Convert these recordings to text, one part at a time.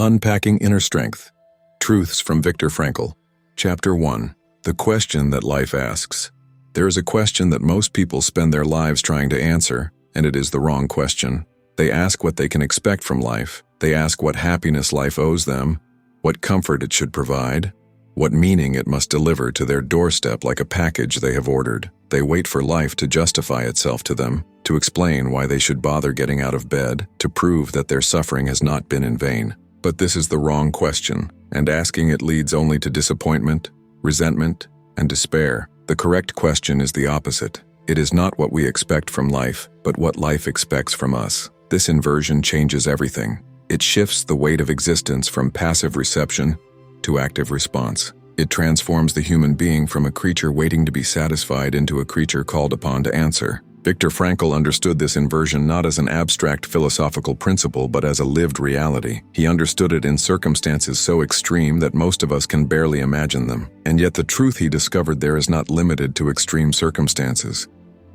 Unpacking Inner Strength. Truths from Viktor Frankl. Chapter 1. The question that life asks. There is a question that most people spend their lives trying to answer, and it is the wrong question. They ask what they can expect from life. They ask what happiness life owes them, what comfort it should provide, what meaning it must deliver to their doorstep like a package they have ordered. They wait for life to justify itself to them, to explain why they should bother getting out of bed, to prove that their suffering has not been in vain. But this is the wrong question, and asking it leads only to disappointment, resentment, and despair. The correct question is the opposite. It is not what we expect from life, but what life expects from us. This inversion changes everything. It shifts the weight of existence from passive reception to active response. It transforms the human being from a creature waiting to be satisfied into a creature called upon to answer. Viktor Frankl understood this inversion not as an abstract philosophical principle but as a lived reality. He understood it in circumstances so extreme that most of us can barely imagine them. And yet the truth he discovered there is not limited to extreme circumstances.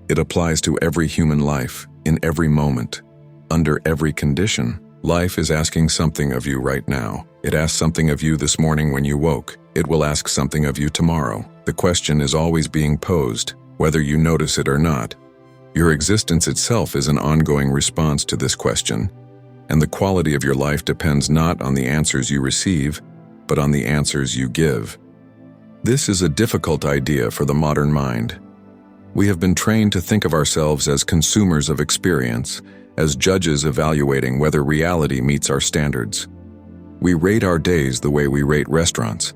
It applies to every human life, in every moment, under every condition. Life is asking something of you right now. It asked something of you this morning when you woke. It will ask something of you tomorrow. The question is always being posed, whether you notice it or not. Your existence itself is an ongoing response to this question, and the quality of your life depends not on the answers you receive, but on the answers you give. This is a difficult idea for the modern mind. We have been trained to think of ourselves as consumers of experience, as judges evaluating whether reality meets our standards. We rate our days the way we rate restaurants.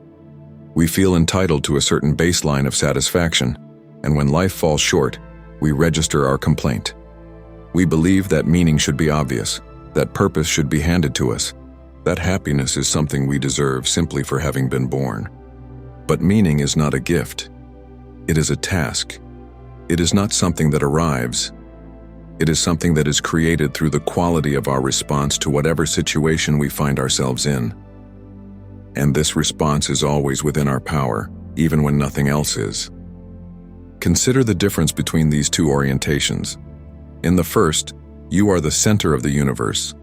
We feel entitled to a certain baseline of satisfaction, and when life falls short, we register our complaint. We believe that meaning should be obvious, that purpose should be handed to us, that happiness is something we deserve simply for having been born. But meaning is not a gift. It is a task. It is not something that arrives. It is something that is created through the quality of our response to whatever situation we find ourselves in. And this response is always within our power, even when nothing else is. Consider the difference between these two orientations. In the first, you are the center of the universe,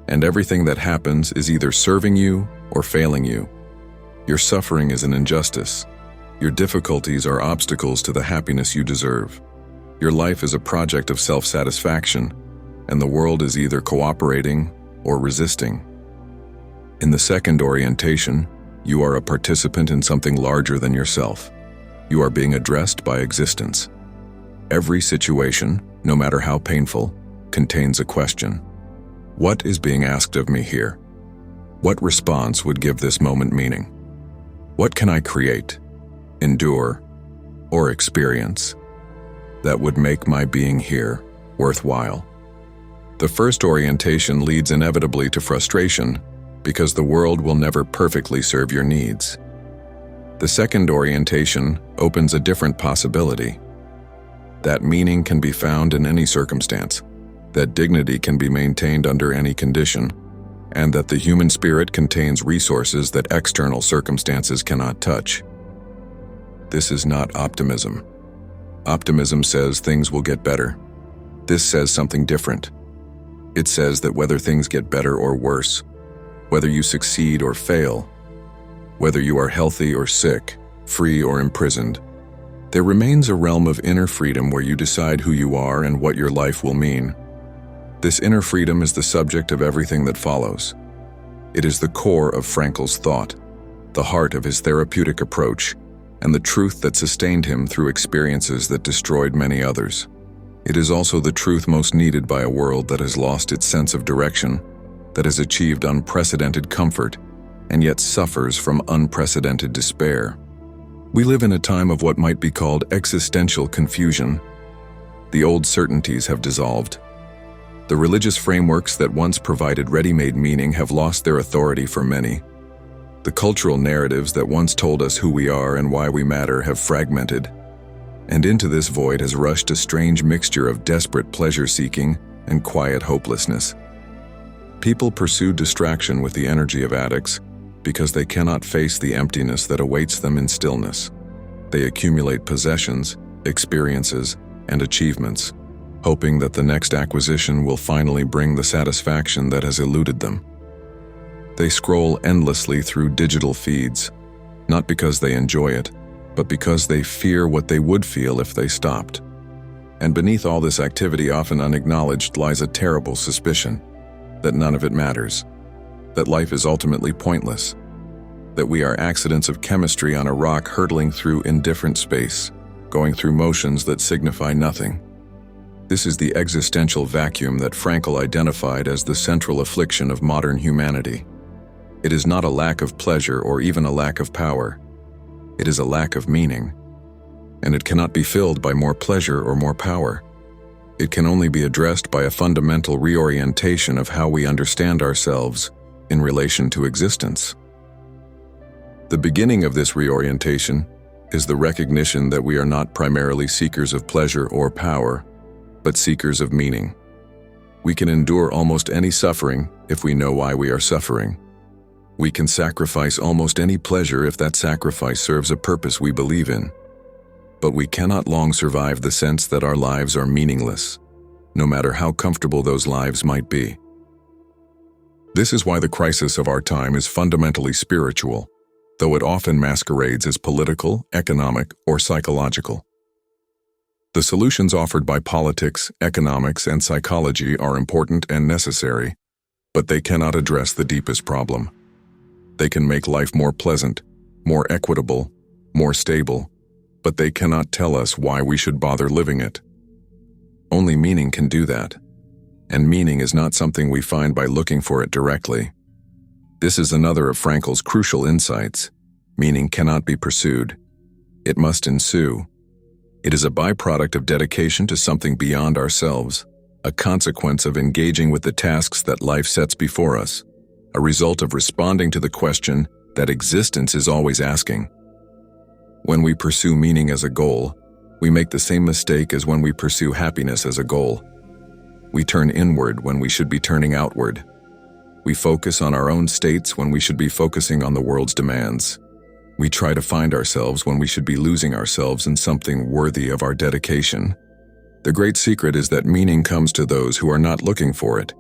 and everything that happens is either serving you or failing you. Your suffering is an injustice. Your difficulties are obstacles to the happiness you deserve. Your life is a project of self-satisfaction, and the world is either cooperating or resisting. In the second orientation, you are a participant in something larger than yourself. You are being addressed by existence. Every situation, no matter how painful, contains a question. What is being asked of me here? What response would give this moment meaning? What can I create, endure, or experience that would make my being here worthwhile? The first orientation leads inevitably to frustration because the world will never perfectly serve your needs. The second orientation opens a different possibility. That meaning can be found in any circumstance, that dignity can be maintained under any condition, and that the human spirit contains resources that external circumstances cannot touch. This is not optimism. Optimism says things will get better. This says something different. It says that whether things get better or worse, whether you succeed or fail, whether you are healthy or sick, free or imprisoned, there remains a realm of inner freedom where you decide who you are and what your life will mean. This inner freedom is the subject of everything that follows. It is the core of Frankl's thought, the heart of his therapeutic approach, and the truth that sustained him through experiences that destroyed many others. It is also the truth most needed by a world that has lost its sense of direction, that has achieved unprecedented comfort, and yet suffers from unprecedented despair. We live in a time of what might be called existential confusion. The old certainties have dissolved. The religious frameworks that once provided ready-made meaning have lost their authority for many. The cultural narratives that once told us who we are and why we matter have fragmented. And into this void has rushed a strange mixture of desperate pleasure-seeking and quiet hopelessness. People pursue distraction with the energy of addicts, because they cannot face the emptiness that awaits them in stillness. They accumulate possessions, experiences, and achievements, hoping that the next acquisition will finally bring the satisfaction that has eluded them. They scroll endlessly through digital feeds, not because they enjoy it, but because they fear what they would feel if they stopped. And beneath all this activity, often unacknowledged, lies a terrible suspicion that none of it matters, that life is ultimately pointless, that we are accidents of chemistry on a rock hurtling through indifferent space, going through motions that signify nothing. This is the existential vacuum that Frankl identified as the central affliction of modern humanity. It is not a lack of pleasure or even a lack of power. It is a lack of meaning, and it cannot be filled by more pleasure or more power. It can only be addressed by a fundamental reorientation of how we understand ourselves in relation to existence. The beginning of this reorientation is the recognition that we are not primarily seekers of pleasure or power, but seekers of meaning. We can endure almost any suffering if we know why we are suffering. We can sacrifice almost any pleasure if that sacrifice serves a purpose we believe in. But we cannot long survive the sense that our lives are meaningless, no matter how comfortable those lives might be. This is why the crisis of our time is fundamentally spiritual, though it often masquerades as political, economic, or psychological. The solutions offered by politics, economics, and psychology are important and necessary, but they cannot address the deepest problem. They can make life more pleasant, more equitable, more stable, but they cannot tell us why we should bother living it. Only meaning can do that, and meaning is not something we find by looking for it directly. This is another of Frankl's crucial insights. Meaning cannot be pursued. It must ensue. It is a byproduct of dedication to something beyond ourselves, a consequence of engaging with the tasks that life sets before us, a result of responding to the question that existence is always asking. When we pursue meaning as a goal, we make the same mistake as when we pursue happiness as a goal. We turn inward when we should be turning outward. We focus on our own states when we should be focusing on the world's demands. We try to find ourselves when we should be losing ourselves in something worthy of our dedication. The great secret is that meaning comes to those who are not looking for it,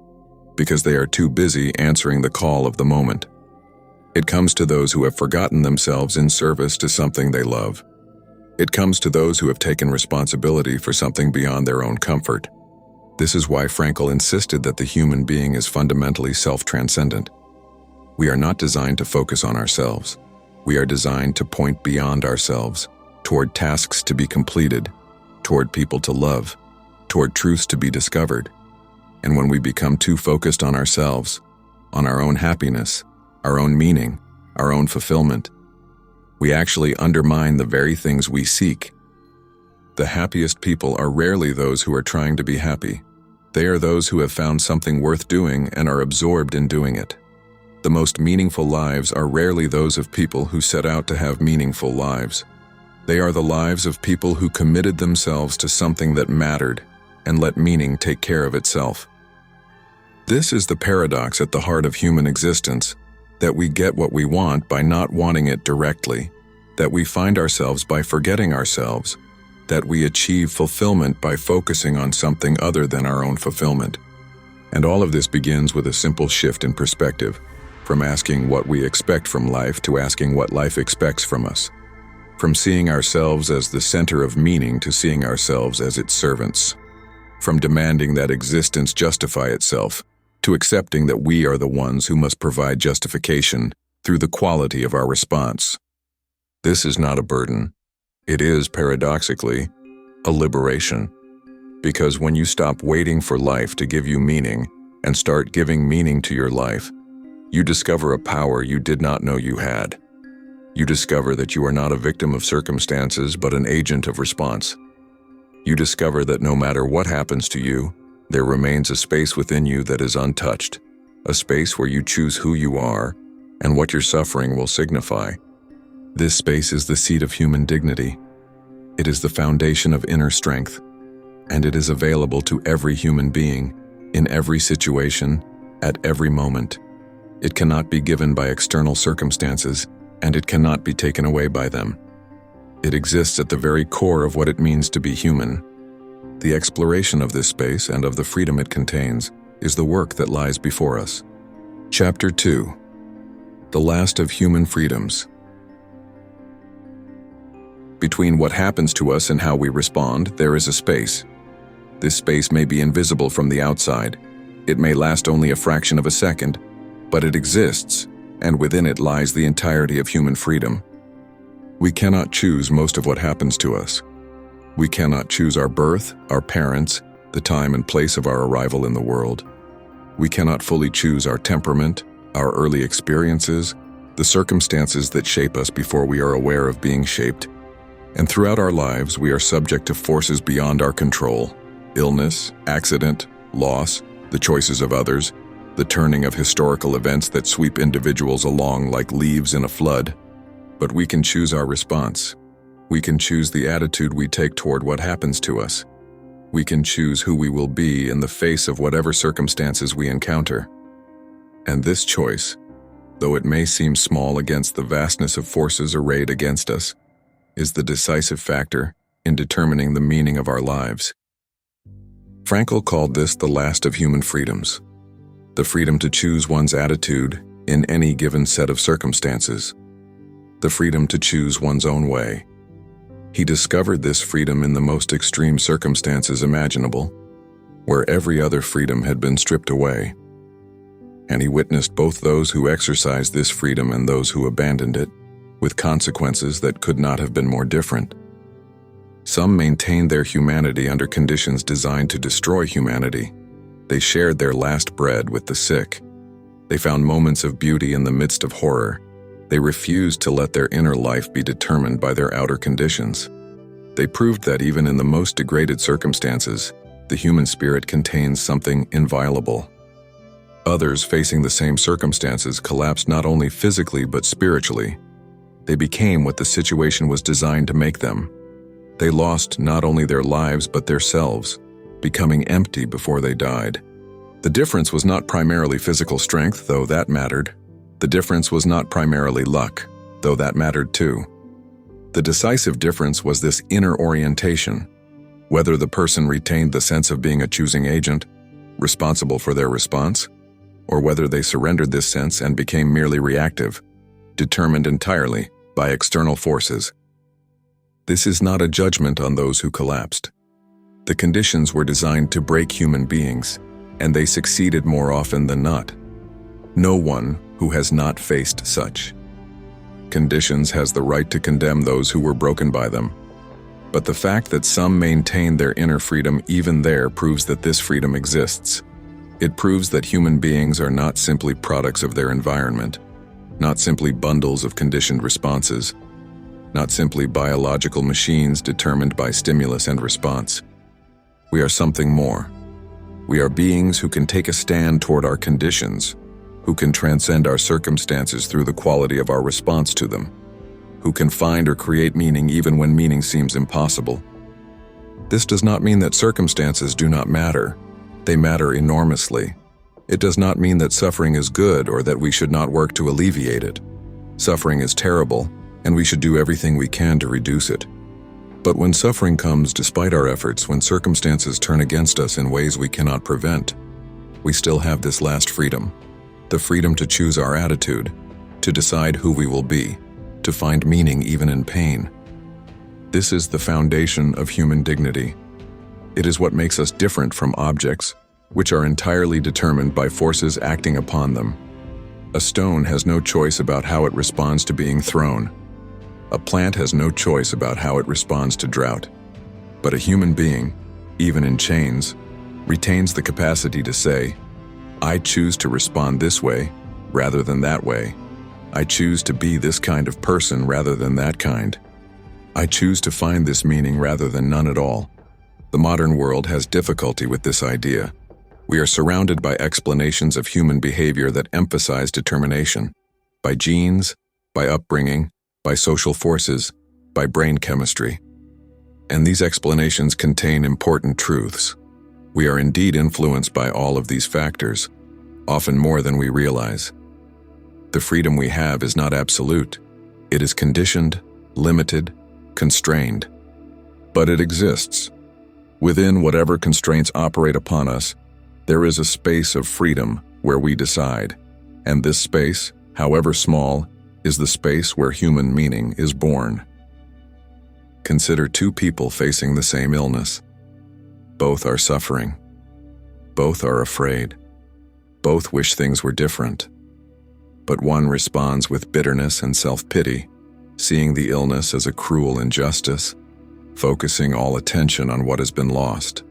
because they are too busy answering the call of the moment. It comes to those who have forgotten themselves in service to something they love. It comes to those who have taken responsibility for something beyond their own comfort. This is why Frankl insisted that the human being is fundamentally self-transcendent. We are not designed to focus on ourselves. We are designed to point beyond ourselves, toward tasks to be completed, toward people to love, toward truths to be discovered. And when we become too focused on ourselves, on our own happiness, our own meaning, our own fulfillment, we actually undermine the very things we seek. The happiest people are rarely those who are trying to be happy. They are those who have found something worth doing and are absorbed in doing it. The most meaningful lives are rarely those of people who set out to have meaningful lives. They are the lives of people who committed themselves to something that mattered and let meaning take care of itself. This is the paradox at the heart of human existence, that we get what we want by not wanting it directly, that we find ourselves by forgetting ourselves, that we achieve fulfillment by focusing on something other than our own fulfillment. And all of this begins with a simple shift in perspective, from asking what we expect from life to asking what life expects from us, from seeing ourselves as the center of meaning to seeing ourselves as its servants, from demanding that existence justify itself to accepting that we are the ones who must provide justification through the quality of our response. This is not a burden. It is, paradoxically, a liberation. Because when you stop waiting for life to give you meaning and start giving meaning to your life, you discover a power you did not know you had. You discover that you are not a victim of circumstances but an agent of response. You discover that no matter what happens to you, there remains a space within you that is untouched, a space where you choose who you are and what your suffering will signify. This space is the seat of human dignity. It is the foundation of inner strength, and it is available to every human being, in every situation, at every moment. It cannot be given by external circumstances, and it cannot be taken away by them. It exists at the very core of what it means to be human. The exploration of this space and of the freedom it contains is the work that lies before us. Chapter 2. The last of human freedoms. Between what happens to us and how we respond, there is a space. This space may be invisible from the outside. It may last only a fraction of a second, but it exists, and within it lies the entirety of human freedom. We cannot choose most of what happens to us. We cannot choose our birth, our parents, the time and place of our arrival in the world. We cannot fully choose our temperament, our early experiences, the circumstances that shape us before we are aware of being shaped. And throughout our lives, we are subject to forces beyond our control: illness, accident, loss, the choices of others, the turning of historical events that sweep individuals along like leaves in a flood. But we can choose our response. We can choose the attitude we take toward what happens to us. We can choose who we will be in the face of whatever circumstances we encounter. And this choice, though it may seem small against the vastness of forces arrayed against us, is the decisive factor in determining the meaning of our lives. Frankl called this the last of human freedoms, the freedom to choose one's attitude in any given set of circumstances, the freedom to choose one's own way. He discovered this freedom in the most extreme circumstances imaginable, where every other freedom had been stripped away. And he witnessed both those who exercised this freedom and those who abandoned it, with consequences that could not have been more different. Some maintained their humanity under conditions designed to destroy humanity. They shared their last bread with the sick. They found moments of beauty in the midst of horror. They refused to let their inner life be determined by their outer conditions. They proved that even in the most degraded circumstances, the human spirit contains something inviolable. Others facing the same circumstances collapsed not only physically but spiritually. They became what the situation was designed to make them. They lost not only their lives but their selves, becoming empty before they died. The difference was not primarily physical strength, though that mattered. The difference was not primarily luck, though that mattered too. The decisive difference was this inner orientation, whether the person retained the sense of being a choosing agent, responsible for their response, or whether they surrendered this sense and became merely reactive, determined entirely by external forces. This is not a judgment on those who collapsed. The conditions were designed to break human beings, and they succeeded more often than not. No one who has not faced such conditions has the right to condemn those who were broken by them. But the fact that some maintain their inner freedom even there proves that this freedom exists. It proves that human beings are not simply products of their environment, not simply bundles of conditioned responses, not simply biological machines determined by stimulus and response. We are something more. We are beings who can take a stand toward our conditions, who can transcend our circumstances through the quality of our response to them, who can find or create meaning even when meaning seems impossible. This does not mean that circumstances do not matter. They matter enormously. It does not mean that suffering is good or that we should not work to alleviate it. Suffering is terrible, and we should do everything we can to reduce it. But when suffering comes despite our efforts, when circumstances turn against us in ways we cannot prevent, we still have this last freedom. The freedom to choose our attitude, to decide who we will be, to find meaning even in pain. This is the foundation of human dignity. It is what makes us different from objects, which are entirely determined by forces acting upon them. A stone has no choice about how it responds to being thrown. A plant has no choice about how it responds to drought. But a human being, even in chains, retains the capacity to say, I choose to respond this way rather than that way. I choose to be this kind of person rather than that kind. I choose to find this meaning rather than none at all. The modern world has difficulty with this idea. We are surrounded by explanations of human behavior that emphasize determination, by genes, by upbringing, by social forces, by brain chemistry. And these explanations contain important truths. We are indeed influenced by all of these factors, often more than we realize. The freedom we have is not absolute. It is conditioned, limited, constrained. But it exists. Within whatever constraints operate upon us, there is a space of freedom where we decide, and this space, however small, is the space where human meaning is born. Consider two people facing the same illness. Both are suffering. Both are afraid. Both wish things were different. But one responds with bitterness and self-pity, seeing the illness as a cruel injustice, focusing all attention on what has been lost.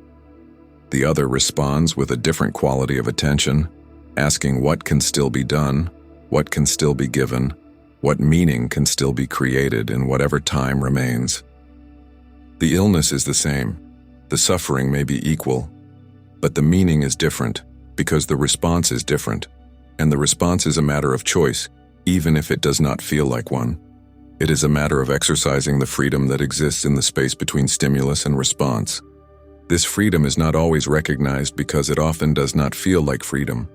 The other responds with a different quality of attention, asking what can still be done, what can still be given, what meaning can still be created in whatever time remains. The illness is the same, the suffering may be equal, but the meaning is different because the response is different, and the response is a matter of choice, even if it does not feel like one. It is a matter of exercising the freedom that exists in the space between stimulus and response. This freedom is not always recognized because it often does not feel like freedom.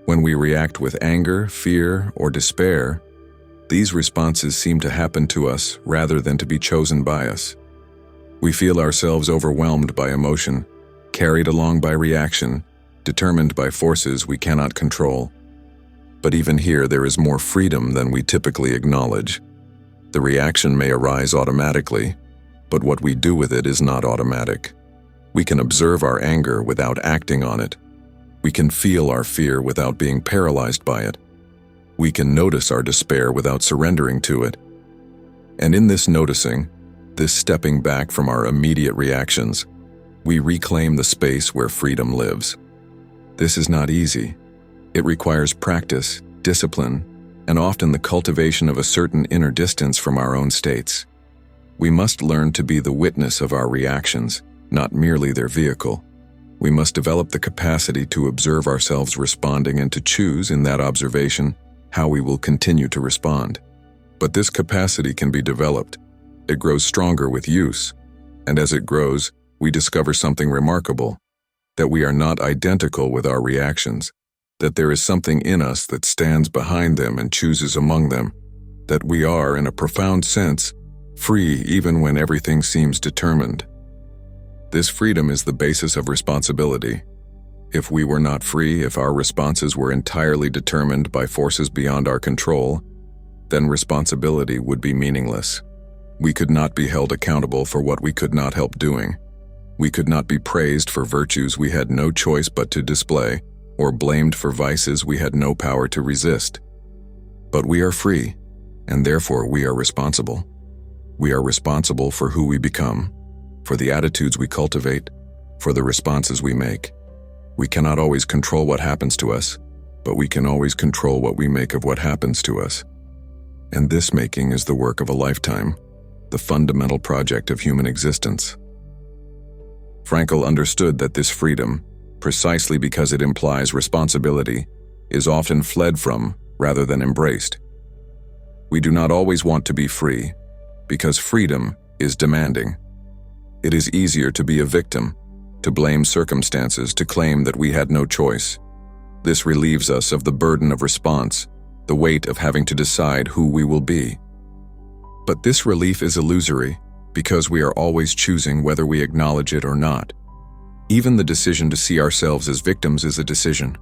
When we react with anger, fear, or despair, these responses seem to happen to us rather than to be chosen by us. We feel ourselves overwhelmed by emotion, carried along by reaction, determined by forces we cannot control. But even here there is more freedom than we typically acknowledge. The reaction may arise automatically, but what we do with it is not automatic. We can observe our anger without acting on it. We can feel our fear without being paralyzed by it. We can notice our despair without surrendering to it. And in this noticing, this stepping back from our immediate reactions, we reclaim the space where freedom lives. This is not easy. It requires practice, discipline, and often the cultivation of a certain inner distance from our own states. We must learn to be the witness of our reactions, not merely their vehicle. We must develop the capacity to observe ourselves responding and to choose in that observation how we will continue to respond. But this capacity can be developed. It grows stronger with use, and as it grows, we discover something remarkable, that we are not identical with our reactions, that there is something in us that stands behind them and chooses among them, that we are, in a profound sense, free even when everything seems determined. This freedom is the basis of responsibility. If we were not free, if our responses were entirely determined by forces beyond our control, then responsibility would be meaningless. We could not be held accountable for what we could not help doing. We could not be praised for virtues we had no choice but to display, or blamed for vices we had no power to resist. But we are free, and therefore we are responsible. We are responsible for who we become, for the attitudes we cultivate, for the responses we make. We cannot always control what happens to us, but we can always control what we make of what happens to us. And this making is the work of a lifetime, the fundamental project of human existence. Frankl understood that this freedom, precisely because it implies responsibility, is often fled from rather than embraced. We do not always want to be free, because freedom is demanding. It is easier to be a victim, to blame circumstances, to claim that we had no choice. This relieves us of the burden of response, the weight of having to decide who we will be. But this relief is illusory, because we are always choosing whether we acknowledge it or not. Even the decision to see ourselves as victims is a decision.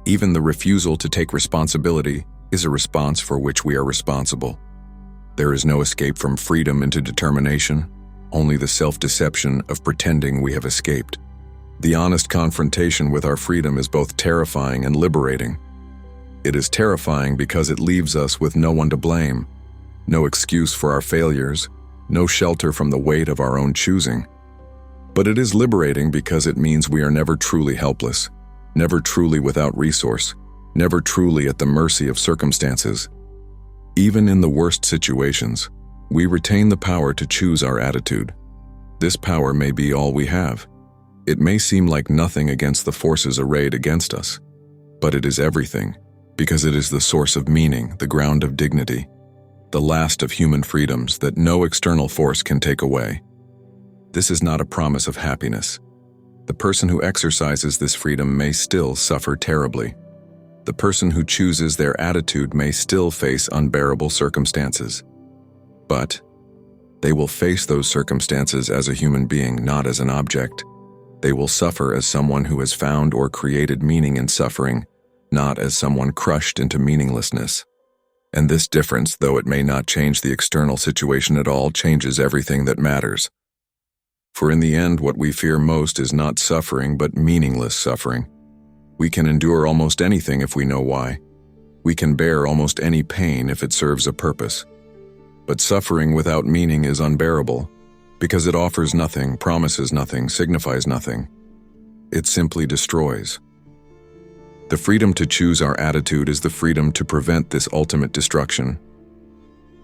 Even the refusal to take responsibility is a response for which we are responsible. There is no escape from freedom into determination, only the self-deception of pretending we have escaped. The honest confrontation with our freedom is both terrifying and liberating. It is terrifying because it leaves us with no one to blame, no excuse for our failures, no shelter from the weight of our own choosing. But it is liberating because it means we are never truly helpless, never truly without resource, never truly at the mercy of circumstances. Even in the worst situations, we retain the power to choose our attitude. This power may be all we have. It may seem like nothing against the forces arrayed against us, but it is everything, because it is the source of meaning, the ground of dignity, the last of human freedoms that no external force can take away. This is not a promise of happiness. The person who exercises this freedom may still suffer terribly. The person who chooses their attitude may still face unbearable circumstances. But they will face those circumstances as a human being, not as an object. They will suffer as someone who has found or created meaning in suffering, not as someone crushed into meaninglessness. And this difference, though it may not change the external situation at all, changes everything that matters. For in the end, what we fear most is not suffering, but meaningless suffering. We can endure almost anything if we know why. We can bear almost any pain if it serves a purpose. But suffering without meaning is unbearable, because it offers nothing, promises nothing, signifies nothing. It simply destroys. The freedom to choose our attitude is the freedom to prevent this ultimate destruction.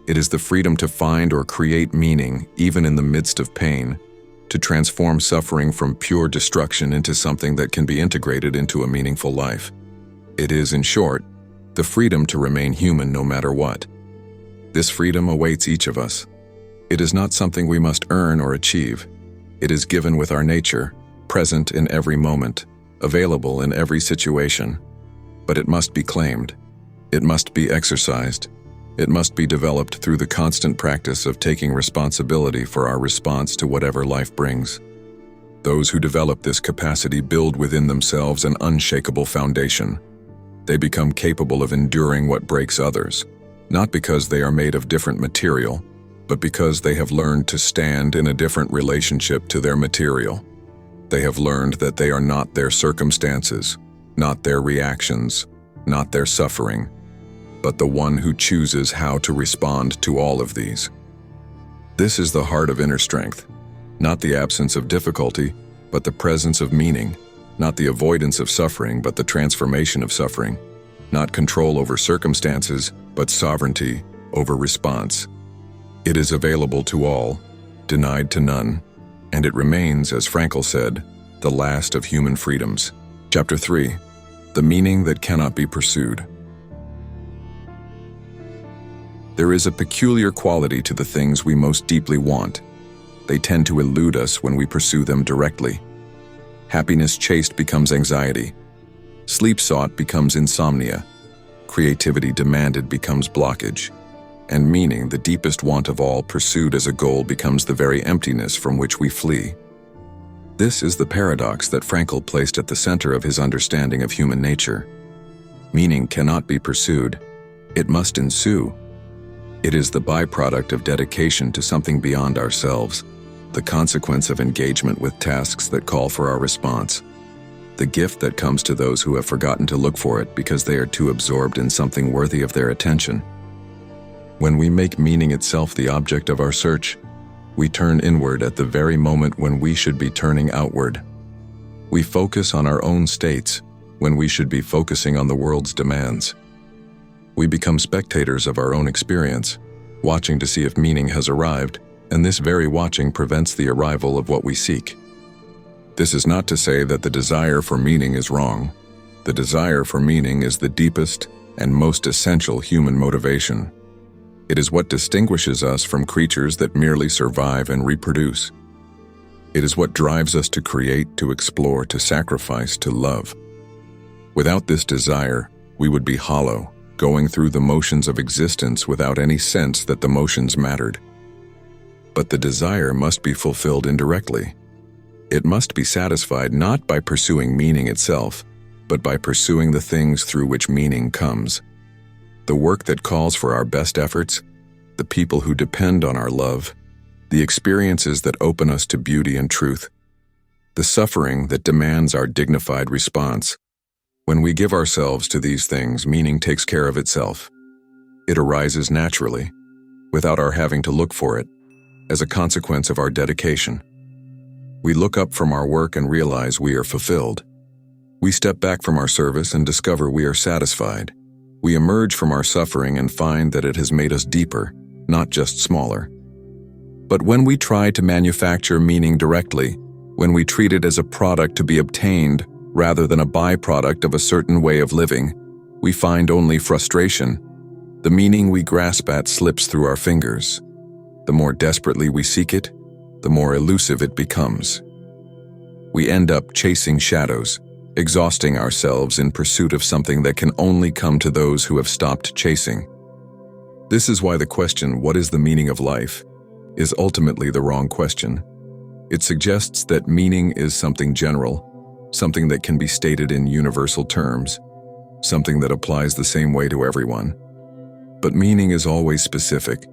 It is the freedom to find or create meaning, even in the midst of pain, to transform suffering from pure destruction into something that can be integrated into a meaningful life. It is, in short, the freedom to remain human no matter what. This freedom awaits each of us. It is not something we must earn or achieve. It is given with our nature, present in every moment, available in every situation. But it must be claimed. It must be exercised. It must be developed through the constant practice of taking responsibility for our response to whatever life brings. Those who develop this capacity build within themselves an unshakable foundation. They become capable of enduring what breaks others, not because they are made of different material, but because they have learned to stand in a different relationship to their material. They have learned that they are not their circumstances, not their reactions, not their suffering, but the one who chooses how to respond to all of these. This is the heart of inner strength, not the absence of difficulty, but the presence of meaning, not the avoidance of suffering, but the transformation of suffering, not control over circumstances, but sovereignty over response. It is available to all, denied to none, and it remains, as Frankl said, the last of human freedoms. Chapter 3. The meaning that cannot be pursued. There is a peculiar quality to the things we most deeply want. They tend to elude us when we pursue them directly. Happiness chased becomes anxiety. Sleep sought becomes insomnia. Creativity demanded becomes blockage. And meaning, the deepest want of all, pursued as a goal, becomes the very emptiness from which we flee. This is the paradox that Frankl placed at the center of his understanding of human nature. Meaning cannot be pursued. It must ensue. It is the byproduct of dedication to something beyond ourselves, the consequence of engagement with tasks that call for our response, the gift that comes to those who have forgotten to look for it because they are too absorbed in something worthy of their attention. When we make meaning itself the object of our search, we turn inward at the very moment when we should be turning outward. We focus on our own states when we should be focusing on the world's demands. We become spectators of our own experience, watching to see if meaning has arrived, and this very watching prevents the arrival of what we seek. This is not to say that the desire for meaning is wrong. The desire for meaning is the deepest and most essential human motivation. It is what distinguishes us from creatures that merely survive and reproduce. It is what drives us to create, to explore, to sacrifice, to love. Without this desire, we would be hollow, going through the motions of existence without any sense that the motions mattered. But the desire must be fulfilled indirectly. It must be satisfied not by pursuing meaning itself, but by pursuing the things through which meaning comes. The work that calls for our best efforts, the people who depend on our love, the experiences that open us to beauty and truth, the suffering that demands our dignified response. When we give ourselves to these things, meaning takes care of itself. It arises naturally, without our having to look for it, as a consequence of our dedication. We look up from our work and realize we are fulfilled. We step back from our service and discover we are satisfied. We emerge from our suffering and find that it has made us deeper, not just smaller. But when we try to manufacture meaning directly, when we treat it as a product to be obtained rather than a byproduct of a certain way of living, we find only frustration. The meaning we grasp at slips through our fingers. The more desperately we seek it, the more elusive it becomes. We end up chasing shadows, exhausting ourselves in pursuit of something that can only come to those who have stopped chasing. This is why the question, "What is the meaning of life?" is ultimately the wrong question. It suggests that meaning is something general, something that can be stated in universal terms. something that applies the same way to everyone. But meaning is always specific.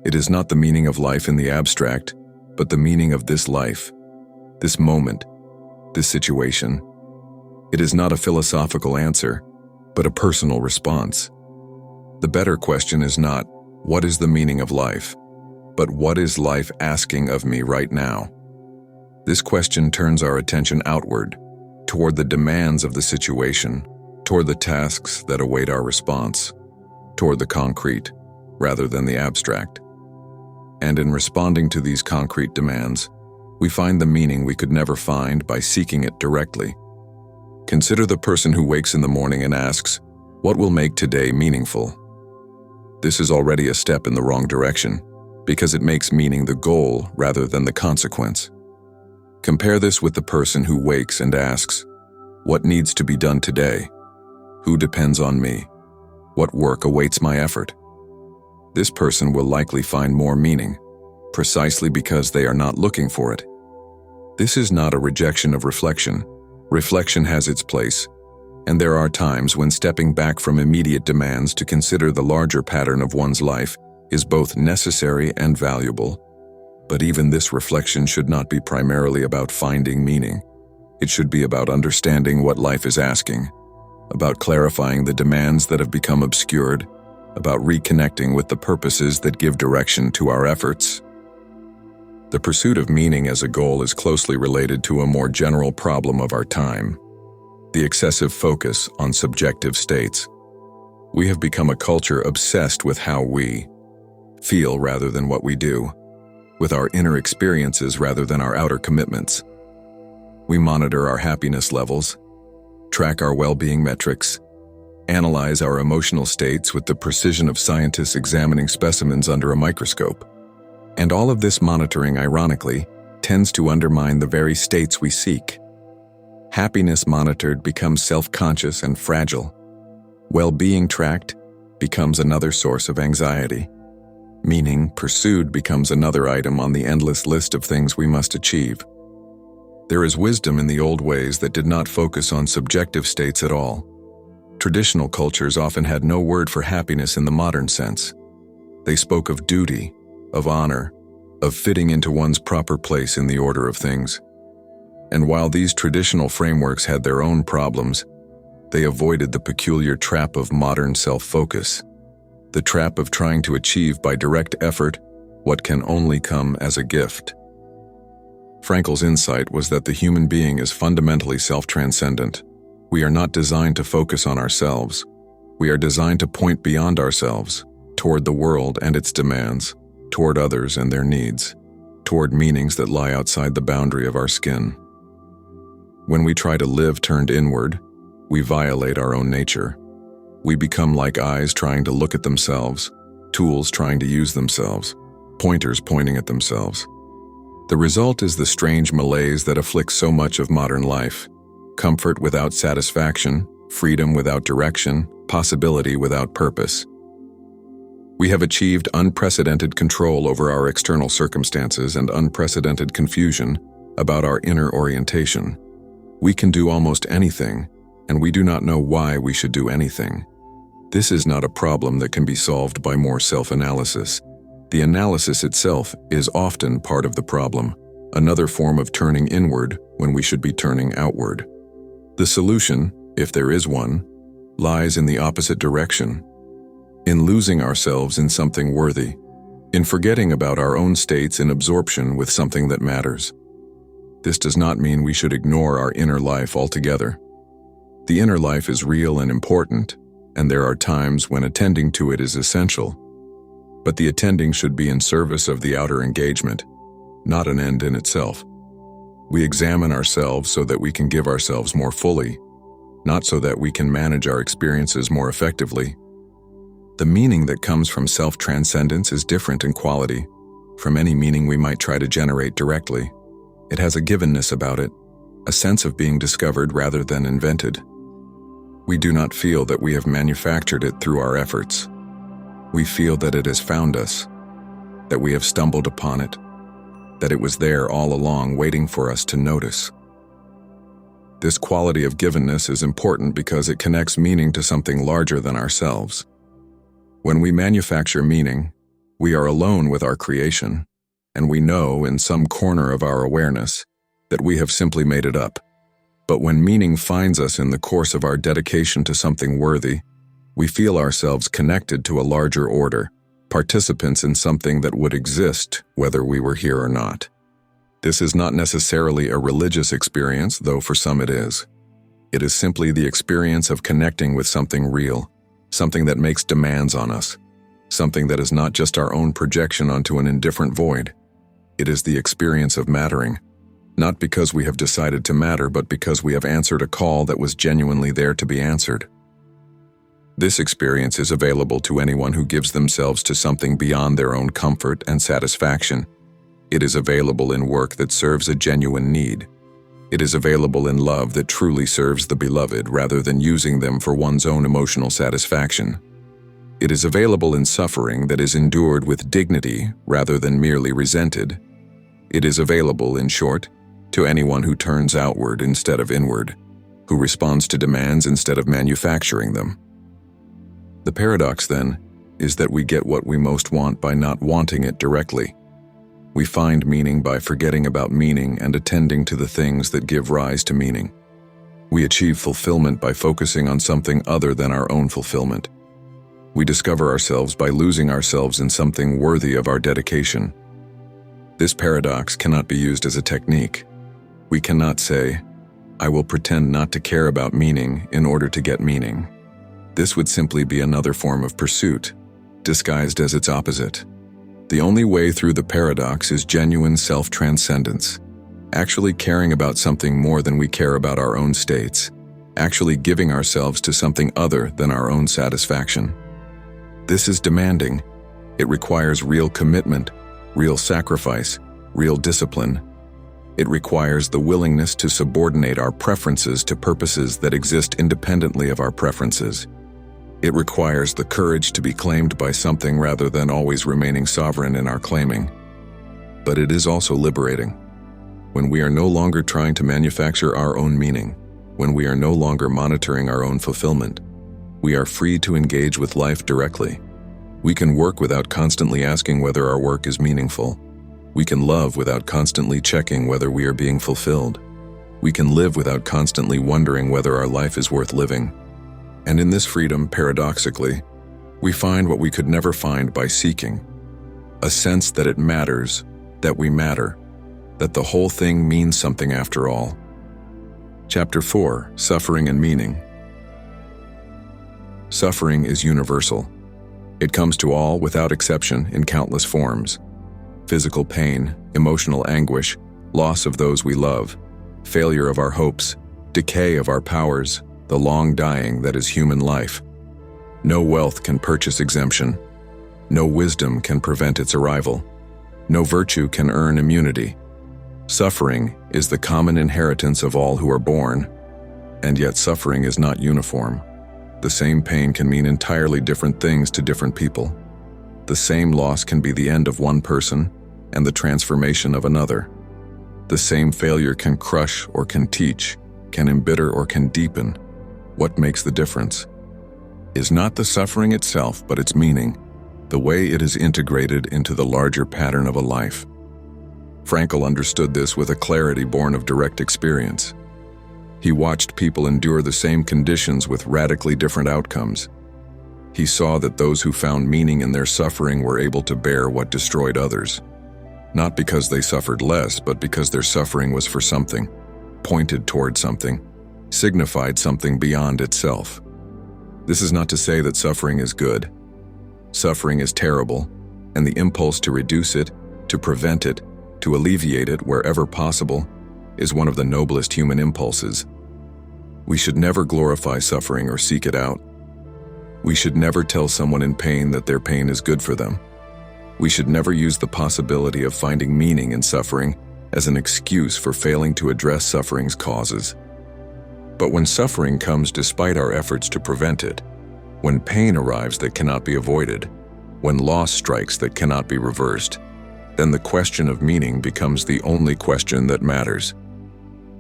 It is not the meaning of life in the abstract, but the meaning of this life, this moment, this situation. It is not a philosophical answer, but a personal response. The better question is not, what is the meaning of life, but what is life asking of me right now? This question turns our attention outward, toward the demands of the situation, toward the tasks that await our response, toward the concrete, rather than the abstract. And in responding to these concrete demands, we find the meaning we could never find by seeking it directly. Consider the person who wakes in the morning and asks, "What will make today meaningful?" This is already a step in the wrong direction, because it makes meaning the goal rather than the consequence. Compare this with the person who wakes and asks, "What needs to be done today? Who depends on me? What work awaits my effort?" This person will likely find more meaning, precisely because they are not looking for it. This is not a rejection of reflection. Reflection has its place, and there are times when stepping back from immediate demands to consider the larger pattern of one's life is both necessary and valuable. But even this reflection should not be primarily about finding meaning. It should be about understanding what life is asking, about clarifying the demands that have become obscured, about reconnecting with the purposes that give direction to our efforts. The pursuit of meaning as a goal is closely related to a more general problem of our time: the excessive focus on subjective states. We have become a culture obsessed with how we feel rather than what we do, with our inner experiences rather than our outer commitments. We monitor our happiness levels, track our well-being metrics, analyze our emotional states with the precision of scientists examining specimens under a microscope. And all of this monitoring, ironically, tends to undermine the very states we seek. Happiness monitored becomes self-conscious and fragile. Well-being tracked becomes another source of anxiety. Meaning pursued becomes another item on the endless list of things we must achieve. There is wisdom in the old ways that did not focus on subjective states at all. Traditional cultures often had no word for happiness in the modern sense. They spoke of duty, of honor, of fitting into one's proper place in the order of things. And while these traditional frameworks had their own problems, they avoided the peculiar trap of modern self-focus, the trap of trying to achieve by direct effort what can only come as a gift. Frankl's insight was that the human being is fundamentally self-transcendent. We are not designed to focus on ourselves. We are designed to point beyond ourselves, toward the world and its demands, toward others and their needs, toward meanings that lie outside the boundary of our skin. When we try to live turned inward, we violate our own nature. We become like eyes trying to look at themselves, tools trying to use themselves, pointers pointing at themselves. The result is the strange malaise that afflicts so much of modern life: comfort without satisfaction, freedom without direction, possibility without purpose. We have achieved unprecedented control over our external circumstances and unprecedented confusion about our inner orientation. We can do almost anything, and we do not know why we should do anything. This is not a problem that can be solved by more self-analysis. The analysis itself is often part of the problem, another form of turning inward when we should be turning outward. The solution, if there is one, lies in the opposite direction, in losing ourselves in something worthy, in forgetting about our own states in absorption with something that matters. This does not mean we should ignore our inner life altogether. The inner life is real and important, and there are times when attending to it is essential. But the attending should be in service of the outer engagement, not an end in itself. We examine ourselves so that we can give ourselves more fully, not so that we can manage our experiences more effectively. The meaning that comes from self-transcendence is different in quality from any meaning we might try to generate directly. It has a givenness about it, a sense of being discovered rather than invented. We do not feel that we have manufactured it through our efforts. We feel that it has found us, that we have stumbled upon it, that it was there all along waiting for us to notice. This quality of givenness is important because it connects meaning to something larger than ourselves. When we manufacture meaning, we are alone with our creation, and we know in some corner of our awareness that we have simply made it up. But when meaning finds us in the course of our dedication to something worthy, we feel ourselves connected to a larger order, participants in something that would exist whether we were here or not. This is not necessarily a religious experience, though for some it is. It is simply the experience of connecting with something real, something that makes demands on us, something that is not just our own projection onto an indifferent void. It is the experience of mattering, not because we have decided to matter, but because we have answered a call that was genuinely there to be answered. This experience is available to anyone who gives themselves to something beyond their own comfort and satisfaction. It is available in work that serves a genuine need. It is available in love that truly serves the beloved rather than using them for one's own emotional satisfaction. It is available in suffering that is endured with dignity rather than merely resented. It is available, in short, to anyone who turns outward instead of inward, who responds to demands instead of manufacturing them. The paradox, then, is that we get what we most want by not wanting it directly. We find meaning by forgetting about meaning and attending to the things that give rise to meaning. We achieve fulfillment by focusing on something other than our own fulfillment. We discover ourselves by losing ourselves in something worthy of our dedication. This paradox cannot be used as a technique. We cannot say, "I will pretend not to care about meaning in order to get meaning." This would simply be another form of pursuit, disguised as its opposite. The only way through the paradox is genuine self-transcendence, actually caring about something more than we care about our own states, actually giving ourselves to something other than our own satisfaction. This is demanding. It requires real commitment, real sacrifice, real discipline. It requires the willingness to subordinate our preferences to purposes that exist independently of our preferences. It requires the courage to be claimed by something rather than always remaining sovereign in our claiming. But it is also liberating. When we are no longer trying to manufacture our own meaning, when we are no longer monitoring our own fulfillment, we are free to engage with life directly. We can work without constantly asking whether our work is meaningful. We can love without constantly checking whether we are being fulfilled. We can live without constantly wondering whether our life is worth living. And in this freedom, paradoxically, we find what we could never find by seeking: a sense that it matters, that we matter, that the whole thing means something after all. Chapter 4: Suffering and Meaning. Suffering is universal. It comes to all without exception in countless forms: physical pain, emotional anguish, loss of those we love, failure of our hopes, decay of our powers, the long dying that is human life. No wealth can purchase exemption. No wisdom can prevent its arrival. No virtue can earn immunity. Suffering is the common inheritance of all who are born, and yet suffering is not uniform. The same pain can mean entirely different things to different people. The same loss can be the end of one person and the transformation of another. The same failure can crush or can teach, can embitter or can deepen. What makes the difference is not the suffering itself, but its meaning, the way it is integrated into the larger pattern of a life. Frankl understood this with a clarity born of direct experience. He watched people endure the same conditions with radically different outcomes. He saw that those who found meaning in their suffering were able to bear what destroyed others, not because they suffered less, but because their suffering was for something, pointed toward something, signified something beyond itself. This is not to say that suffering is good. Suffering is terrible, and the impulse to reduce it, to prevent it, to alleviate it wherever possible, is one of the noblest human impulses. We should never glorify suffering or seek it out. We should never tell someone in pain that their pain is good for them. We should never use the possibility of finding meaning in suffering as an excuse for failing to address suffering's causes. But when suffering comes despite our efforts to prevent it, when pain arrives that cannot be avoided, when loss strikes that cannot be reversed, then the question of meaning becomes the only question that matters.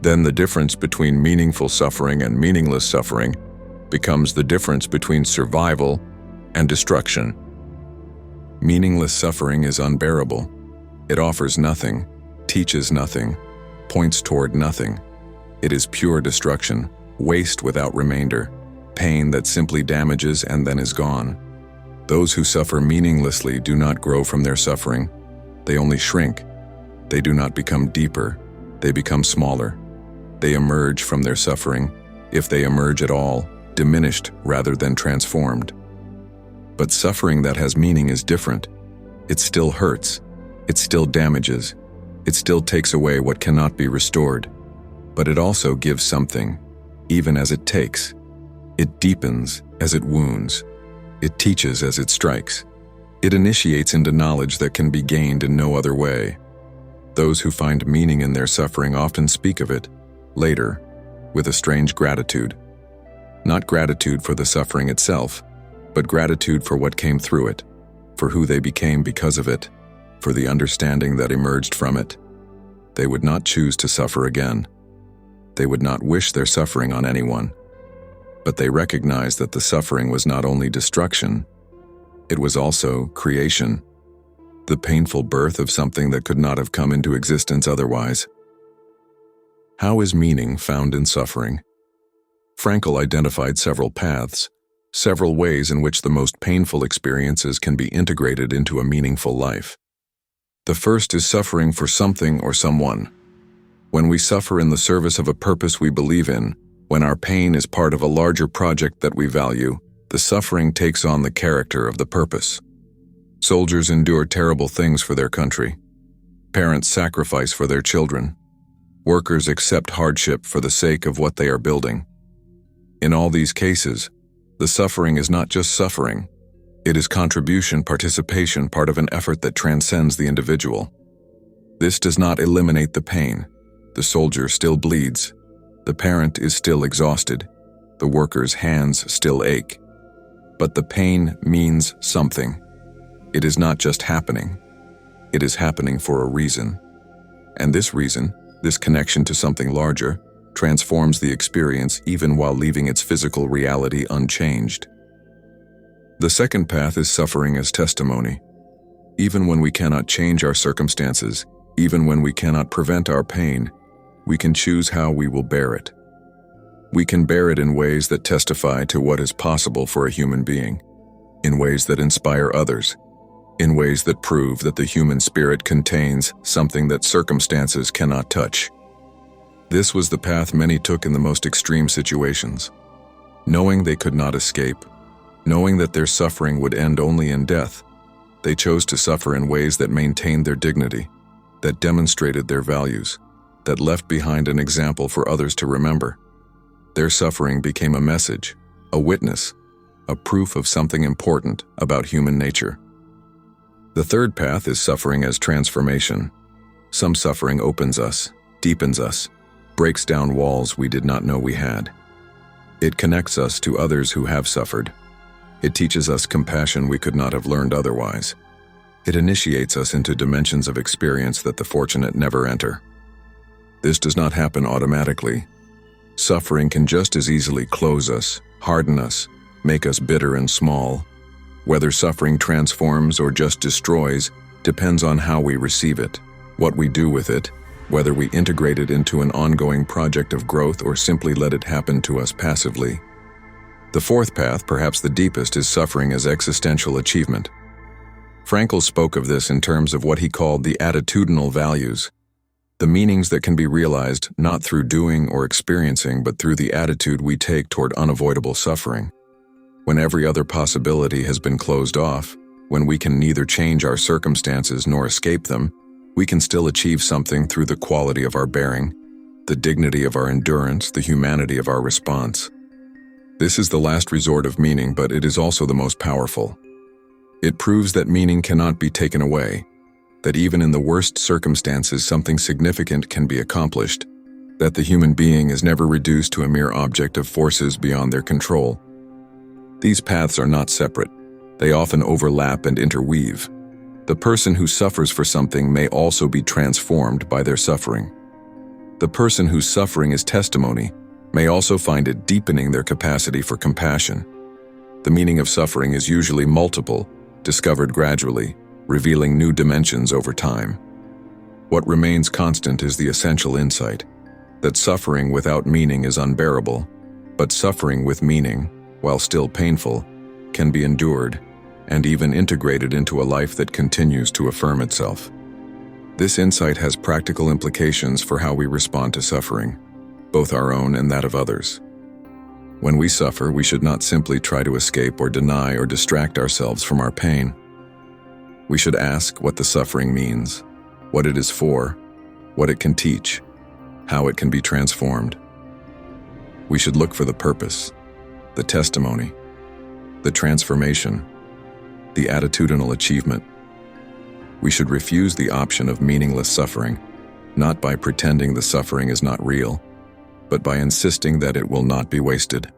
Then the difference between meaningful suffering and meaningless suffering becomes the difference between survival and destruction. Meaningless suffering is unbearable. It offers nothing, teaches nothing, points toward nothing. It is pure destruction, waste without remainder, pain that simply damages and then is gone. Those who suffer meaninglessly do not grow from their suffering. They only shrink. They do not become deeper. They become smaller. They emerge from their suffering, if they emerge at all, diminished rather than transformed. But suffering that has meaning is different. It still hurts. It still damages. It still takes away what cannot be restored. But it also gives something, even as it takes. It deepens as it wounds. It teaches as it strikes. It initiates into knowledge that can be gained in no other way. Those who find meaning in their suffering often speak of it, later, with a strange gratitude. Not gratitude for the suffering itself, but gratitude for what came through it, for who they became because of it, for the understanding that emerged from it. They would not choose to suffer again. They would not wish their suffering on anyone. But they recognized that the suffering was not only destruction, it was also creation, the painful birth of something that could not have come into existence otherwise. How is meaning found in suffering? Frankl identified several paths, several ways in which the most painful experiences can be integrated into a meaningful life. The first is suffering for something or someone. When we suffer in the service of a purpose we believe in, when our pain is part of a larger project that we value, the suffering takes on the character of the purpose. Soldiers endure terrible things for their country. Parents sacrifice for their children. Workers accept hardship for the sake of what they are building. In all these cases, the suffering is not just suffering. It is contribution, participation, part of an effort that transcends the individual. This does not eliminate the pain. The soldier still bleeds. The parent is still exhausted. The worker's hands still ache. But the pain means something. It is not just happening. It is happening for a reason. And this reason, this connection to something larger, transforms the experience even while leaving its physical reality unchanged. The second path is suffering as testimony. Even when we cannot change our circumstances, even when we cannot prevent our pain, we can choose how we will bear it. We can bear it in ways that testify to what is possible for a human being, in ways that inspire others, in ways that prove that the human spirit contains something that circumstances cannot touch. This was the path many took in the most extreme situations. Knowing they could not escape, knowing that their suffering would end only in death, they chose to suffer in ways that maintained their dignity, that demonstrated their values, that left behind an example for others to remember. Their suffering became a message, a witness, a proof of something important about human nature. The third path is suffering as transformation. Some suffering opens us, deepens us, breaks down walls we did not know we had. It connects us to others who have suffered. It teaches us compassion we could not have learned otherwise. It initiates us into dimensions of experience that the fortunate never enter. This does not happen automatically. Suffering can just as easily close us, harden us, make us bitter and small. Whether suffering transforms or just destroys depends on how we receive it, what we do with it, whether we integrate it into an ongoing project of growth or simply let it happen to us passively. The fourth path, perhaps the deepest, is suffering as existential achievement. Frankl spoke of this in terms of what he called the attitudinal values, the meanings that can be realized not through doing or experiencing but through the attitude we take toward unavoidable suffering. When every other possibility has been closed off, when we can neither change our circumstances nor escape them, we can still achieve something through the quality of our bearing, the dignity of our endurance, the humanity of our response. This is the last resort of meaning, but it is also the most powerful. It proves that meaning cannot be taken away, that even in the worst circumstances something significant can be accomplished, that the human being is never reduced to a mere object of forces beyond their control. These paths are not separate. They often overlap and interweave. The person who suffers for something may also be transformed by their suffering. The person whose suffering is testimony may also find it deepening their capacity for compassion. The meaning of suffering is usually multiple, discovered gradually, revealing new dimensions over time. What remains constant is the essential insight that suffering without meaning is unbearable, but suffering with meaning, while still painful, can be endured and even integrated into a life that continues to affirm itself. This insight has practical implications for how we respond to suffering, both our own and that of others. When we suffer, we should not simply try to escape or deny or distract ourselves from our pain. We should ask what the suffering means, what it is for, what it can teach, how it can be transformed. We should look for the purpose, the testimony, the transformation, the attitudinal achievement. We should refuse the option of meaningless suffering, not by pretending the suffering is not real, but by insisting that it will not be wasted.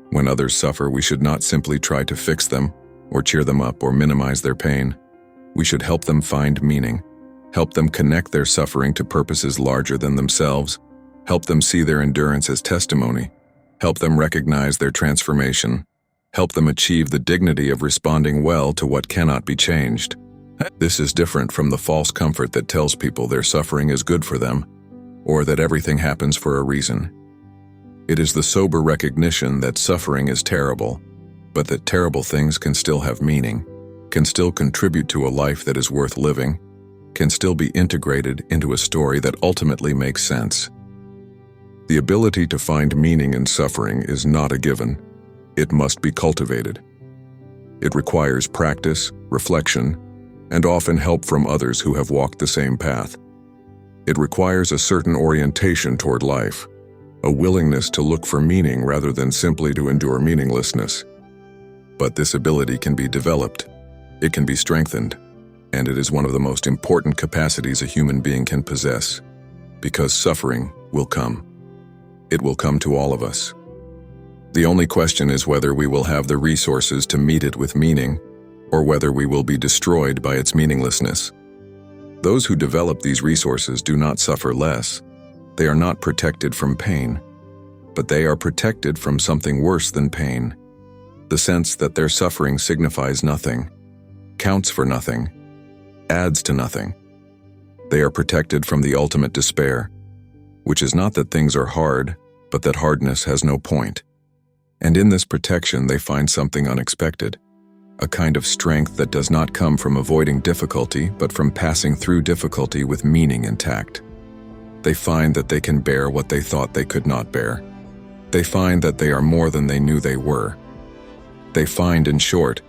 When others suffer, we should not simply try to fix them, or cheer them up, or minimize their pain. We should help them find meaning, help them connect their suffering to purposes larger than themselves, help them see their endurance as testimony, help them recognize their transformation, help them achieve the dignity of responding well to what cannot be changed. This is different from the false comfort that tells people their suffering is good for them, or that everything happens for a reason. It is the sober recognition that suffering is terrible, but that terrible things can still have meaning, can still contribute to a life that is worth living, can still be integrated into a story that ultimately makes sense. The ability to find meaning in suffering is not a given. It must be cultivated. It requires practice, reflection, and often help from others who have walked the same path. It requires a certain orientation toward life, a willingness to look for meaning rather than simply to endure meaninglessness. But this ability can be developed, it can be strengthened, and it is one of the most important capacities a human being can possess, because suffering will come. It will come to all of us. The only question is whether we will have the resources to meet it with meaning, or whether we will be destroyed by its meaninglessness. Those who develop these resources do not suffer less. They are not protected from pain, but they are protected from something worse than pain. The sense that their suffering signifies nothing, counts for nothing, adds to nothing. They are protected from the ultimate despair, which is not that things are hard, but that hardness has no point. And in this protection they find something unexpected, a kind of strength that does not come from avoiding difficulty, but from passing through difficulty with meaning intact. They find that they can bear what they thought they could not bear. They find that they are more than they knew they were. They find, in short,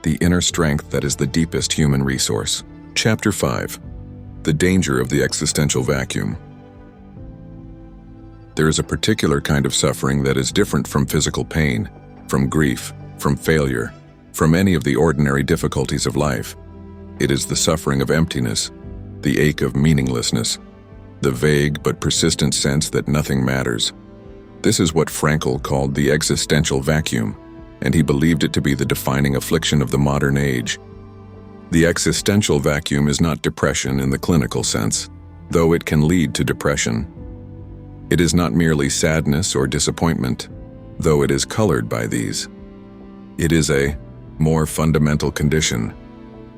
the inner strength that is the deepest human resource. Chapter 5. The Danger of the Existential Vacuum. There is a particular kind of suffering that is different from physical pain, from grief, from failure, from any of the ordinary difficulties of life. It is the suffering of emptiness, the ache of meaninglessness, the vague but persistent sense that nothing matters. This is what Frankl called the existential vacuum, and he believed it to be the defining affliction of the modern age. The existential vacuum is not depression in the clinical sense, though it can lead to depression. It is not merely sadness or disappointment, though it is colored by these. It is a more fundamental condition,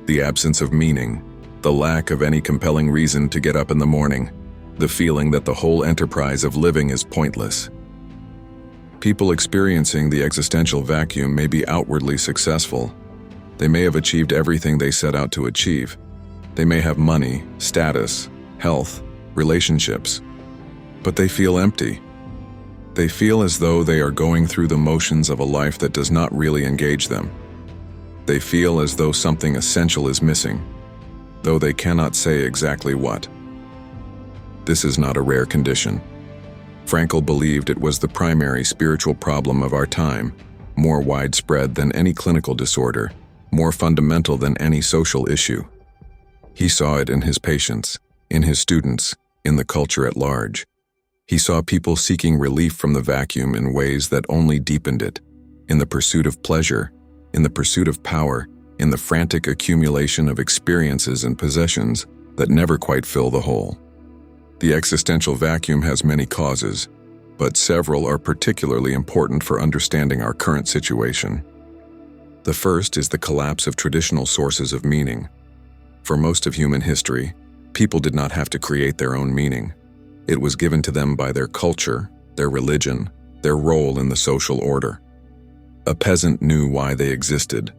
the absence of meaning, the lack of any compelling reason to get up in the morning, the feeling that the whole enterprise of living is pointless. People experiencing the existential vacuum may be outwardly successful. They may have achieved everything they set out to achieve. They may have money, status, health, relationships, but they feel empty. They feel as though they are going through the motions of a life that does not really engage them. They feel as though something essential is missing, though they cannot say exactly what. This is not a rare condition. Frankl believed it was the primary spiritual problem of our time, more widespread than any clinical disorder, more fundamental than any social issue. He saw it in his patients, in his students, in the culture at large. He saw people seeking relief from the vacuum in ways that only deepened it, in the pursuit of pleasure, in the pursuit of power, in the frantic accumulation of experiences and possessions that never quite fill the hole. The existential vacuum has many causes, but several are particularly important for understanding our current situation. The first is the collapse of traditional sources of meaning. For most of human history, people did not have to create their own meaning. It was given to them by their culture, their religion, their role in the social order. A peasant knew why they existed: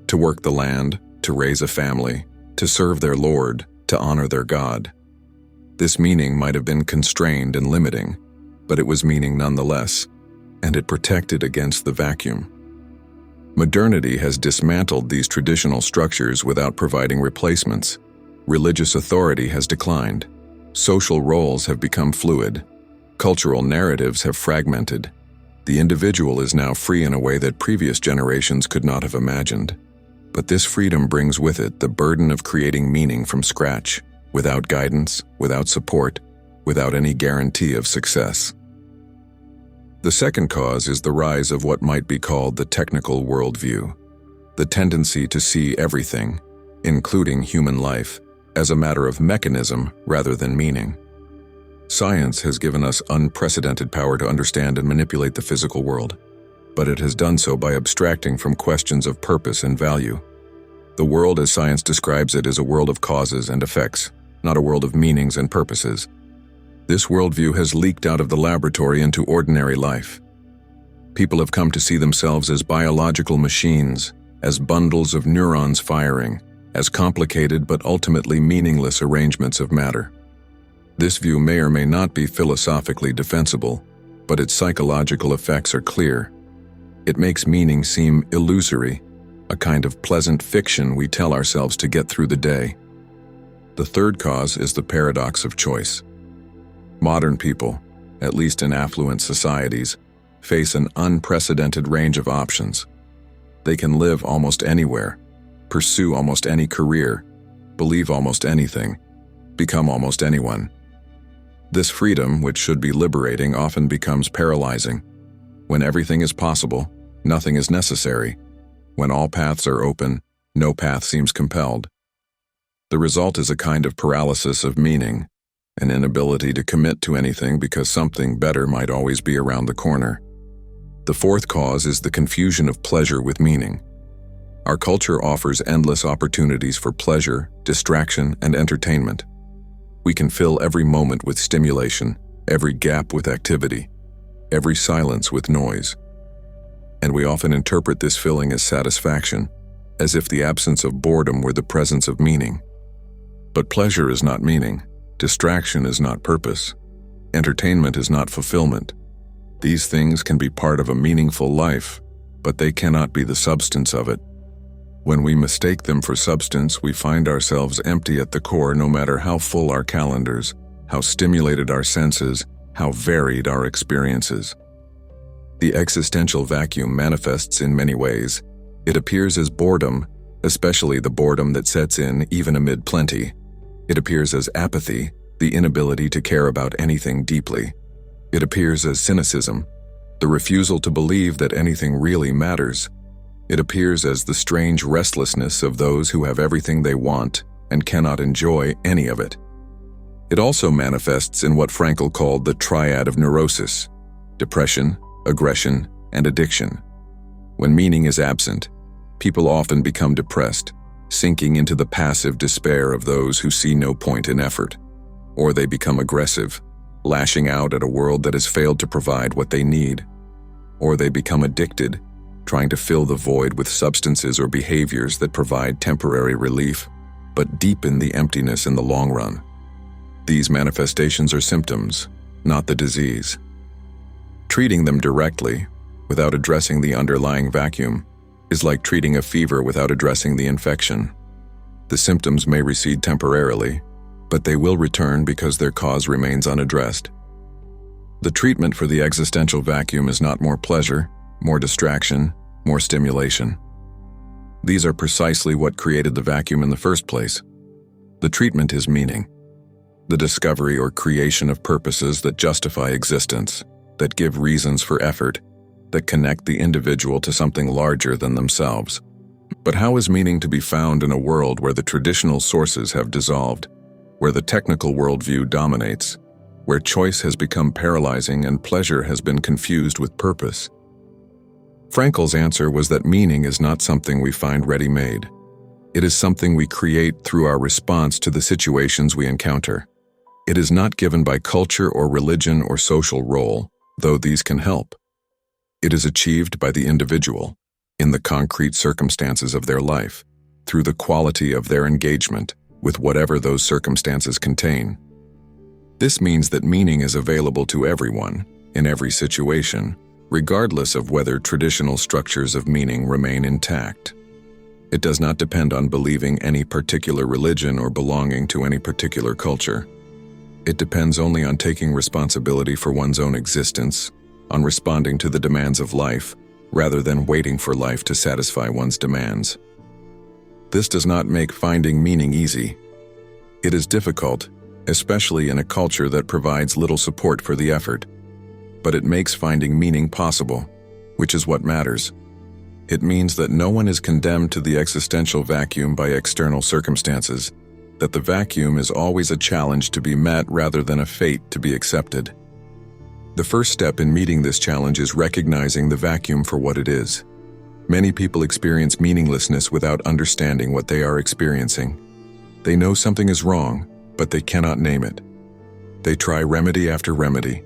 to work the land, to raise a family, to serve their lord, to honor their god. This meaning might have been constrained and limiting, but it was meaning nonetheless, and it protected against the vacuum. Modernity has dismantled these traditional structures without providing replacements. Religious authority has declined. Social roles have become fluid. Cultural narratives have fragmented. The individual is now free in a way that previous generations could not have imagined. But this freedom brings with it the burden of creating meaning from scratch, without guidance, without support, without any guarantee of success. The second cause is the rise of what might be called the technical worldview, the tendency to see everything, including human life, as a matter of mechanism rather than meaning. Science has given us unprecedented power to understand and manipulate the physical world, but it has done so by abstracting from questions of purpose and value. The world as science describes it is a world of causes and effects, not a world of meanings and purposes. This worldview has leaked out of the laboratory into ordinary life. People have come to see themselves as biological machines, as bundles of neurons firing, as complicated but ultimately meaningless arrangements of matter. This view may or may not be philosophically defensible, but its psychological effects are clear. It makes meaning seem illusory, a kind of pleasant fiction we tell ourselves to get through the day. The third cause is the paradox of choice. Modern people, at least in affluent societies, face an unprecedented range of options. They can live almost anywhere, pursue almost any career, believe almost anything, become almost anyone. This freedom, which should be liberating, often becomes paralyzing. When everything is possible, nothing is necessary. When all paths are open, no path seems compelled. The result is a kind of paralysis of meaning, an inability to commit to anything because something better might always be around the corner. The fourth cause is the confusion of pleasure with meaning. Our culture offers endless opportunities for pleasure, distraction, and entertainment. We can fill every moment with stimulation, every gap with activity, every silence with noise. And we often interpret this filling as satisfaction, as if the absence of boredom were the presence of meaning. But pleasure is not meaning. Distraction is not purpose. Entertainment is not fulfillment. These things can be part of a meaningful life, but they cannot be the substance of it. When we mistake them for substance, we find ourselves empty at the core, no matter how full our calendars, how stimulated our senses, how varied our experiences. The existential vacuum manifests in many ways. It appears as boredom, especially the boredom that sets in even amid plenty. It appears as apathy, the inability to care about anything deeply. It appears as cynicism, the refusal to believe that anything really matters. It appears as the strange restlessness of those who have everything they want and cannot enjoy any of it. It also manifests in what Frankl called the triad of neurosis: depression, aggression, and addiction. When meaning is absent, people often become depressed, sinking into the passive despair of those who see no point in effort. Or they become aggressive, lashing out at a world that has failed to provide what they need. Or they become addicted, trying to fill the void with substances or behaviors that provide temporary relief, but deepen the emptiness in the long run. These manifestations are symptoms, not the disease. Treating them directly, without addressing the underlying vacuum, is like treating a fever without addressing the infection. The symptoms may recede temporarily, but they will return because their cause remains unaddressed. The treatment for the existential vacuum is not more pleasure, more distraction, more stimulation. These are precisely what created the vacuum in the first place. The treatment is meaning, the discovery or creation of purposes that justify existence, that give reasons for effort, that connect the individual to something larger than themselves. But how is meaning to be found in a world where the traditional sources have dissolved, where the technical worldview dominates, where choice has become paralyzing and pleasure has been confused with purpose. Frankl's answer was that meaning is not something we find ready-made. It is something we create through our response to the situations we encounter. It is not given by culture or religion or social role, though these can help. It is achieved by the individual, in the concrete circumstances of their life, through the quality of their engagement with whatever those circumstances contain. This means that meaning is available to everyone, in every situation, regardless of whether traditional structures of meaning remain intact. It does not depend on believing any particular religion or belonging to any particular culture. It depends only on taking responsibility for one's own existence, on responding to the demands of life, rather than waiting for life to satisfy one's demands. This does not make finding meaning easy. It is difficult, especially in a culture that provides little support for the effort. But it makes finding meaning possible, which is what matters. It means that no one is condemned to the existential vacuum by external circumstances, that the vacuum is always a challenge to be met rather than a fate to be accepted. The first step in meeting this challenge is recognizing the vacuum for what it is. Many people experience meaninglessness without understanding what they are experiencing. They know something is wrong, but they cannot name it. They try remedy after remedy,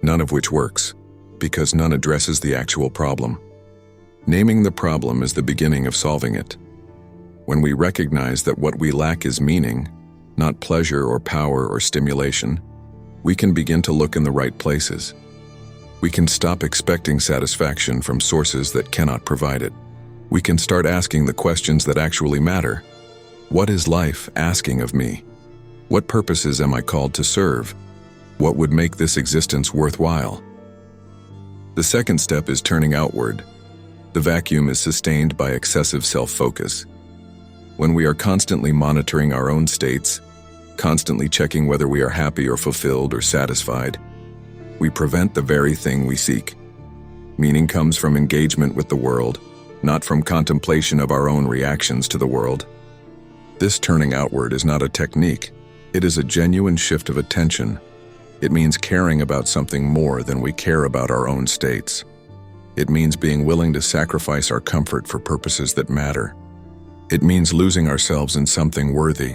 none of which works, because none addresses the actual problem. Naming the problem is the beginning of solving it. When we recognize that what we lack is meaning, not pleasure or power or stimulation, we can begin to look in the right places. We can stop expecting satisfaction from sources that cannot provide it. We can start asking the questions that actually matter. What is life asking of me? What purposes am I called to serve? What would make this existence worthwhile? The second step is turning outward. The vacuum is sustained by excessive self-focus. When we are constantly monitoring our own states, constantly checking whether we are happy or fulfilled or satisfied, we prevent the very thing we seek. Meaning comes from engagement with the world, not from contemplation of our own reactions to the world. This turning outward is not a technique. It is a genuine shift of attention. It means caring about something more than we care about our own states. It means being willing to sacrifice our comfort for purposes that matter. It means losing ourselves in something worthy,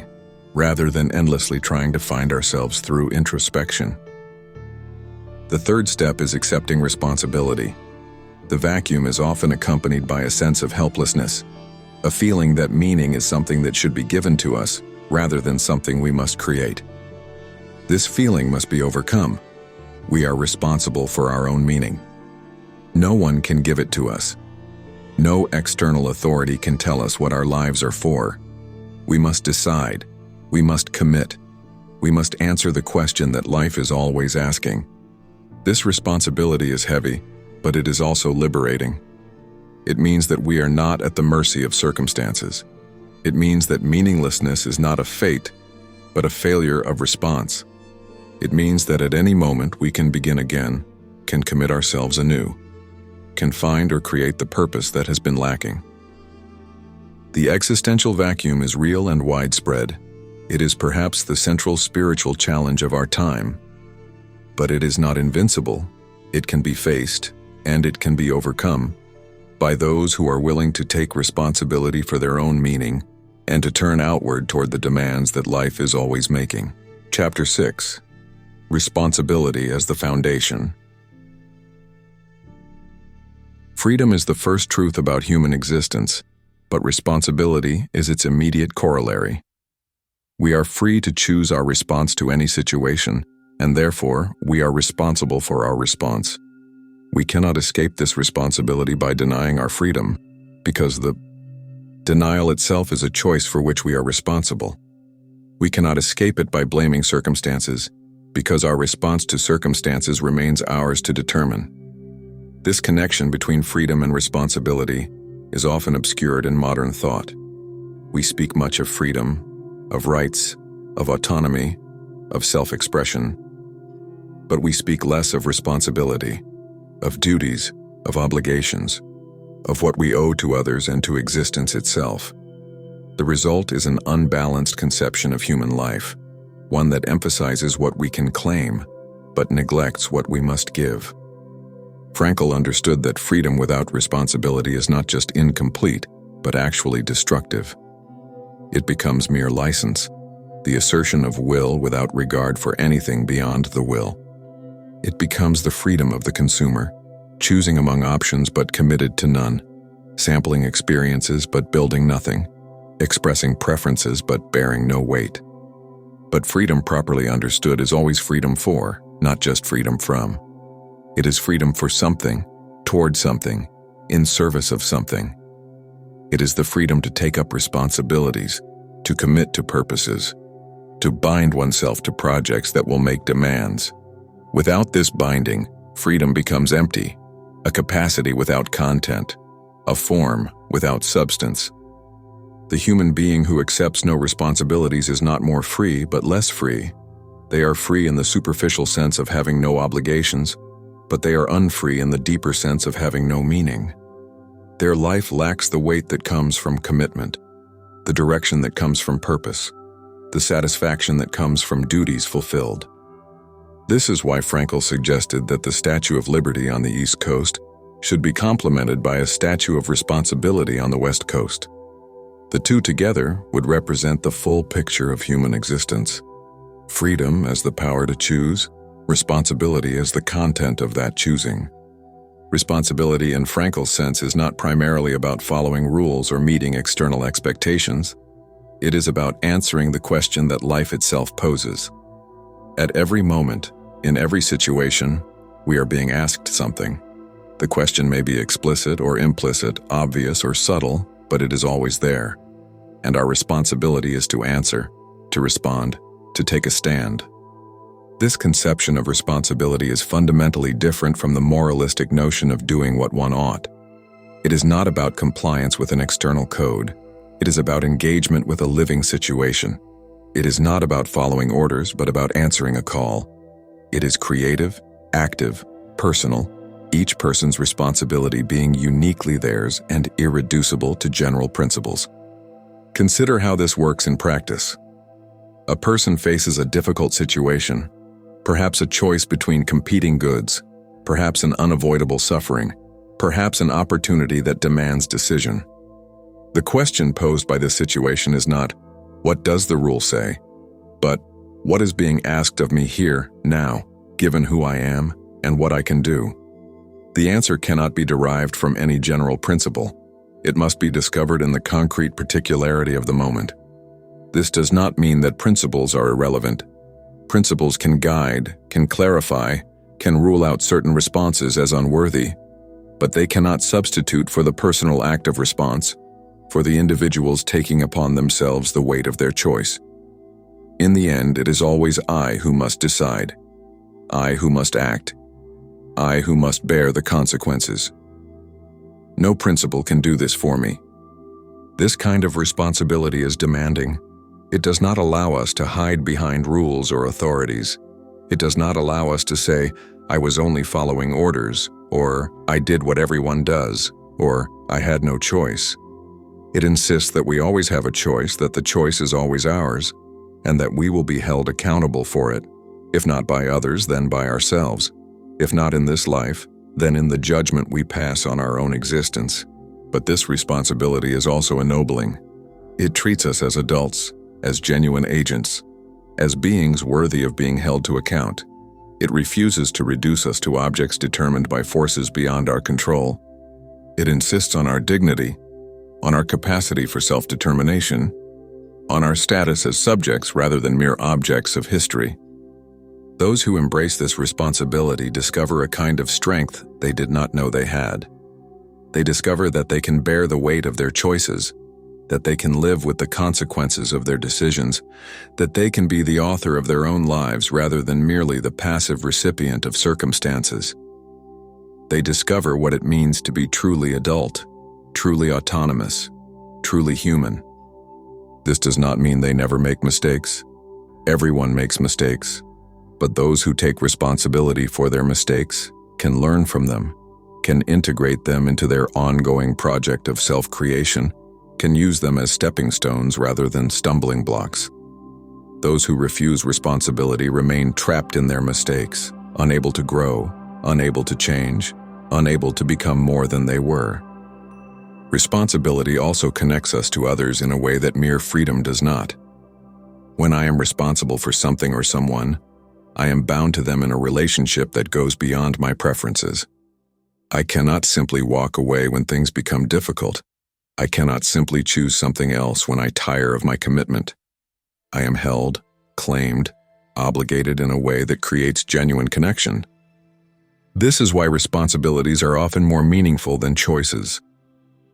rather than endlessly trying to find ourselves through introspection. The third step is accepting responsibility. The vacuum is often accompanied by a sense of helplessness, a feeling that meaning is something that should be given to us, rather than something we must create. This feeling must be overcome. We are responsible for our own meaning. No one can give it to us. No external authority can tell us what our lives are for. We must decide. We must commit. We must answer the question that life is always asking. This responsibility is heavy, but it is also liberating. It means that we are not at the mercy of circumstances. It means that meaninglessness is not a fate, but a failure of response. It means that at any moment we can begin again, can commit ourselves anew, can find or create the purpose that has been lacking. The existential vacuum is real and widespread. It is perhaps the central spiritual challenge of our time. But it is not invincible. It can be faced, and it can be overcome, by those who are willing to take responsibility for their own meaning and to turn outward toward the demands that life is always making. Chapter 6. Responsibility as the Foundation. Freedom is the first truth about human existence, but responsibility is its immediate corollary. We are free to choose our response to any situation, and therefore, we are responsible for our response. We cannot escape this responsibility by denying our freedom, because the denial itself is a choice for which we are responsible. We cannot escape it by blaming circumstances, because our response to circumstances remains ours to determine. This connection between freedom and responsibility is often obscured in modern thought. We speak much of freedom, of rights, of autonomy, of self-expression, but we speak less of responsibility, of duties, of obligations, of what we owe to others and to existence itself. The result is an unbalanced conception of human life, one that emphasizes what we can claim but neglects what we must give. Frankl understood that freedom without responsibility is not just incomplete, but actually destructive. It becomes mere license, the assertion of will without regard for anything beyond the will. It becomes the freedom of the consumer, choosing among options but committed to none, sampling experiences but building nothing, expressing preferences but bearing no weight. But freedom properly understood is always freedom for, not just freedom from. It is freedom for something, toward something, in service of something. It is the freedom to take up responsibilities, to commit to purposes, to bind oneself to projects that will make demands. Without this binding, freedom becomes empty, a capacity without content, a form without substance. The human being who accepts no responsibilities is not more free, but less free. They are free in the superficial sense of having no obligations, but they are unfree in the deeper sense of having no meaning. Their life lacks the weight that comes from commitment, the direction that comes from purpose, the satisfaction that comes from duties fulfilled. This is why Frankl suggested that the Statue of Liberty on the East Coast should be complemented by a statue of responsibility on the West Coast. The two together would represent the full picture of human existence. Freedom as the power to choose, responsibility as the content of that choosing. Responsibility in Frankl's sense is not primarily about following rules or meeting external expectations. It is about answering the question that life itself poses. At every moment, in every situation, we are being asked something. The question may be explicit or implicit, obvious or subtle, but it is always there. And our responsibility is to answer, to respond, to take a stand. This conception of responsibility is fundamentally different from the moralistic notion of doing what one ought. It is not about compliance with an external code. It is about engagement with a living situation. It is not about following orders, but about answering a call. It is creative, active, personal, each person's responsibility being uniquely theirs and irreducible to general principles. Consider how this works in practice. A person faces a difficult situation, perhaps a choice between competing goods, perhaps an unavoidable suffering, perhaps an opportunity that demands decision. The question posed by this situation is not, "What does the rule say?" but, "What is being asked of me here, now, given who I am and what I can do?" The answer cannot be derived from any general principle. It must be discovered in the concrete particularity of the moment. This does not mean that principles are irrelevant. Principles can guide, can clarify, can rule out certain responses as unworthy, but they cannot substitute for the personal act of response, for the individuals taking upon themselves the weight of their choice. In the end, it is always I who must decide, I who must act, I who must bear the consequences. No principle can do this for me. This kind of responsibility is demanding. It does not allow us to hide behind rules or authorities. It does not allow us to say, "I was only following orders," or "I did what everyone does," or "I had no choice." It insists that we always have a choice, that the choice is always ours, and that we will be held accountable for it, if not by others, then by ourselves. If not in this life, then in the judgment we pass on our own existence. But this responsibility is also ennobling. It treats us as adults, as genuine agents, as beings worthy of being held to account. It refuses to reduce us to objects determined by forces beyond our control. It insists on our dignity, on our capacity for self-determination, on our status as subjects rather than mere objects of history. Those who embrace this responsibility discover a kind of strength they did not know they had. They discover that they can bear the weight of their choices, that they can live with the consequences of their decisions, that they can be the author of their own lives rather than merely the passive recipient of circumstances. They discover what it means to be truly adult, truly autonomous, truly human. This does not mean they never make mistakes. Everyone makes mistakes, but those who take responsibility for their mistakes can learn from them, can integrate them into their ongoing project of self-creation, can use them as stepping stones rather than stumbling blocks. Those who refuse responsibility remain trapped in their mistakes. unable to grow, unable to change, unable to become more than they were. Responsibility also connects us to others in a way that mere freedom does not. When I am responsible for something or someone, I am bound to them in a relationship that goes beyond my preferences. I cannot simply walk away when things become difficult. I cannot simply choose something else when I tire of my commitment. I am held, claimed, obligated in a way that creates genuine connection. This is why responsibilities are often more meaningful than choices.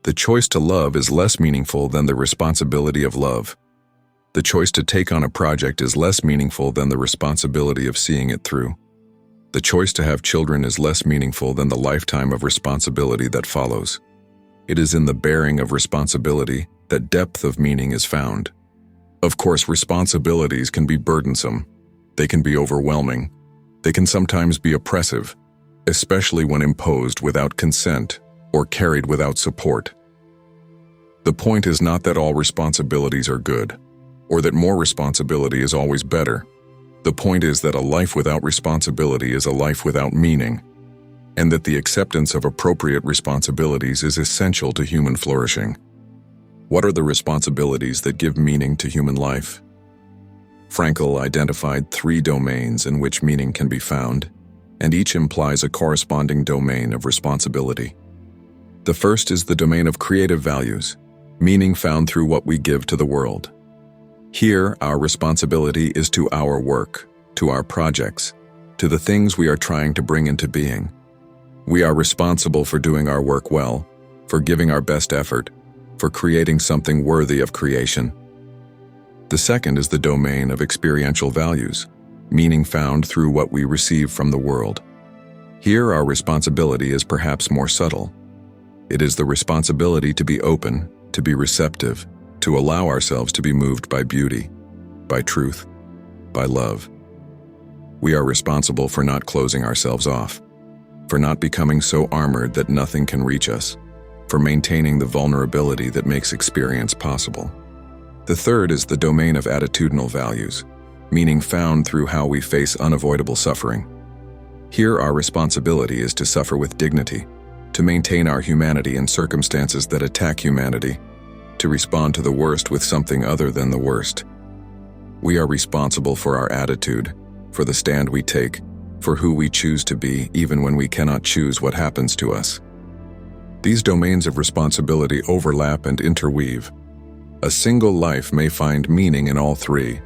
The choice to love is less meaningful than the responsibility of love. The choice to take on a project is less meaningful than the responsibility of seeing it through. The choice to have children is less meaningful than the lifetime of responsibility that follows. It is in the bearing of responsibility that depth of meaning is found. Of course, responsibilities can be burdensome. They can be overwhelming. They can sometimes be oppressive, especially when imposed without consent or carried without support. The point is not that all responsibilities are good, or that more responsibility is always better. The point is that a life without responsibility is a life without meaning, and that the acceptance of appropriate responsibilities is essential to human flourishing. What are the responsibilities that give meaning to human life? Frankl identified 3 domains in which meaning can be found, and each implies a corresponding domain of responsibility. The first is the domain of creative values, meaning found through what we give to the world. Here, our responsibility is to our work, to our projects, to the things we are trying to bring into being. We are responsible for doing our work well, for giving our best effort, for creating something worthy of creation. The second is the domain of experiential values, meaning found through what we receive from the world. Here, our responsibility is perhaps more subtle. It is the responsibility to be open, to be receptive, to allow ourselves to be moved by beauty, by truth, by love. We are responsible for not closing ourselves off, for not becoming so armored that nothing can reach us, for maintaining the vulnerability that makes experience possible. The third is the domain of attitudinal values, meaning found through how we face unavoidable suffering. Here, our responsibility is to suffer with dignity, to maintain our humanity in circumstances that attack humanity, to respond to the worst with something other than the worst. We are responsible for our attitude, for the stand we take, for who we choose to be, even when we cannot choose what happens to us. These domains of responsibility overlap and interweave. A single life may find meaning in all 3,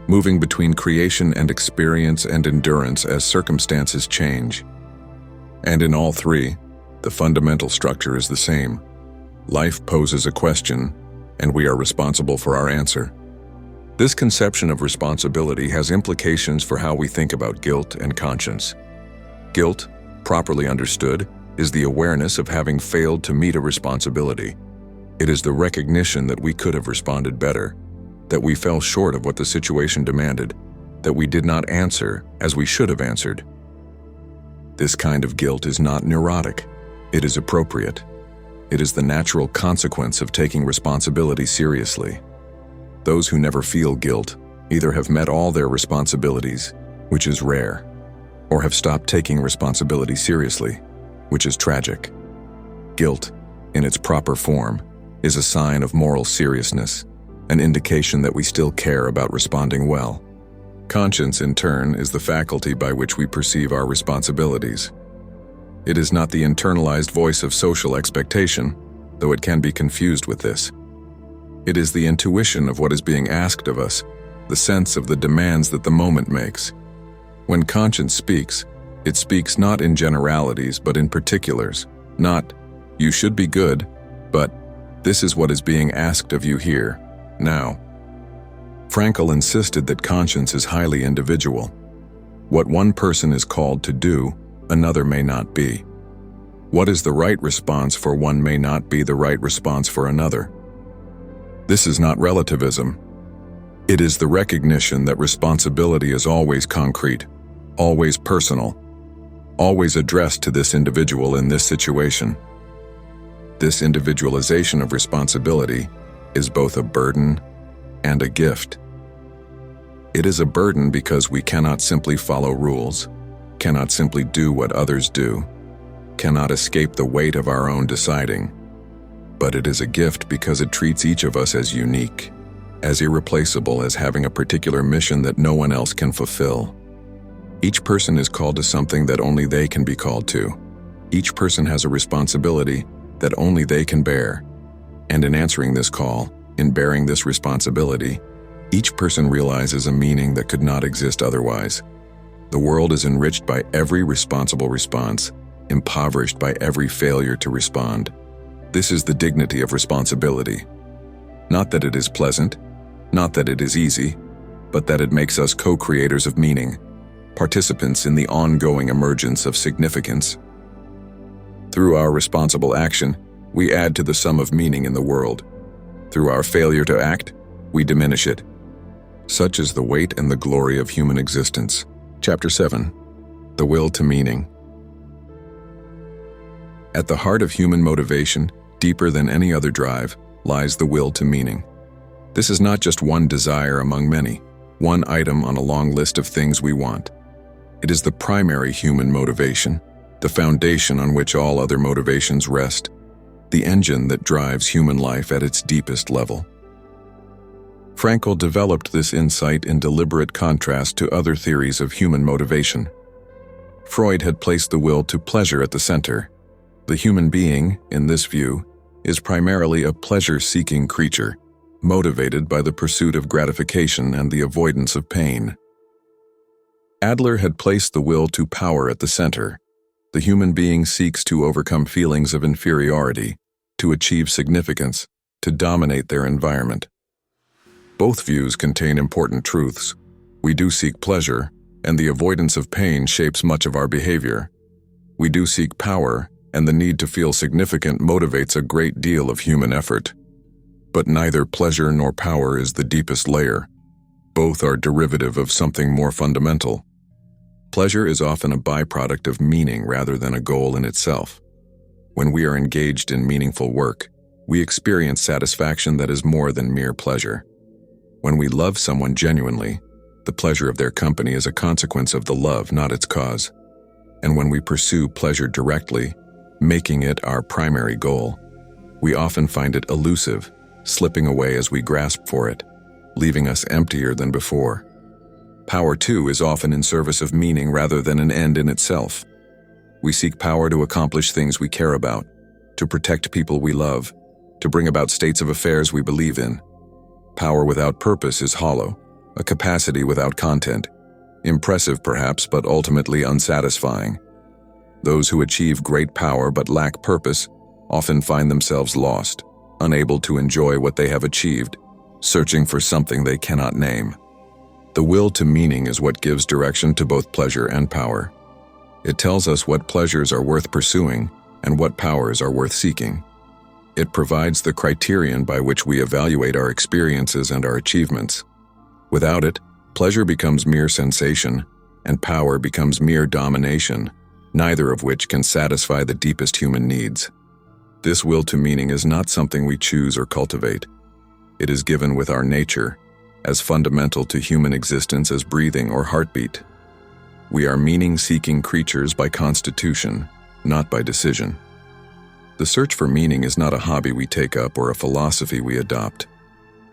moving between creation and experience and endurance as circumstances change. And in all 3, the fundamental structure is the same. Life poses a question, and we are responsible for our answer. This conception of responsibility has implications for how we think about guilt and conscience. Guilt, properly understood, is the awareness of having failed to meet a responsibility. It is the recognition that we could have responded better, that we fell short of what the situation demanded, that we did not answer as we should have answered. This kind of guilt is not neurotic. It is appropriate. It is the natural consequence of taking responsibility seriously. Those who never feel guilt either have met all their responsibilities, which is rare, or have stopped taking responsibility seriously, which is tragic. Guilt, in its proper form, is a sign of moral seriousness, an indication that we still care about responding well. Conscience, in turn, is the faculty by which we perceive our responsibilities. It is not the internalized voice of social expectation, though it can be confused with this. It is the intuition of what is being asked of us, the sense of the demands that the moment makes. When conscience speaks, it speaks not in generalities but in particulars, not, "You should be good," but, "This is what is being asked of you here, now." Frankl insisted that conscience is highly individual. What one person is called to do, another may not be. What is the right response for one may not be the right response for another. This is not relativism. It is the recognition that responsibility is always concrete, always personal, always addressed to this individual in this situation. This individualization of responsibility is both a burden and a gift. It is a burden because we cannot simply follow rules, cannot simply do what others do, cannot escape the weight of our own deciding. But it is a gift because it treats each of us as unique, as irreplaceable, as having a particular mission that no one else can fulfill. Each person is called to something that only they can be called to. Each person has a responsibility that only they can bear. And in answering this call, in bearing this responsibility, each person realizes a meaning that could not exist otherwise. The world is enriched by every responsible response, impoverished by every failure to respond. This is the dignity of responsibility. Not that it is pleasant, not that it is easy, but that it makes us co-creators of meaning, participants in the ongoing emergence of significance. Through our responsible action, we add to the sum of meaning in the world. Through our failure to act, we diminish it. Such is the weight and the glory of human existence. Chapter 7. The Will to Meaning. At the heart of human motivation, deeper than any other drive, lies the will to meaning. This is not just one desire among many, one item on a long list of things we want. It is the primary human motivation, the foundation on which all other motivations rest, the engine that drives human life at its deepest level. Frankl developed this insight in deliberate contrast to other theories of human motivation. Freud had placed the will to pleasure at the center. The human being, in this view, is primarily a pleasure-seeking creature, motivated by the pursuit of gratification and the avoidance of pain. Adler had placed the will to power at the center. The human being seeks to overcome feelings of inferiority, to achieve significance, to dominate their environment. Both views contain important truths. We do seek pleasure, and the avoidance of pain shapes much of our behavior. We do seek power, and the need to feel significant motivates a great deal of human effort. But neither pleasure nor power is the deepest layer. Both are derivative of something more fundamental. Pleasure is often a byproduct of meaning rather than a goal in itself. When we are engaged in meaningful work, we experience satisfaction that is more than mere pleasure. When we love someone genuinely, the pleasure of their company is a consequence of the love, not its cause. And when we pursue pleasure directly, making it our primary goal, we often find it elusive, slipping away as we grasp for it, leaving us emptier than before. Power, too, is often in service of meaning rather than an end in itself. We seek power to accomplish things we care about, to protect people we love, to bring about states of affairs we believe in. Power without purpose is hollow, a capacity without content, impressive perhaps, but ultimately unsatisfying. Those who achieve great power but lack purpose often find themselves lost, unable to enjoy what they have achieved, searching for something they cannot name. The will to meaning is what gives direction to both pleasure and power. It tells us what pleasures are worth pursuing and what powers are worth seeking. It provides the criterion by which we evaluate our experiences and our achievements. Without it, pleasure becomes mere sensation, and power becomes mere domination, neither of which can satisfy the deepest human needs. This will to meaning is not something we choose or cultivate. It is given with our nature, as fundamental to human existence as breathing or heartbeat. We are meaning-seeking creatures by constitution, not by decision. The search for meaning is not a hobby we take up or a philosophy we adopt.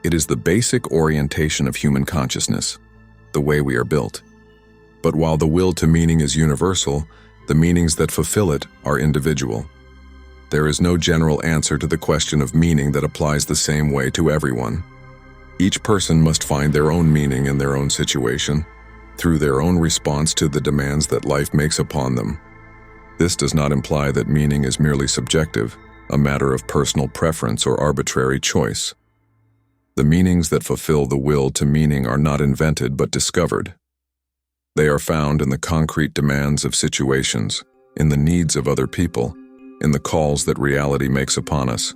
It is the basic orientation of human consciousness, the way we are built. But while the will to meaning is universal, the meanings that fulfill it are individual. There is no general answer to the question of meaning that applies the same way to everyone. Each person must find their own meaning in their own situation, through their own response to the demands that life makes upon them. This does not imply that meaning is merely subjective, a matter of personal preference or arbitrary choice. The meanings that fulfill the will to meaning are not invented but discovered. They are found in the concrete demands of situations, in the needs of other people, in the calls that reality makes upon us.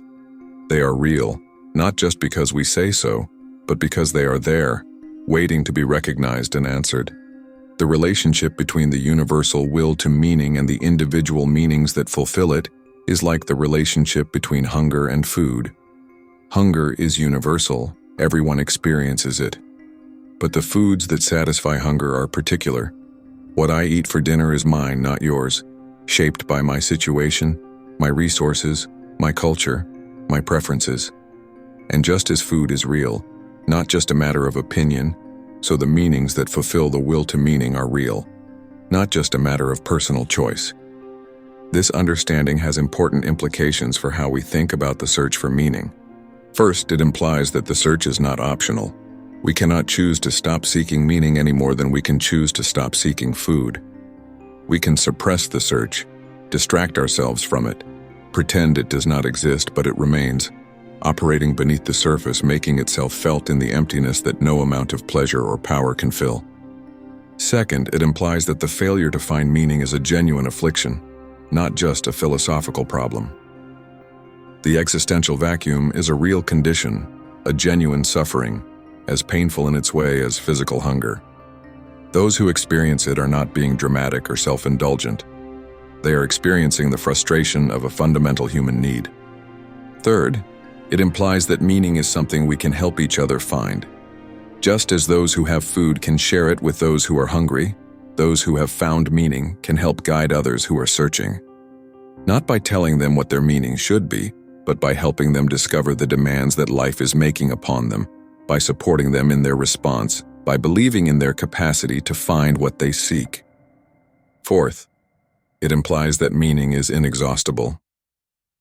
They are real, not just because we say so, but because they are there, waiting to be recognized and answered. The relationship between the universal will to meaning and the individual meanings that fulfill it is like the relationship between hunger and food. Hunger is universal, everyone experiences it. But the foods that satisfy hunger are particular. What I eat for dinner is mine, not yours, shaped by my situation, my resources, my culture, my preferences. And just as food is real, not just a matter of opinion, so the meanings that fulfill the will to meaning are real, not just a matter of personal choice. This understanding has important implications for how we think about the search for meaning. First, it implies that the search is not optional. We cannot choose to stop seeking meaning any more than we can choose to stop seeking food. We can suppress the search, distract ourselves from it, pretend it does not exist, but it remains, operating beneath the surface, making itself felt in the emptiness that no amount of pleasure or power can fill. Second, it implies that the failure to find meaning is a genuine affliction, not just a philosophical problem. The existential vacuum is a real condition, a genuine suffering, as painful in its way as physical hunger. Those who experience it are not being dramatic or self-indulgent. They are experiencing the frustration of a fundamental human need. Third, it implies that meaning is something we can help each other find. Just as those who have food can share it with those who are hungry, those who have found meaning can help guide others who are searching. Not by telling them what their meaning should be, but by helping them discover the demands that life is making upon them, by supporting them in their response, by believing in their capacity to find what they seek. Fourth, it implies that meaning is inexhaustible.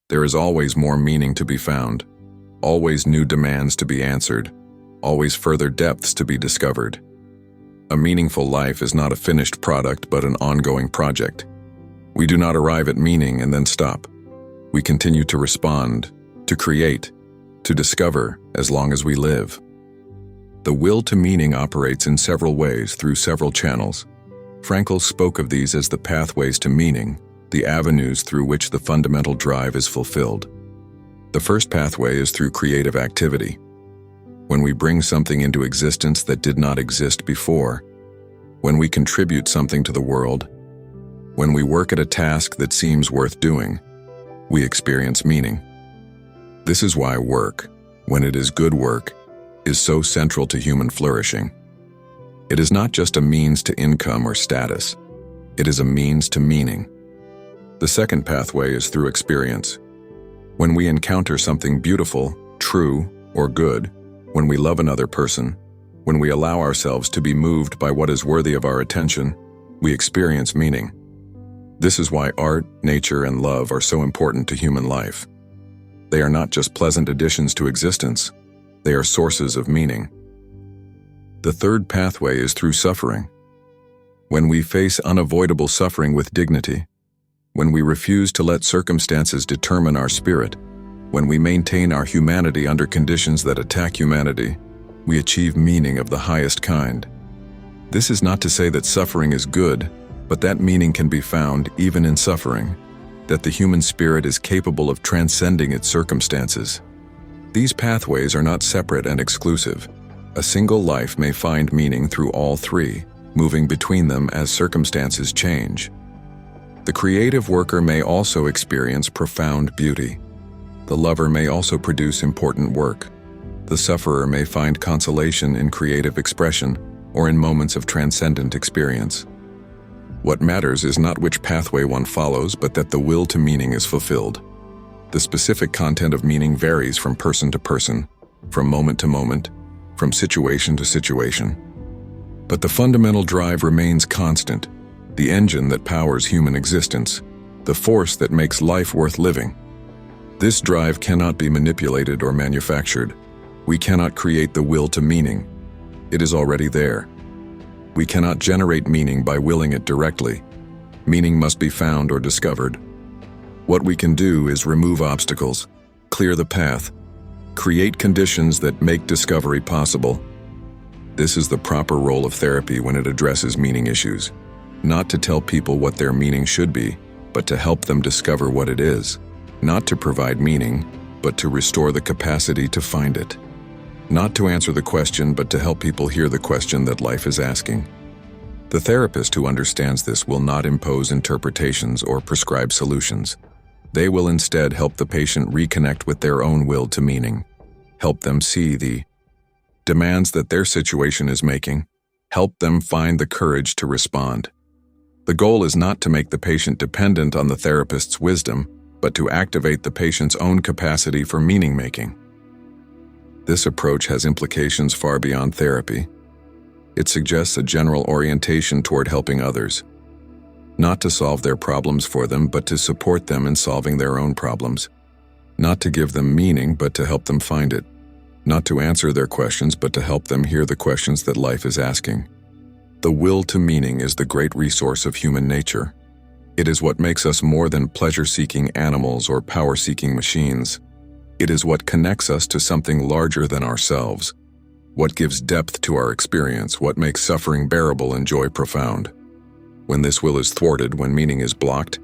There is always more meaning to be found, always new demands to be answered, always further depths to be discovered. A meaningful life is not a finished product but an ongoing project. We do not arrive at meaning and then stop. We continue to respond, to create, to discover as long as we live. The will to meaning operates in several ways through several channels. Frankl spoke of these as the pathways to meaning, the avenues through which the fundamental drive is fulfilled. The first pathway is through creative activity. When we bring something into existence that did not exist before, when we contribute something to the world, when we work at a task that seems worth doing, we experience meaning. This is why work, when it is good work, is so central to human flourishing. It is not just a means to income or status. It is a means to meaning. The second pathway is through experience. When we encounter something beautiful, true, or good, when we love another person, when we allow ourselves to be moved by what is worthy of our attention, we experience meaning. This is why art, nature, and love are so important to human life. They are not just pleasant additions to existence. They are sources of meaning. The third pathway is through suffering. When we face unavoidable suffering with dignity, when we refuse to let circumstances determine our spirit, when we maintain our humanity under conditions that attack humanity, we achieve meaning of the highest kind. This is not to say that suffering is good, but that meaning can be found even in suffering, that the human spirit is capable of transcending its circumstances. These pathways are not separate and exclusive. A single life may find meaning through all three, moving between them as circumstances change. The creative worker may also experience profound beauty. The lover may also produce important work. The sufferer may find consolation in creative expression or in moments of transcendent experience. What matters is not which pathway one follows, but that the will to meaning is fulfilled. The specific content of meaning varies from person to person, from moment to moment, from situation to situation. But the fundamental drive remains constant, the engine that powers human existence, the force that makes life worth living. This drive cannot be manipulated or manufactured. We cannot create the will to meaning. It is already there. We cannot generate meaning by willing it directly. Meaning must be found or discovered. What we can do is remove obstacles, clear the path, create conditions that make discovery possible. This is the proper role of therapy when it addresses meaning issues. Not to tell people what their meaning should be, but to help them discover what it is. Not to provide meaning, but to restore the capacity to find it. Not to answer the question, but to help people hear the question that life is asking. The therapist who understands this will not impose interpretations or prescribe solutions. They will instead help the patient reconnect with their own will to meaning, help them see the demands that their situation is making, help them find the courage to respond. The goal is not to make the patient dependent on the therapist's wisdom, but to activate the patient's own capacity for meaning-making. This approach has implications far beyond therapy. It suggests a general orientation toward helping others, not to solve their problems for them, but to support them in solving their own problems. Not to give them meaning, but to help them find it. Not to answer their questions, but to help them hear the questions that life is asking. The will to meaning is the great resource of human nature. It is what makes us more than pleasure-seeking animals or power-seeking machines. It is what connects us to something larger than ourselves, what gives depth to our experience, what makes suffering bearable and joy profound. When this will is thwarted, when meaning is blocked,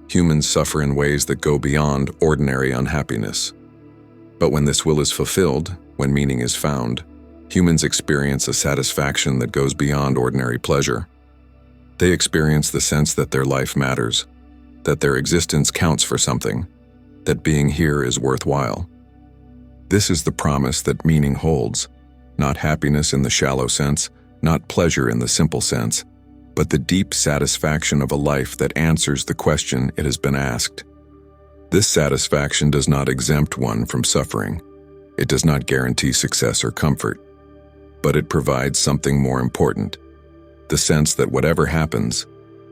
humans suffer in ways that go beyond ordinary unhappiness. But when this will is fulfilled, when meaning is found, humans experience a satisfaction that goes beyond ordinary pleasure. They experience the sense that their life matters, that their existence counts for something, that being here is worthwhile. This is the promise that meaning holds, not happiness in the shallow sense, not pleasure in the simple sense, but the deep satisfaction of a life that answers the question it has been asked. This satisfaction does not exempt one from suffering. It does not guarantee success or comfort, but it provides something more important, the sense that whatever happens,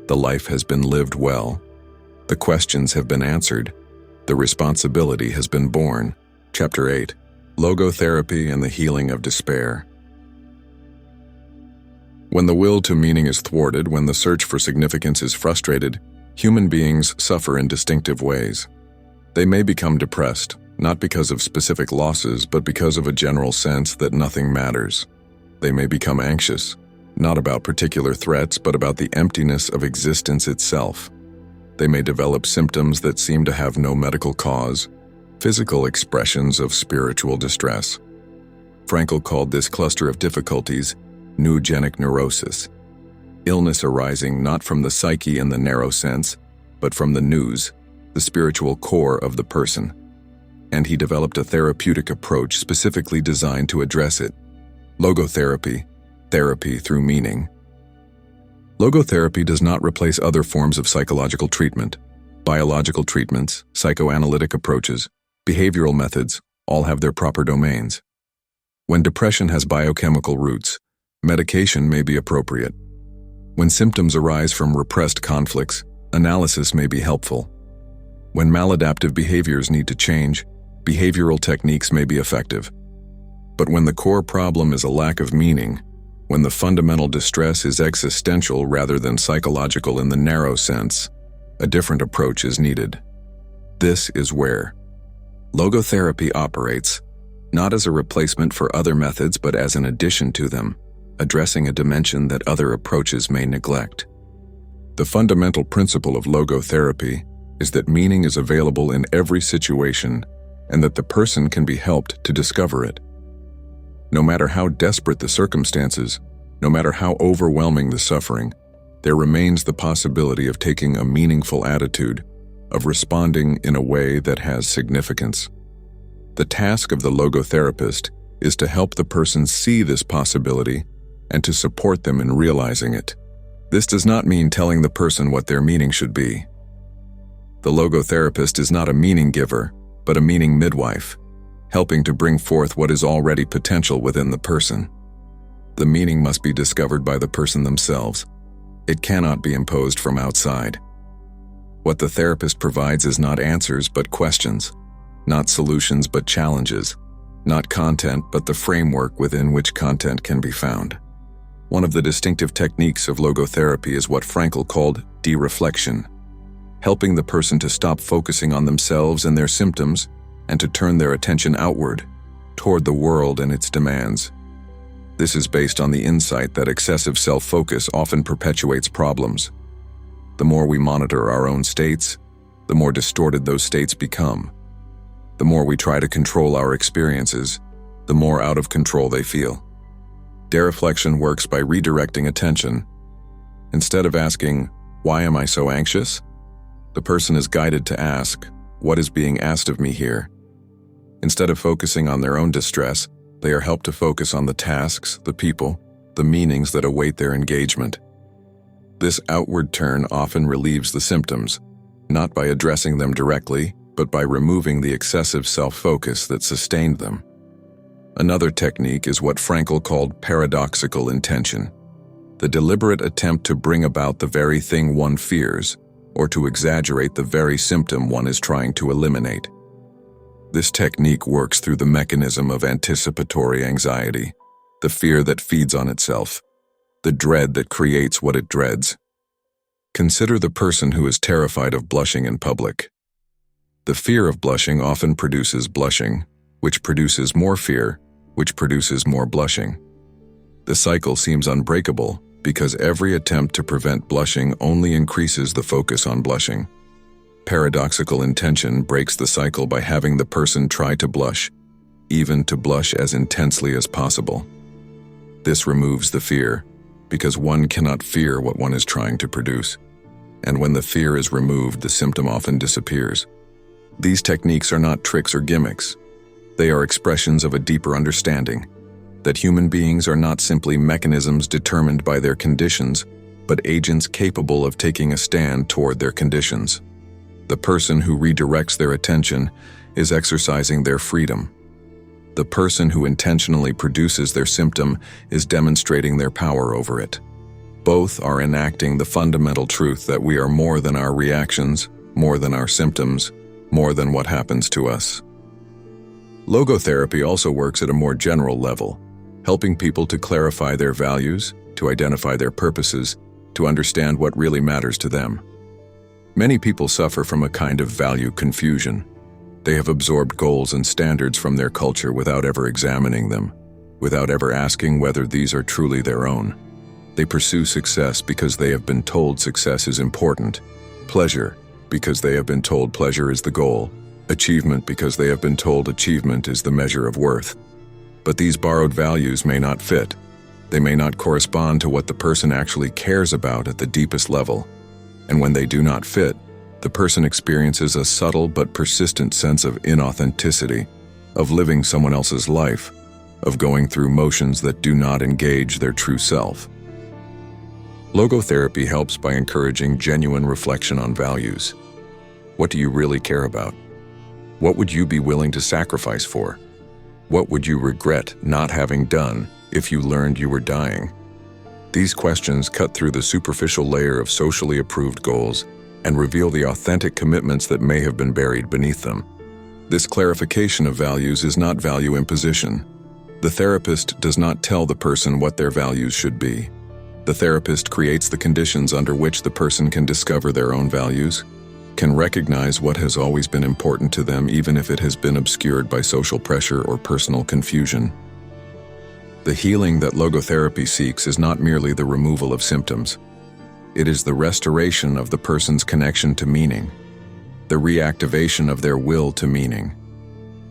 the life has been lived well, the questions have been answered, the responsibility has been borne. Chapter 8, Logotherapy and the Healing of Despair. When the will to meaning is thwarted, when the search for significance is frustrated, human beings suffer in distinctive ways. They may become depressed, not because of specific losses, but because of a general sense that nothing matters. They may become anxious, not about particular threats, but about the emptiness of existence itself. They may develop symptoms that seem to have no medical cause, physical expressions of spiritual distress. Frankl called this cluster of difficulties neurogenic neurosis, illness arising not from the psyche in the narrow sense, but from the nous, the spiritual core of the person. And he developed a therapeutic approach specifically designed to address it. Logotherapy, therapy through meaning. Logotherapy does not replace other forms of psychological treatment. Biological treatments, psychoanalytic approaches, behavioral methods all have their proper domains. When depression has biochemical roots, medication may be appropriate. When symptoms arise from repressed conflicts, analysis may be helpful. When maladaptive behaviors need to change, behavioral techniques may be effective. But when the core problem is a lack of meaning, when the fundamental distress is existential rather than psychological in the narrow sense, a different approach is needed. This is where logotherapy operates, not as a replacement for other methods but as an addition to them, addressing a dimension that other approaches may neglect. The fundamental principle of logotherapy is that meaning is available in every situation and that the person can be helped to discover it. No matter how desperate the circumstances, no matter how overwhelming the suffering, there remains the possibility of taking a meaningful attitude, of responding in a way that has significance. The task of the logotherapist is to help the person see this possibility and to support them in realizing it. This does not mean telling the person what their meaning should be. The logotherapist is not a meaning giver, but a meaning midwife, helping to bring forth what is already potential within the person. The meaning must be discovered by the person themselves. It cannot be imposed from outside. What the therapist provides is not answers but questions, not solutions but challenges, not content but the framework within which content can be found. One of the distinctive techniques of logotherapy is what Frankl called de-reflection, helping the person to stop focusing on themselves and their symptoms and to turn their attention outward, toward the world and its demands. This is based on the insight that excessive self-focus often perpetuates problems. The more we monitor our own states, the more distorted those states become. The more we try to control our experiences, the more out of control they feel. De-reflection works by redirecting attention. Instead of asking, "Why am I so anxious?" the person is guided to ask, "What is being asked of me here?" Instead of focusing on their own distress, they are helped to focus on the tasks, the people, the meanings that await their engagement. This outward turn often relieves the symptoms, not by addressing them directly, but by removing the excessive self-focus that sustained them. Another technique is what Frankl called paradoxical intention, the deliberate attempt to bring about the very thing one fears, or to exaggerate the very symptom one is trying to eliminate. This technique works through the mechanism of anticipatory anxiety, the fear that feeds on itself, the dread that creates what it dreads. Consider the person who is terrified of blushing in public. The fear of blushing often produces blushing, which produces more fear, which produces more blushing. The cycle seems unbreakable because every attempt to prevent blushing only increases the focus on blushing. Paradoxical intention breaks the cycle by having the person try to blush, even to blush as intensely as possible. This removes the fear, because one cannot fear what one is trying to produce. And when the fear is removed, the symptom often disappears. These techniques are not tricks or gimmicks. They are expressions of a deeper understanding that human beings are not simply mechanisms determined by their conditions, but agents capable of taking a stand toward their conditions. The person who redirects their attention is exercising their freedom. The person who intentionally produces their symptom is demonstrating their power over it. Both are enacting the fundamental truth that we are more than our reactions, more than our symptoms, more than what happens to us. Logotherapy also works at a more general level, helping people to clarify their values, to identify their purposes, to understand what really matters to them. Many people suffer from a kind of value confusion. They have absorbed goals and standards from their culture without ever examining them, without ever asking whether these are truly their own. They pursue success because they have been told success is important, pleasure because they have been told pleasure is the goal, achievement because they have been told achievement is the measure of worth. But these borrowed values may not fit. They may not correspond to what the person actually cares about at the deepest level. And when they do not fit, the person experiences a subtle but persistent sense of inauthenticity, of living someone else's life, of going through motions that do not engage their true self. Logotherapy helps by encouraging genuine reflection on values. What do you really care about? What would you be willing to sacrifice for? What would you regret not having done if you learned you were dying? These questions cut through the superficial layer of socially approved goals and reveal the authentic commitments that may have been buried beneath them. This clarification of values is not value imposition. The therapist does not tell the person what their values should be. The therapist creates the conditions under which the person can discover their own values, can recognize what has always been important to them even if it has been obscured by social pressure or personal confusion. The healing that logotherapy seeks is not merely the removal of symptoms. It is the restoration of the person's connection to meaning, the reactivation of their will to meaning,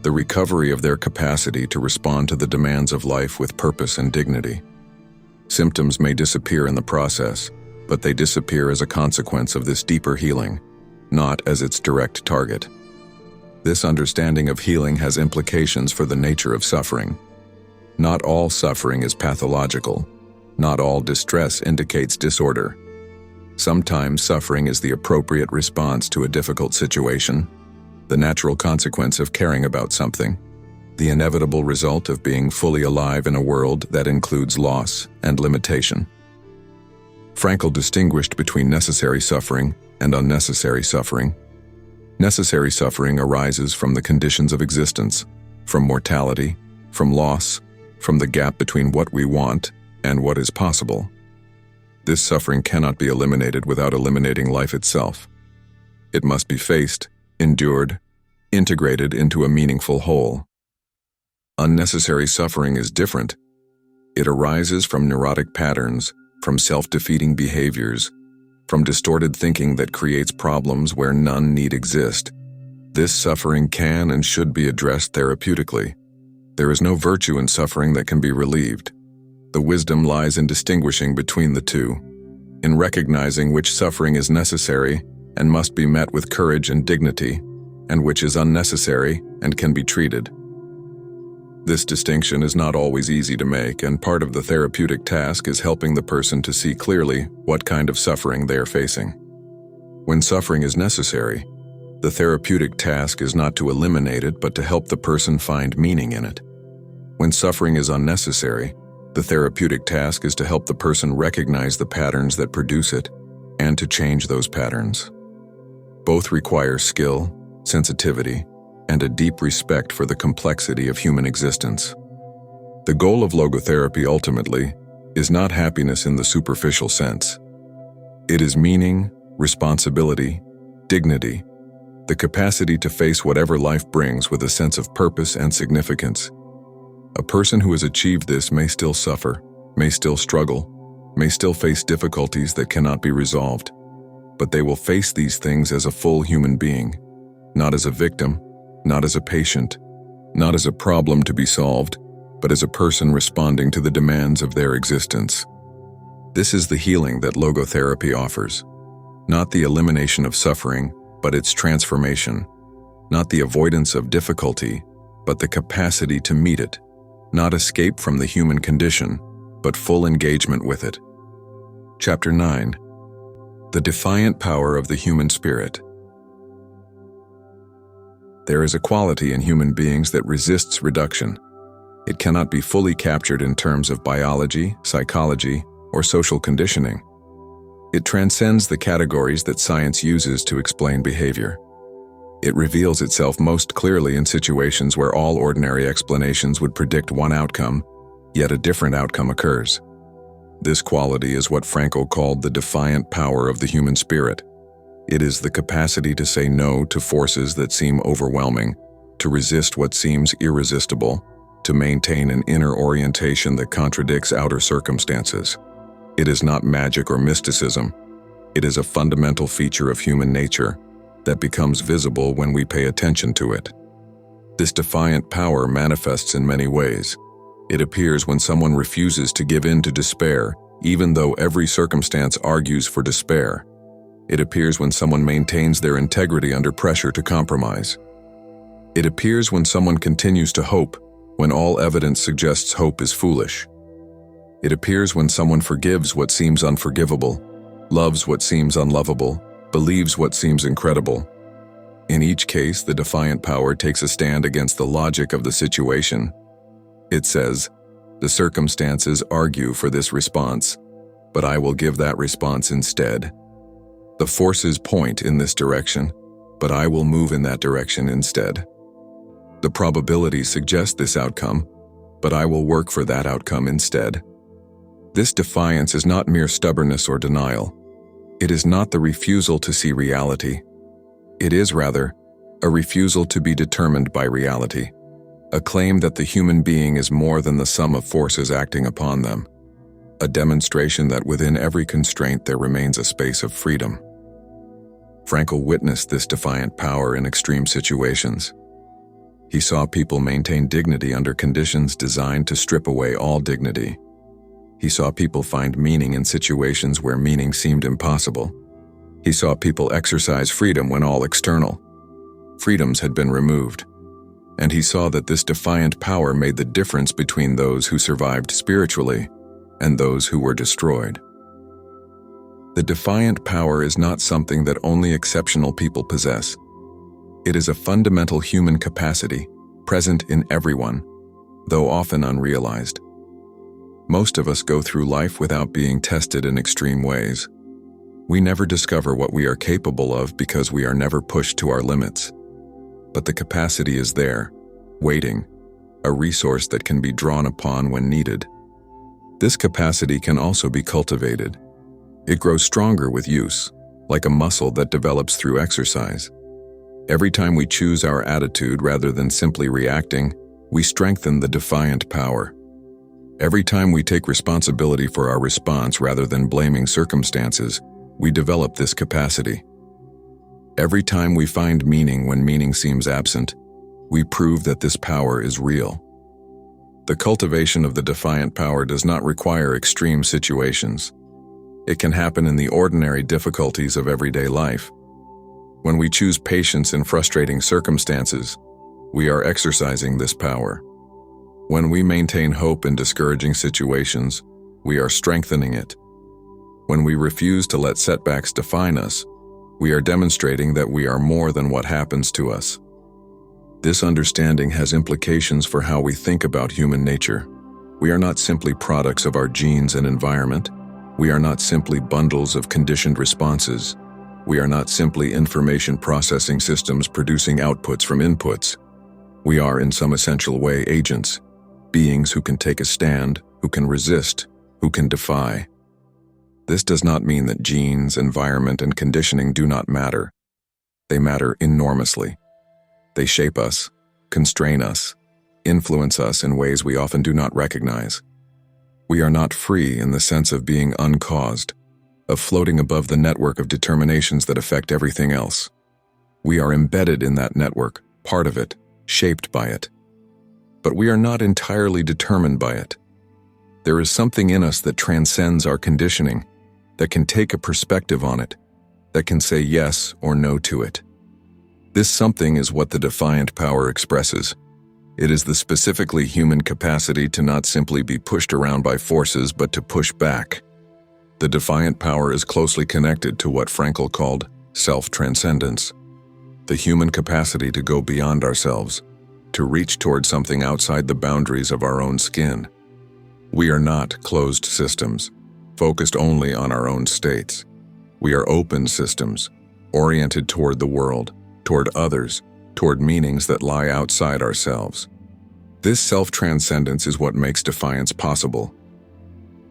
the recovery of their capacity to respond to the demands of life with purpose and dignity. Symptoms may disappear in the process, but they disappear as a consequence of this deeper healing, not as its direct target. This understanding of healing has implications for the nature of suffering. Not all suffering is pathological. Not all distress indicates disorder. Sometimes suffering is the appropriate response to a difficult situation, the natural consequence of caring about something, the inevitable result of being fully alive in a world that includes loss and limitation. Frankl distinguished between necessary suffering and unnecessary suffering. Necessary suffering arises from the conditions of existence, from mortality, from loss, from the gap between what we want and what is possible. This suffering cannot be eliminated without eliminating life itself. It must be faced, endured, integrated into a meaningful whole. Unnecessary suffering is different. It arises from neurotic patterns, from self-defeating behaviors, from distorted thinking that creates problems where none need exist. This suffering can and should be addressed therapeutically. There is no virtue in suffering that can be relieved. The wisdom lies in distinguishing between the two, in recognizing which suffering is necessary and must be met with courage and dignity, and which is unnecessary and can be treated. This distinction is not always easy to make, and part of the therapeutic task is helping the person to see clearly what kind of suffering they are facing. When suffering is necessary, the therapeutic task is not to eliminate it, but to help the person find meaning in it. When suffering is unnecessary, the therapeutic task is to help the person recognize the patterns that produce it and to change those patterns. Both require skill, sensitivity, and a deep respect for the complexity of human existence. The goal of logotherapy ultimately is not happiness in the superficial sense. It is meaning, responsibility, dignity, the capacity to face whatever life brings with a sense of purpose and significance. A person who has achieved this may still suffer, may still struggle, may still face difficulties that cannot be resolved, but they will face these things as a full human being, not as a victim, not as a patient, not as a problem to be solved, but as a person responding to the demands of their existence. This is the healing that logotherapy offers. Not the elimination of suffering, but its transformation. Not the avoidance of difficulty, but the capacity to meet it. Not escape from the human condition, but full engagement with it. Chapter 9. The Defiant Power of the Human Spirit. There is a quality in human beings that resists reduction. It cannot be fully captured in terms of biology, psychology, or social conditioning. It transcends the categories that science uses to explain behavior. It reveals itself most clearly in situations where all ordinary explanations would predict one outcome, yet a different outcome occurs. This quality is what Frankl called the defiant power of the human spirit. It is the capacity to say no to forces that seem overwhelming, to resist what seems irresistible, to maintain an inner orientation that contradicts outer circumstances. It is not magic or mysticism. It is a fundamental feature of human nature that becomes visible when we pay attention to it. This defiant power manifests in many ways. It appears when someone refuses to give in to despair, even though every circumstance argues for despair. It appears when someone maintains their integrity under pressure to compromise. It appears when someone continues to hope, when all evidence suggests hope is foolish. It appears when someone forgives what seems unforgivable, loves what seems unlovable, believes what seems incredible. In each case, the defiant power takes a stand against the logic of the situation. It says, "The circumstances argue for this response, but I will give that response instead. The forces point in this direction, but I will move in that direction instead. The probabilities suggest this outcome, but I will work for that outcome instead." This defiance is not mere stubbornness or denial. It is not the refusal to see reality. It is, rather, a refusal to be determined by reality, a claim that the human being is more than the sum of forces acting upon them, a demonstration that within every constraint there remains a space of freedom. Frankl witnessed this defiant power in extreme situations. He saw people maintain dignity under conditions designed to strip away all dignity. He saw people find meaning in situations where meaning seemed impossible. He saw people exercise freedom when all external freedoms had been removed. And he saw that this defiant power made the difference between those who survived spiritually and those who were destroyed. The defiant power is not something that only exceptional people possess. It is a fundamental human capacity, present in everyone, though often unrealized. Most of us go through life without being tested in extreme ways. We never discover what we are capable of because we are never pushed to our limits. But the capacity is there, waiting, a resource that can be drawn upon when needed. This capacity can also be cultivated. It grows stronger with use, like a muscle that develops through exercise. Every time we choose our attitude rather than simply reacting, we strengthen the defiant power. Every time we take responsibility for our response rather than blaming circumstances, we develop this capacity. Every time we find meaning when meaning seems absent, we prove that this power is real. The cultivation of the defiant power does not require extreme situations. It can happen in the ordinary difficulties of everyday life. When we choose patience in frustrating circumstances, we are exercising this power. When we maintain hope in discouraging situations, we are strengthening it. When we refuse to let setbacks define us, we are demonstrating that we are more than what happens to us. This understanding has implications for how we think about human nature. We are not simply products of our genes and environment. We are not simply bundles of conditioned responses. We are not simply information processing systems producing outputs from inputs. We are, in some essential way, agents, beings who can take a stand, who can resist, who can defy. This does not mean that genes, environment, and conditioning do not matter. They matter enormously. They shape us, constrain us, influence us in ways we often do not recognize. We are not free in the sense of being uncaused, of floating above the network of determinations that affect everything else. We are embedded in that network, part of it, shaped by it. But we are not entirely determined by it. There is something in us that transcends our conditioning, that can take a perspective on it, that can say yes or no to it. This something is what the defiant power expresses. It is the specifically human capacity to not simply be pushed around by forces, but to push back. The defiant power is closely connected to what Frankl called self-transcendence, the human capacity to go beyond ourselves, to reach toward something outside the boundaries of our own skin. We are not closed systems, focused only on our own states. We are open systems, oriented toward the world, toward others, toward meanings that lie outside ourselves. This self-transcendence is what makes defiance possible.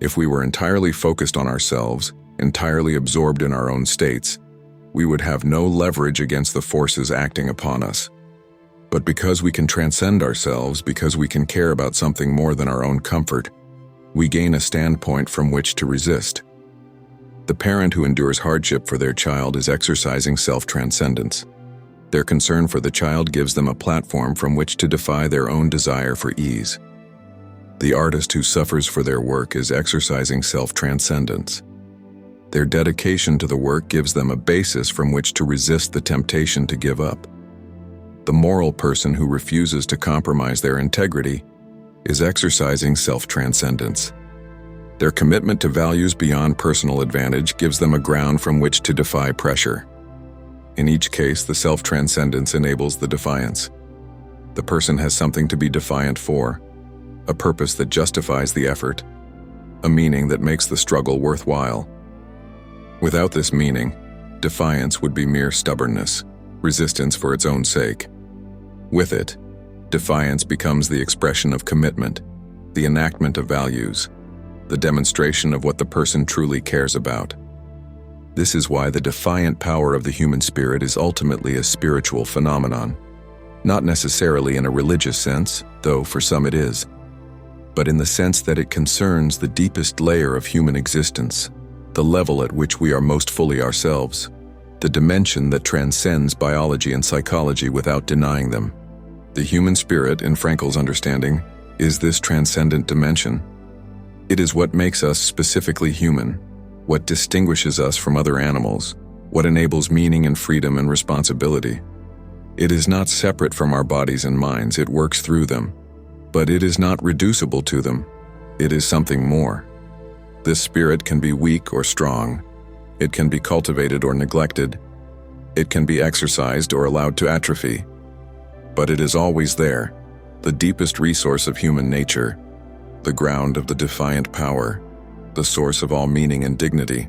If we were entirely focused on ourselves, entirely absorbed in our own states, we would have no leverage against the forces acting upon us. But because we can transcend ourselves, because we can care about something more than our own comfort, we gain a standpoint from which to resist. The parent who endures hardship for their child is exercising self-transcendence. Their concern for the child gives them a platform from which to defy their own desire for ease. The artist who suffers for their work is exercising self-transcendence. Their dedication to the work gives them a basis from which to resist the temptation to give up. The moral person who refuses to compromise their integrity is exercising self-transcendence. Their commitment to values beyond personal advantage gives them a ground from which to defy pressure. In each case, the self-transcendence enables the defiance. The person has something to be defiant for, a purpose that justifies the effort, a meaning that makes the struggle worthwhile. Without this meaning, defiance would be mere stubbornness, resistance for its own sake. With it, defiance becomes the expression of commitment, the enactment of values, the demonstration of what the person truly cares about. This is why the defiant power of the human spirit is ultimately a spiritual phenomenon, not necessarily in a religious sense, though for some it is, but in the sense that it concerns the deepest layer of human existence, the level at which we are most fully ourselves, the dimension that transcends biology and psychology without denying them. The human spirit, in Frankl's understanding, is this transcendent dimension. It is what makes us specifically human, what distinguishes us from other animals, what enables meaning and freedom and responsibility. It is not separate from our bodies and minds, it works through them. But it is not reducible to them. It is something more. This spirit can be weak or strong. It can be cultivated or neglected. It can be exercised or allowed to atrophy. But it is always there, the deepest resource of human nature, the ground of the defiant power, the source of all meaning and dignity.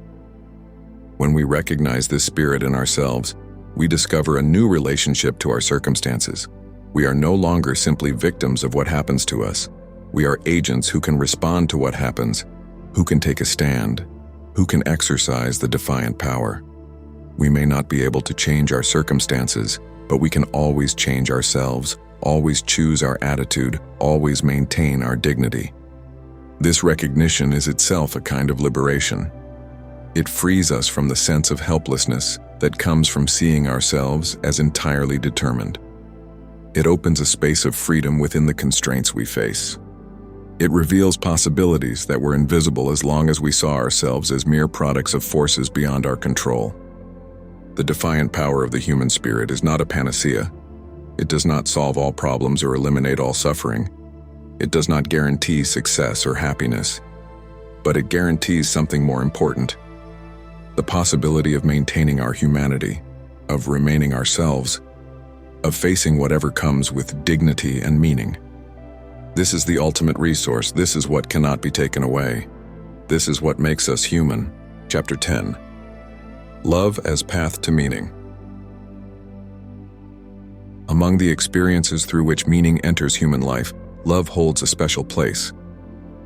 When we recognize this spirit in ourselves, we discover a new relationship to our circumstances. We are no longer simply victims of what happens to us. We are agents who can respond to what happens, who can take a stand, who can exercise the defiant power. We may not be able to change our circumstances, but we can always change ourselves, always choose our attitude, always maintain our dignity. This recognition is itself a kind of liberation. It frees us from the sense of helplessness that comes from seeing ourselves as entirely determined. It opens a space of freedom within the constraints we face. It reveals possibilities that were invisible as long as we saw ourselves as mere products of forces beyond our control. The defiant power of the human spirit is not a panacea. It does not solve all problems or eliminate all suffering. It does not guarantee success or happiness, but it guarantees something more important: the possibility of maintaining our humanity, of remaining ourselves, of facing whatever comes with dignity and meaning. This is the ultimate resource. This is what cannot be taken away. This is what makes us human. Chapter 10. Love as Path to Meaning. Among the experiences through which meaning enters human life, love holds a special place.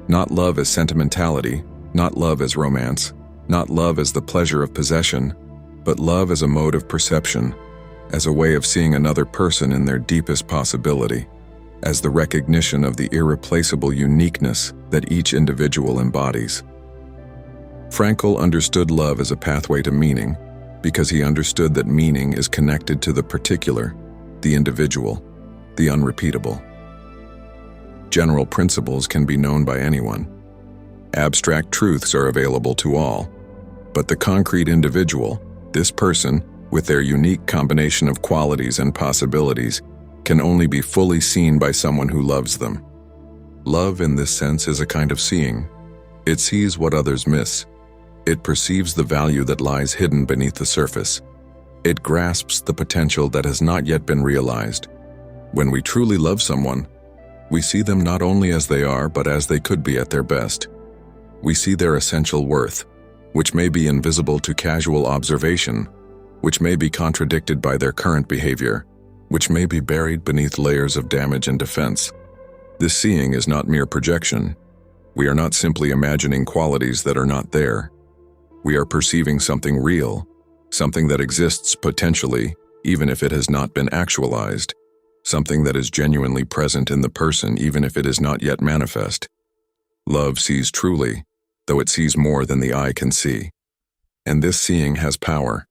Not love as sentimentality, not love as romance, not love as the pleasure of possession, but love as a mode of perception, as a way of seeing another person in their deepest possibility, as the recognition of the irreplaceable uniqueness that each individual embodies. Frankl understood love as a pathway to meaning because he understood that meaning is connected to the particular, the individual, the unrepeatable. General principles can be known by anyone. Abstract truths are available to all. But the concrete individual, this person, with their unique combination of qualities and possibilities, can only be fully seen by someone who loves them. Love, in this sense, is a kind of seeing. It sees what others miss. It perceives the value that lies hidden beneath the surface. It grasps the potential that has not yet been realized. When we truly love someone, we see them not only as they are, but as they could be at their best. We see their essential worth, which may be invisible to casual observation, which may be contradicted by their current behavior, which may be buried beneath layers of damage and defense. This seeing is not mere projection. We are not simply imagining qualities that are not there. We are perceiving something real, something that exists potentially, even if it has not been actualized, something that is genuinely present in the person, even if it is not yet manifest. Love sees truly, though it sees more than the eye can see. And this seeing has power.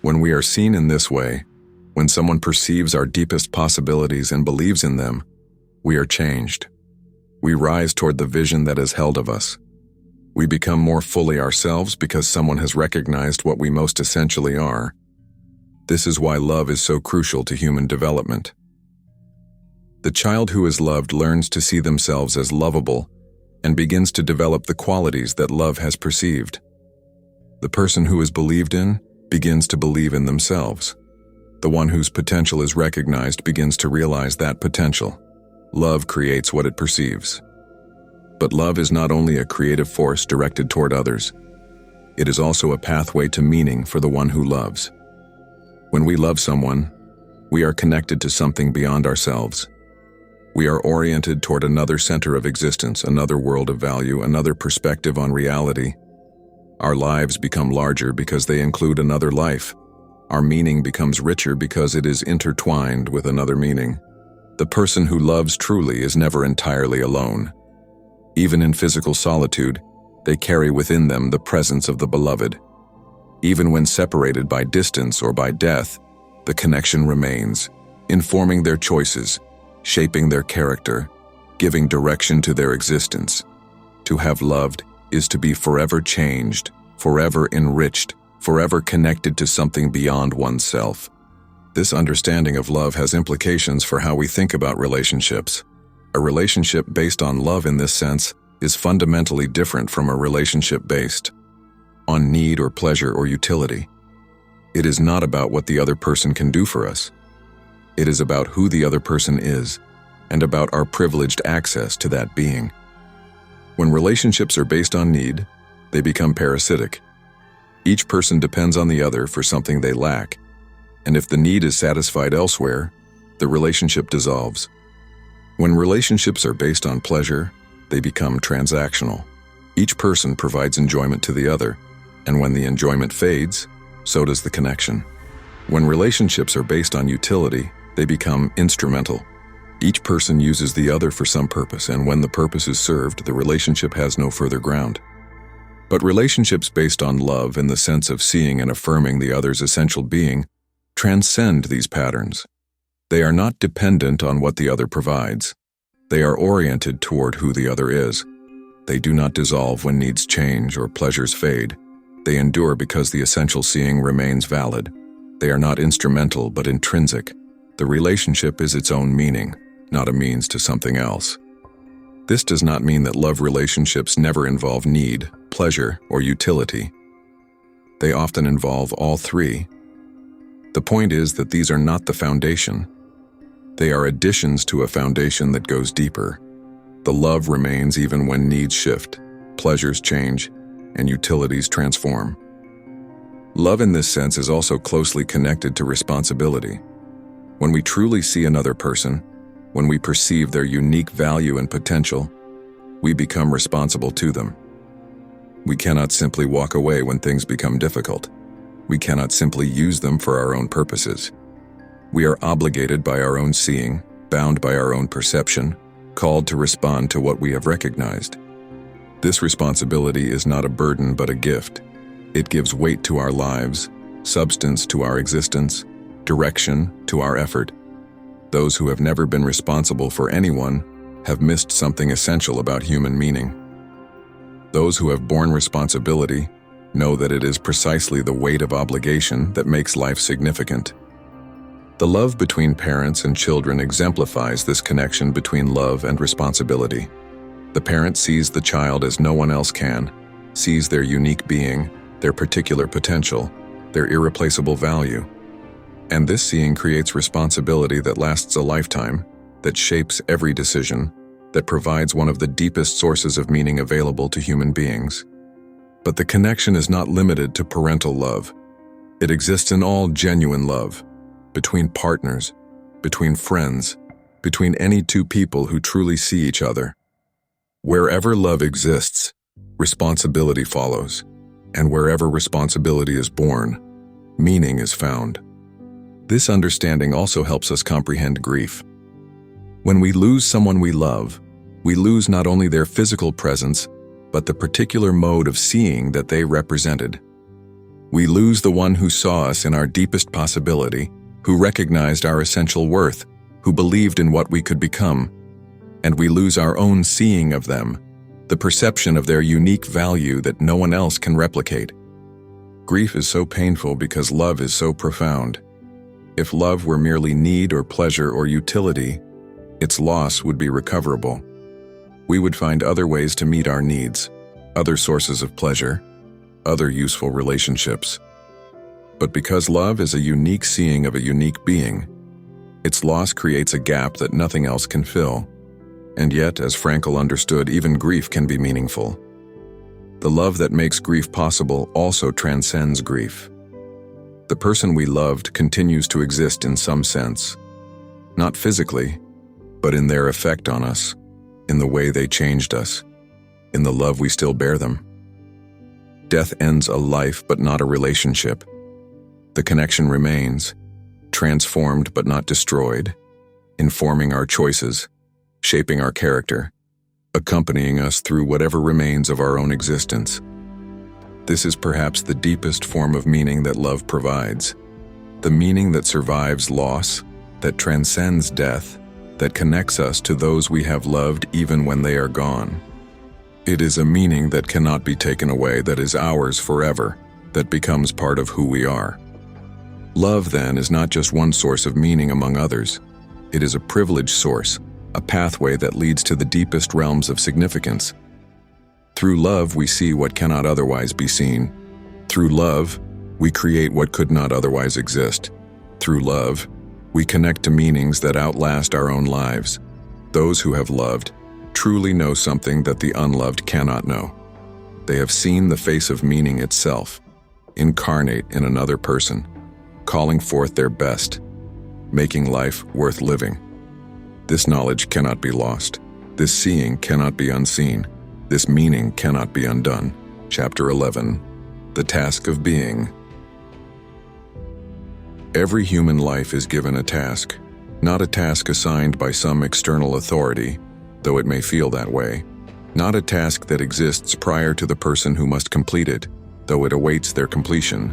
When we are seen in this way, when someone perceives our deepest possibilities and believes in them, we are changed. We rise toward the vision that is held of us. We become more fully ourselves because someone has recognized what we most essentially are. This is why love is so crucial to human development. The child who is loved learns to see themselves as lovable and begins to develop the qualities that love has perceived. The person who is believed in begins to believe in themselves. The one whose potential is recognized begins to realize that potential. Love creates what it perceives. But love is not only a creative force directed toward others. It is also a pathway to meaning for the one who loves. When we love someone, we are connected to something beyond ourselves. We are oriented toward another center of existence, another world of value, another perspective on reality. Our lives become larger because they include another life. Our meaning becomes richer because it is intertwined with another meaning. The person who loves truly is never entirely alone. Even in physical solitude, they carry within them the presence of the beloved. Even when separated by distance or by death, the connection remains, informing their choices, shaping their character, giving direction to their existence. To have loved is to be forever changed, forever enriched, forever connected to something beyond oneself. This understanding of love has implications for how we think about relationships. A relationship based on love in this sense is fundamentally different from a relationship based on need or pleasure or utility. It is not about what the other person can do for us. It is about who the other person is and about our privileged access to that being. When relationships are based on need, they become parasitic. Each person depends on the other for something they lack, and if the need is satisfied elsewhere, the relationship dissolves. When relationships are based on pleasure, they become transactional. Each person provides enjoyment to the other, and when the enjoyment fades, so does the connection. When relationships are based on utility, they become instrumental. Each person uses the other for some purpose, and when the purpose is served, the relationship has no further ground. But relationships based on love, in the sense of seeing and affirming the other's essential being, transcend these patterns. They are not dependent on what the other provides. They are oriented toward who the other is. They do not dissolve when needs change or pleasures fade. They endure because the essential seeing remains valid. They are not instrumental but intrinsic. The relationship is its own meaning, not a means to something else. This does not mean that love relationships never involve need, pleasure, or utility. They often involve all three. The point is that these are not the foundation. They are additions to a foundation that goes deeper. The love remains even when needs shift, pleasures change, and utilities transform. Love in this sense is also closely connected to responsibility. When we truly see another person, when we perceive their unique value and potential, we become responsible to them. We cannot simply walk away when things become difficult. We cannot simply use them for our own purposes. We are obligated by our own seeing, bound by our own perception, called to respond to what we have recognized. This responsibility is not a burden but a gift. It gives weight to our lives, substance to our existence, direction to our effort. Those who have never been responsible for anyone have missed something essential about human meaning. Those who have borne responsibility know that it is precisely the weight of obligation that makes life significant. The love between parents and children exemplifies this connection between love and responsibility. The parent sees the child as no one else can, sees their unique being, their particular potential, their irreplaceable value. And this seeing creates responsibility that lasts a lifetime, that shapes every decision, that provides one of the deepest sources of meaning available to human beings. But the connection is not limited to parental love. It exists in all genuine love, between partners, between friends, between any two people who truly see each other. Wherever love exists, responsibility follows, and wherever responsibility is born, meaning is found. This understanding also helps us comprehend grief. When we lose someone we love, we lose not only their physical presence, but the particular mode of seeing that they represented. We lose the one who saw us in our deepest possibility, who recognized our essential worth, who believed in what we could become. And we lose our own seeing of them, the perception of their unique value that no one else can replicate. Grief is so painful because love is so profound. If love were merely need or pleasure or utility, its loss would be recoverable. We would find other ways to meet our needs, other sources of pleasure, other useful relationships. But because love is a unique seeing of a unique being, its loss creates a gap that nothing else can fill. And yet, as Frankl understood, even grief can be meaningful. The love that makes grief possible also transcends grief. The person we loved continues to exist in some sense, not physically, but in their effect on us, in the way they changed us, in the love we still bear them. Death ends a life but not a relationship. The connection remains, transformed but not destroyed, informing our choices, shaping our character, accompanying us through whatever remains of our own existence. This is perhaps the deepest form of meaning that love provides, the meaning that survives loss, that transcends death, that connects us to those we have loved even when they are gone. It is a meaning that cannot be taken away, that is ours forever, that becomes part of who we are. Love, then, is not just one source of meaning among others. It is a privileged source, a pathway that leads to the deepest realms of significance. Through love, we see what cannot otherwise be seen. Through love, we create what could not otherwise exist. Through love, we connect to meanings that outlast our own lives. Those who have loved truly know something that the unloved cannot know. They have seen the face of meaning itself, incarnate in another person, calling forth their best, making life worth living. This knowledge cannot be lost. This seeing cannot be unseen. This meaning cannot be undone. Chapter 11. The Task of Being. Every human life is given a task, not a task assigned by some external authority, though it may feel that way, not a task that exists prior to the person who must complete it, though it awaits their completion.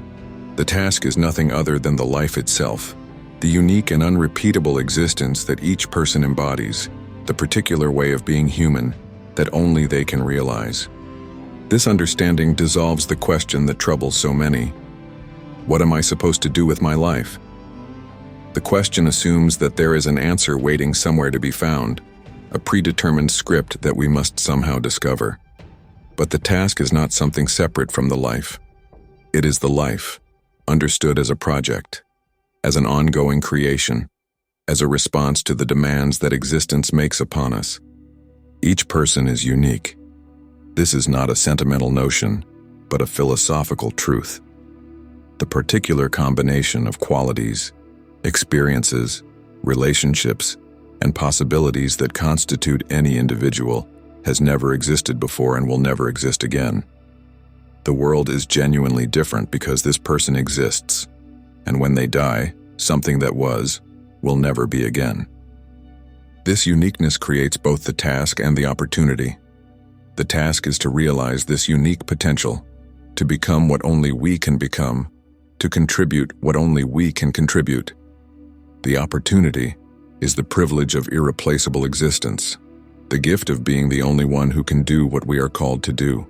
The task is nothing other than the life itself, the unique and unrepeatable existence that each person embodies, the particular way of being human that only they can realize. This understanding dissolves the question that troubles so many. What am I supposed to do with my life? The question assumes that there is an answer waiting somewhere to be found, a predetermined script that we must somehow discover. But the task is not something separate from the life. It is the life, understood as a project, as an ongoing creation, as a response to the demands that existence makes upon us. Each person is unique. This is not a sentimental notion, but a philosophical truth. The particular combination of qualities, experiences, relationships, and possibilities that constitute any individual has never existed before and will never exist again. The world is genuinely different because this person exists, and when they die, something that was will never be again. This uniqueness creates both the task and the opportunity. The task is to realize this unique potential, to become what only we can become, to contribute what only we can contribute. The opportunity is the privilege of irreplaceable existence, the gift of being the only one who can do what we are called to do.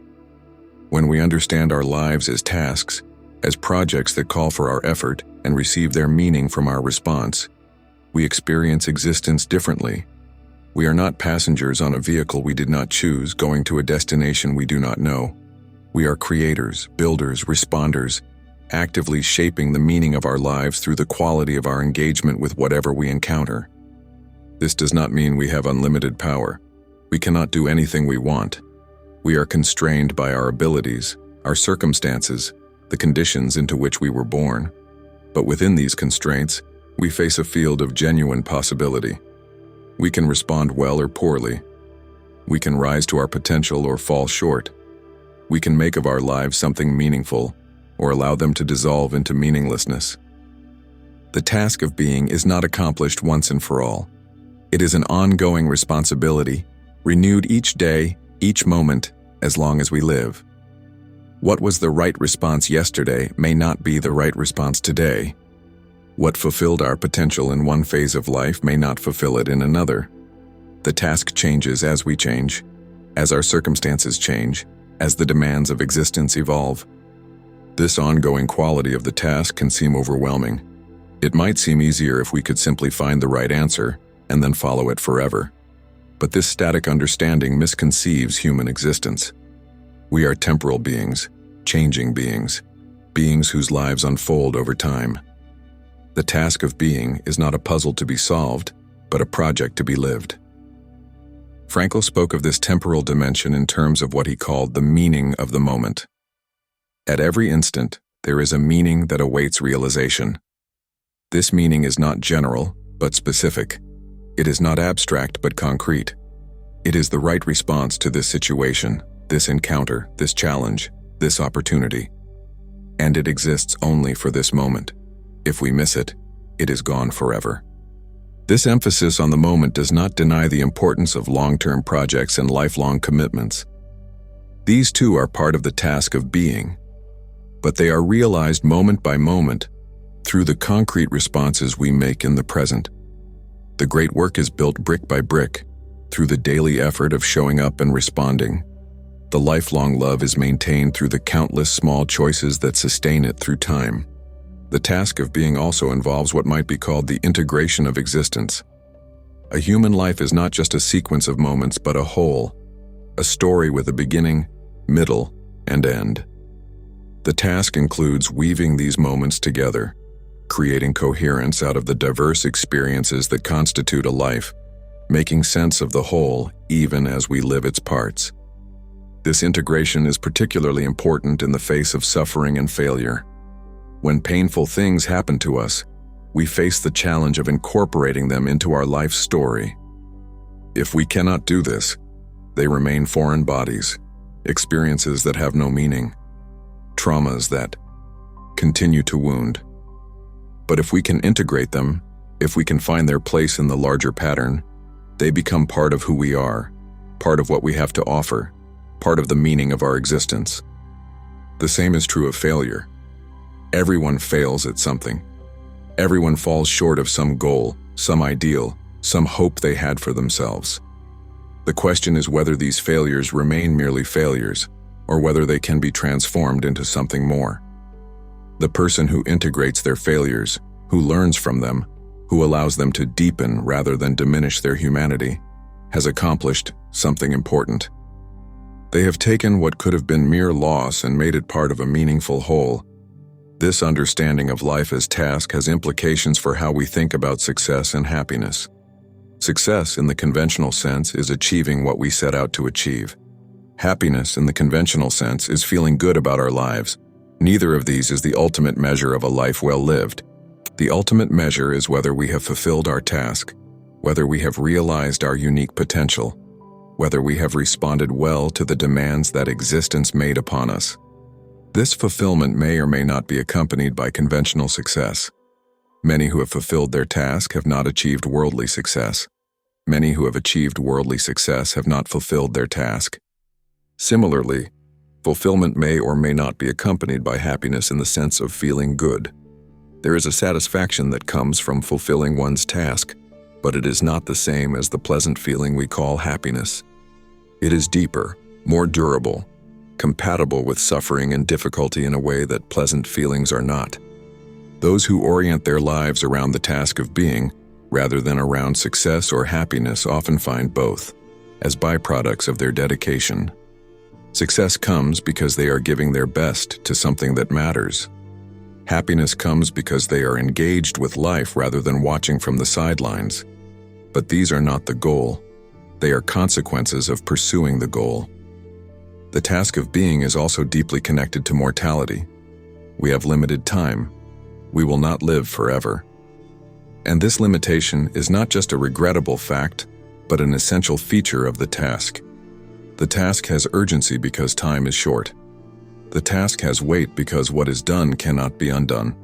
When we understand our lives as tasks, as projects that call for our effort and receive their meaning from our response, we experience existence differently. We are not passengers on a vehicle we did not choose, going to a destination we do not know. We are creators, builders, responders, actively shaping the meaning of our lives through the quality of our engagement with whatever we encounter. This does not mean we have unlimited power. We cannot do anything we want. We are constrained by our abilities, our circumstances, the conditions into which we were born. But within these constraints, we face a field of genuine possibility. We can respond well or poorly. We can rise to our potential or fall short. We can make of our lives something meaningful or allow them to dissolve into meaninglessness. The task of being is not accomplished once and for all. It is an ongoing responsibility, renewed each day, each moment, as long as we live. What was the right response yesterday may not be the right response today. What fulfilled our potential in one phase of life may not fulfill it in another. The task changes as we change, as our circumstances change, as the demands of existence evolve. This ongoing quality of the task can seem overwhelming. It might seem easier if we could simply find the right answer and then follow it forever. But this static understanding misconceives human existence. We are temporal beings, changing beings, beings whose lives unfold over time. The task of being is not a puzzle to be solved, but a project to be lived. Frankl spoke of this temporal dimension in terms of what he called the meaning of the moment. At every instant, there is a meaning that awaits realization. This meaning is not general, but specific. It is not abstract, but concrete. It is the right response to this situation, this encounter, this challenge, this opportunity. And it exists only for this moment. If we miss it, it is gone forever. This emphasis on the moment does not deny the importance of long-term projects and lifelong commitments. These too are part of the task of being, but they are realized moment by moment through the concrete responses we make in the present. The great work is built brick by brick through the daily effort of showing up and responding. The lifelong love is maintained through the countless small choices that sustain it through time. The task of being also involves what might be called the integration of existence. A human life is not just a sequence of moments, but a whole, a story with a beginning, middle, and end. The task includes weaving these moments together, creating coherence out of the diverse experiences that constitute a life, making sense of the whole even as we live its parts. This integration is particularly important in the face of suffering and failure. When painful things happen to us, we face the challenge of incorporating them into our life story. If we cannot do this, they remain foreign bodies, experiences that have no meaning, traumas that continue to wound. But if we can integrate them, if we can find their place in the larger pattern, they become part of who we are, part of what we have to offer, part of the meaning of our existence. The same is true of failure. Everyone fails at something. Everyone falls short of some goal, some ideal, some hope they had for themselves. The question is whether these failures remain merely failures, or whether they can be transformed into something more. The person who integrates their failures, who learns from them, who allows them to deepen rather than diminish their humanity, has accomplished something important. They have taken what could have been mere loss and made it part of a meaningful whole. This understanding of life as task has implications for how we think about success and happiness. Success, in the conventional sense, is achieving what we set out to achieve. Happiness, in the conventional sense, is feeling good about our lives. Neither of these is the ultimate measure of a life well lived. The ultimate measure is whether we have fulfilled our task, whether we have realized our unique potential, whether we have responded well to the demands that existence made upon us. This fulfillment may or may not be accompanied by conventional success. Many who have fulfilled their task have not achieved worldly success. Many who have achieved worldly success have not fulfilled their task. Similarly, fulfillment may or may not be accompanied by happiness in the sense of feeling good. There is a satisfaction that comes from fulfilling one's task, but it is not the same as the pleasant feeling we call happiness. It is deeper, more durable, compatible with suffering and difficulty in a way that pleasant feelings are not. Those who orient their lives around the task of being, rather than around success or happiness, often find both, as byproducts of their dedication. Success comes because they are giving their best to something that matters. Happiness comes because they are engaged with life rather than watching from the sidelines. But these are not the goal. They are consequences of pursuing the goal. The task of being is also deeply connected to mortality. We have limited time. We will not live forever. And this limitation is not just a regrettable fact, but an essential feature of the task. The task has urgency because time is short. The task has weight because what is done cannot be undone.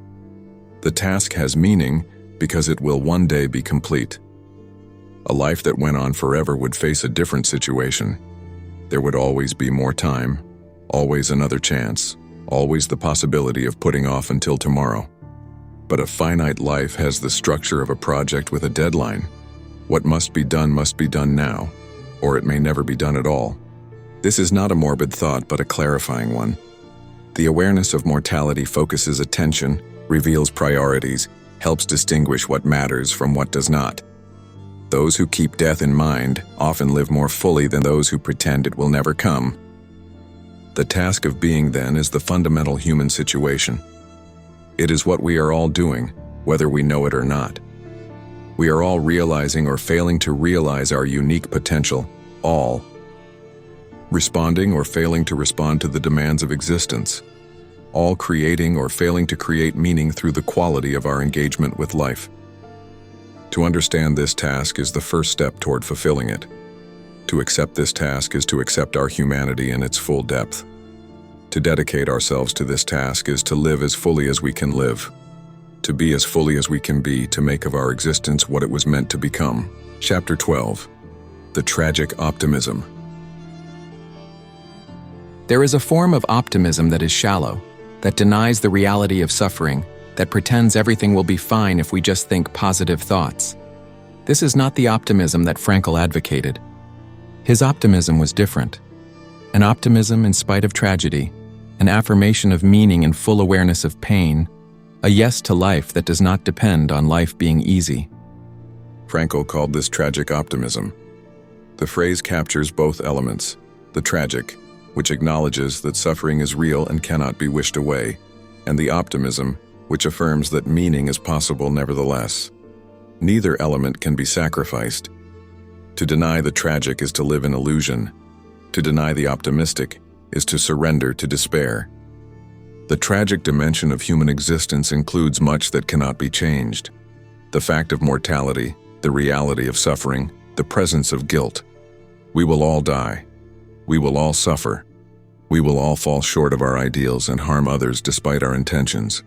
The task has meaning because it will one day be complete. A life that went on forever would face a different situation. There would always be more time, always another chance, always the possibility of putting off until tomorrow. But a finite life has the structure of a project with a deadline. What must be done now, or it may never be done at all. This is not a morbid thought, but a clarifying one. The awareness of mortality focuses attention, reveals priorities, helps distinguish what matters from what does not. Those who keep death in mind often live more fully than those who pretend it will never come. The task of being, then, is the fundamental human situation. It is what we are all doing, whether we know it or not. We are all realizing or failing to realize our unique potential, all. Responding or failing to respond to the demands of existence, all creating or failing to create meaning through the quality of our engagement with life. To understand this task is the first step toward fulfilling it. To accept this task is to accept our humanity in its full depth. To dedicate ourselves to this task is to live as fully as we can live. To be as fully as we can be, to make of our existence what it was meant to become. Chapter 12. The Tragic Optimism. There is a form of optimism that is shallow, that denies the reality of suffering, that pretends everything will be fine if we just think positive thoughts. This is not the optimism that Frankl advocated. His optimism was different. An optimism in spite of tragedy, an affirmation of meaning and full awareness of pain, a yes to life that does not depend on life being easy. Frankl called this tragic optimism. The phrase captures both elements: the tragic, which acknowledges that suffering is real and cannot be wished away, and the optimism, which affirms that meaning is possible nevertheless. Neither element can be sacrificed. To deny the tragic is to live in illusion. To deny the optimistic is to surrender to despair. The tragic dimension of human existence includes much that cannot be changed. The fact of mortality, the reality of suffering, the presence of guilt. We will all die. We will all suffer. We will all fall short of our ideals and harm others despite our intentions.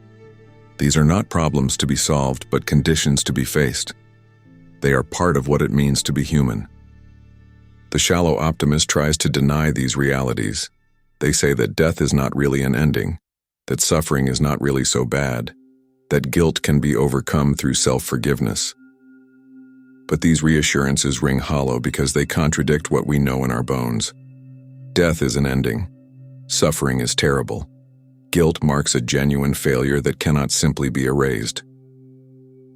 These are not problems to be solved, but conditions to be faced. They are part of what it means to be human. The shallow optimist tries to deny these realities. They say that death is not really an ending, that suffering is not really so bad, that guilt can be overcome through self-forgiveness. But these reassurances ring hollow because they contradict what we know in our bones. Death is an ending. Suffering is terrible. Guilt marks a genuine failure that cannot simply be erased.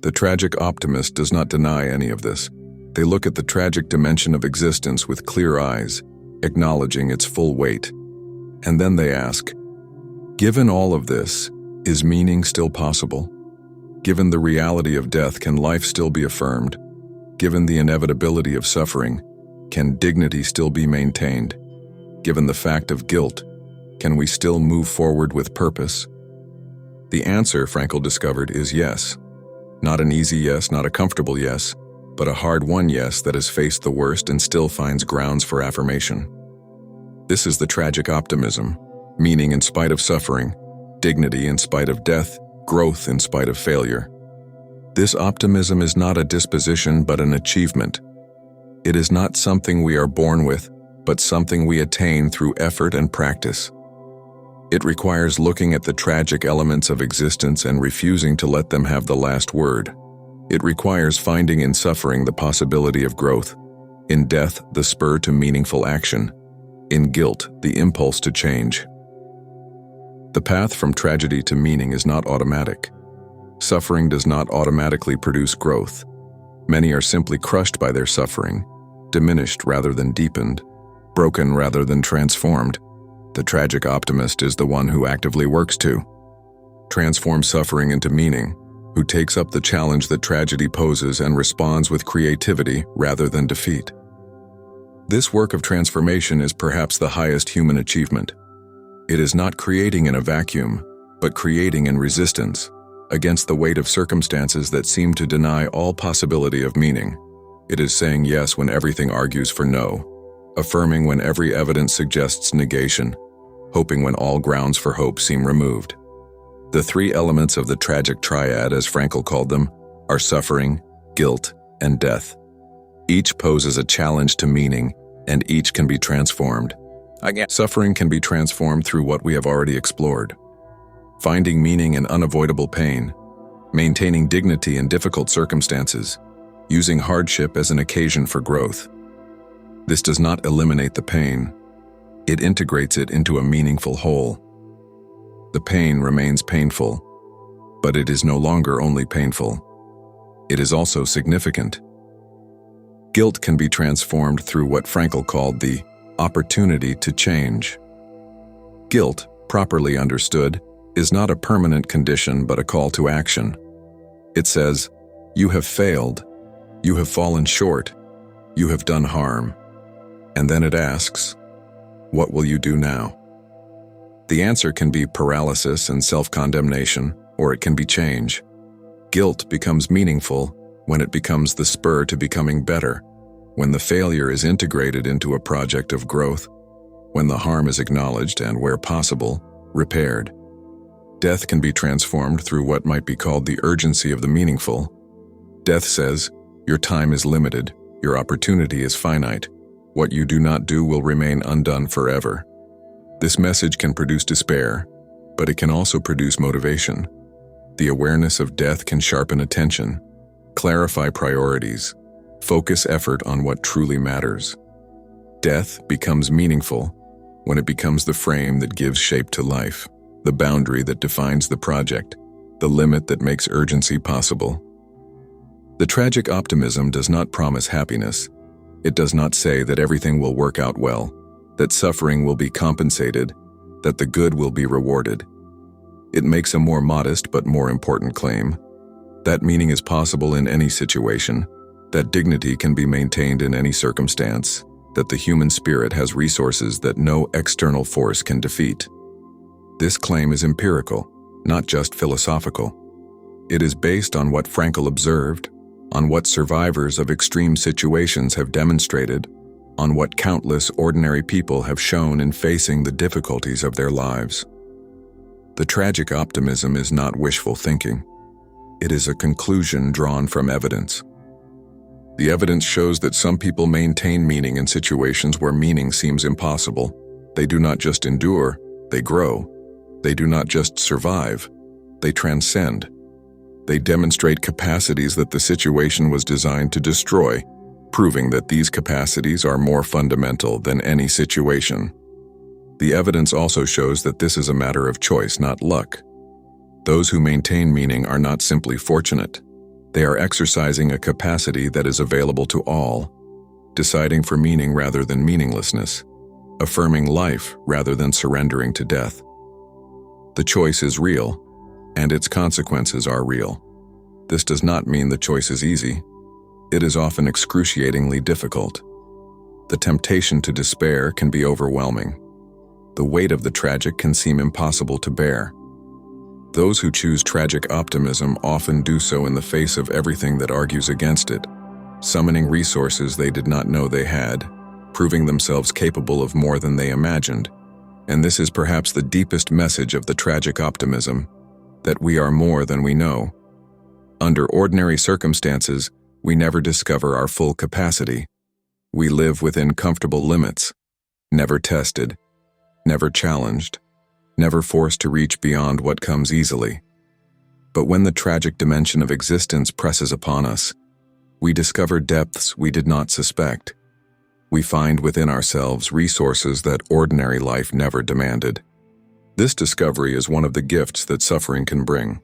The tragic optimist does not deny any of this. They look at the tragic dimension of existence with clear eyes, acknowledging its full weight. And then they ask, given all of this, is meaning still possible? Given the reality of death, can life still be affirmed? Given the inevitability of suffering, can dignity still be maintained? Given the fact of guilt, can we still move forward with purpose? The answer, Frankl discovered, is yes. Not an easy yes, not a comfortable yes, but a hard-won yes that has faced the worst and still finds grounds for affirmation. This is the tragic optimism, meaning in spite of suffering, dignity in spite of death, growth in spite of failure. This optimism is not a disposition but an achievement. It is not something we are born with, but something we attain through effort and practice. It requires looking at the tragic elements of existence and refusing to let them have the last word. It requires finding in suffering the possibility of growth, in death the spur to meaningful action, in guilt the impulse to change. The path from tragedy to meaning is not automatic. Suffering does not automatically produce growth. Many are simply crushed by their suffering, diminished rather than deepened, broken rather than transformed. The tragic optimist is the one who actively works to transform suffering into meaning, who takes up the challenge that tragedy poses and responds with creativity rather than defeat. This work of transformation is perhaps the highest human achievement. It is not creating in a vacuum, but creating in resistance, against the weight of circumstances that seem to deny all possibility of meaning. It is saying yes when everything argues for no, affirming when every evidence suggests negation, hoping when all grounds for hope seem removed. The three elements of the tragic triad, as Frankl called them, are suffering, guilt, and death. Each poses a challenge to meaning, and each can be transformed. Suffering can be transformed through what we have already explored. Finding meaning in unavoidable pain, maintaining dignity in difficult circumstances, using hardship as an occasion for growth. This does not eliminate the pain. It integrates it into a meaningful whole. The pain remains painful, but it is no longer only painful. It is also significant. Guilt can be transformed through what Frankl called the opportunity to change. Guilt, properly understood, is not a permanent condition but a call to action. It says, "You have failed. You have fallen short. You have done harm." And then it asks, "What will you do now?" The answer can be paralysis and self-condemnation, or it can be change. Guilt becomes meaningful when it becomes the spur to becoming better, when the failure is integrated into a project of growth, when the harm is acknowledged and, where possible, repaired. Death can be transformed through what might be called the urgency of the meaningful. Death says, your time is limited, your opportunity is finite. What you do not do will remain undone forever. This message can produce despair, but it can also produce motivation. The awareness of death can sharpen attention, clarify priorities, focus effort on what truly matters. Death becomes meaningful when it becomes the frame that gives shape to life, the boundary that defines the project, the limit that makes urgency possible. The tragic optimism does not promise happiness. It does not say that everything will work out well, that suffering will be compensated, that the good will be rewarded. It makes a more modest but more important claim. That meaning is possible in any situation, that dignity can be maintained in any circumstance, that the human spirit has resources that no external force can defeat. This claim is empirical, not just philosophical. It is based on what Frankl observed, on what survivors of extreme situations have demonstrated, on what countless ordinary people have shown in facing the difficulties of their lives. The tragic optimism is not wishful thinking. It is a conclusion drawn from evidence. The evidence shows that some people maintain meaning in situations where meaning seems impossible. They do not just endure, they grow. They do not just survive, they transcend. They demonstrate capacities that the situation was designed to destroy, proving that these capacities are more fundamental than any situation. The evidence also shows that this is a matter of choice, not luck. Those who maintain meaning are not simply fortunate. They are exercising a capacity that is available to all, deciding for meaning rather than meaninglessness, affirming life rather than surrendering to death. The choice is real, and its consequences are real. This does not mean the choice is easy. It is often excruciatingly difficult. The temptation to despair can be overwhelming. The weight of the tragic can seem impossible to bear. Those who choose tragic optimism often do so in the face of everything that argues against it, summoning resources they did not know they had, proving themselves capable of more than they imagined. And this is perhaps the deepest message of the tragic optimism, that we are more than we know. Under ordinary circumstances, we never discover our full capacity. We live within comfortable limits, never tested, never challenged, never forced to reach beyond what comes easily. But when the tragic dimension of existence presses upon us, we discover depths we did not suspect. We find within ourselves resources that ordinary life never demanded. This discovery is one of the gifts that suffering can bring.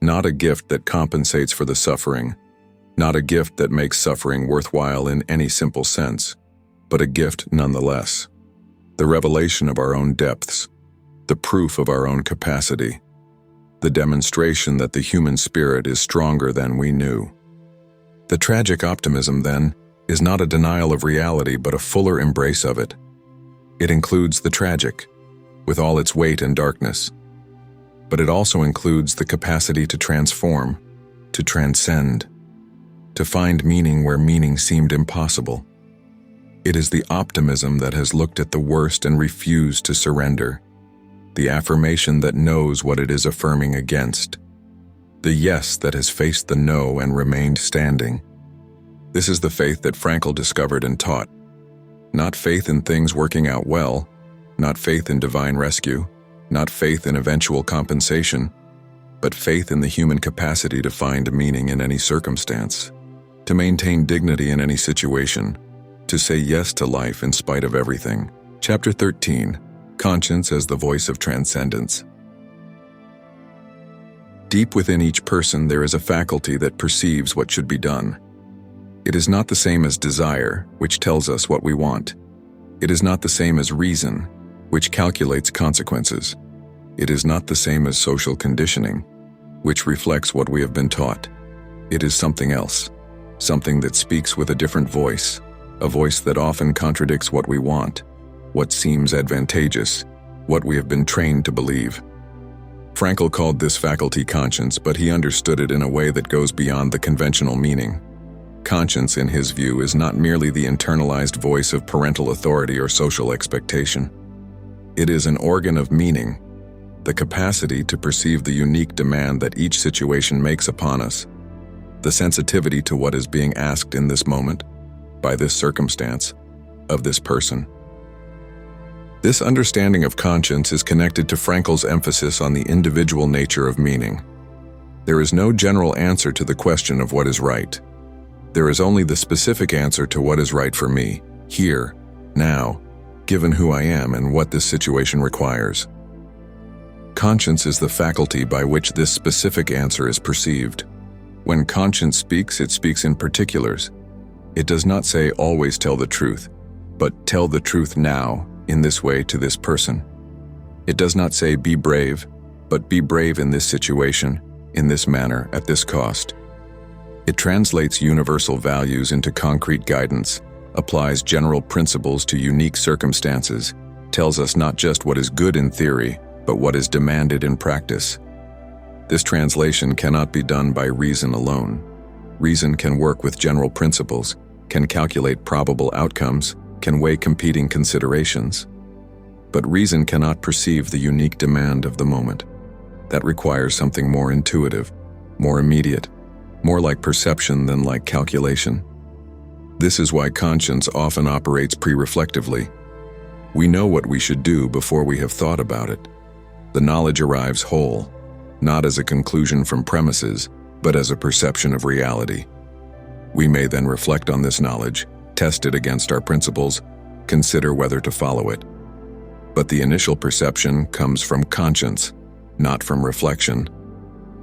Not a gift that compensates for the suffering, not a gift that makes suffering worthwhile in any simple sense, but a gift nonetheless. The revelation of our own depths, the proof of our own capacity, the demonstration that the human spirit is stronger than we knew. The tragic optimism, then, is not a denial of reality but a fuller embrace of it. It includes the tragic, with all its weight and darkness. But it also includes the capacity to transform, to transcend, to find meaning where meaning seemed impossible. It is the optimism that has looked at the worst and refused to surrender, the affirmation that knows what it is affirming against, the yes that has faced the no and remained standing. This is the faith that Frankl discovered and taught. Not faith in things working out well, not faith in divine rescue, not faith in eventual compensation, but faith in the human capacity to find meaning in any circumstance, to maintain dignity in any situation, to say yes to life in spite of everything. Chapter 13, Conscience as the Voice of Transcendence. Deep within each person there is a faculty that perceives what should be done. It is not the same as desire, which tells us what we want. It is not the same as reason, which calculates consequences. It is not the same as social conditioning, which reflects what we have been taught. It is something else, something that speaks with a different voice, a voice that often contradicts what we want, what seems advantageous, what we have been trained to believe. Frankl called this faculty conscience, but he understood it in a way that goes beyond the conventional meaning. Conscience, in his view, is not merely the internalized voice of parental authority or social expectation. It is an organ of meaning, the capacity to perceive the unique demand that each situation makes upon us, the sensitivity to what is being asked in this moment, by this circumstance, of this person. This understanding of conscience is connected to Frankl's emphasis on the individual nature of meaning. There is no general answer to the question of what is right. There is only the specific answer to what is right for me, here, now, given who I am and what this situation requires. Conscience is the faculty by which this specific answer is perceived. When conscience speaks, it speaks in particulars. It does not say always tell the truth, but tell the truth now, in this way to this person. It does not say be brave, but be brave in this situation, in this manner, at this cost. It translates universal values into concrete guidance, applies general principles to unique circumstances, tells us not just what is good in theory, but what is demanded in practice. This translation cannot be done by reason alone. Reason can work with general principles, can calculate probable outcomes, can weigh competing considerations. But reason cannot perceive the unique demand of the moment. That requires something more intuitive, more immediate, more like perception than like calculation. This is why conscience often operates pre-reflectively. We know what we should do before we have thought about it. The knowledge arrives whole, not as a conclusion from premises, but as a perception of reality. We may then reflect on this knowledge, test it against our principles, consider whether to follow it. But the initial perception comes from conscience, not from reflection.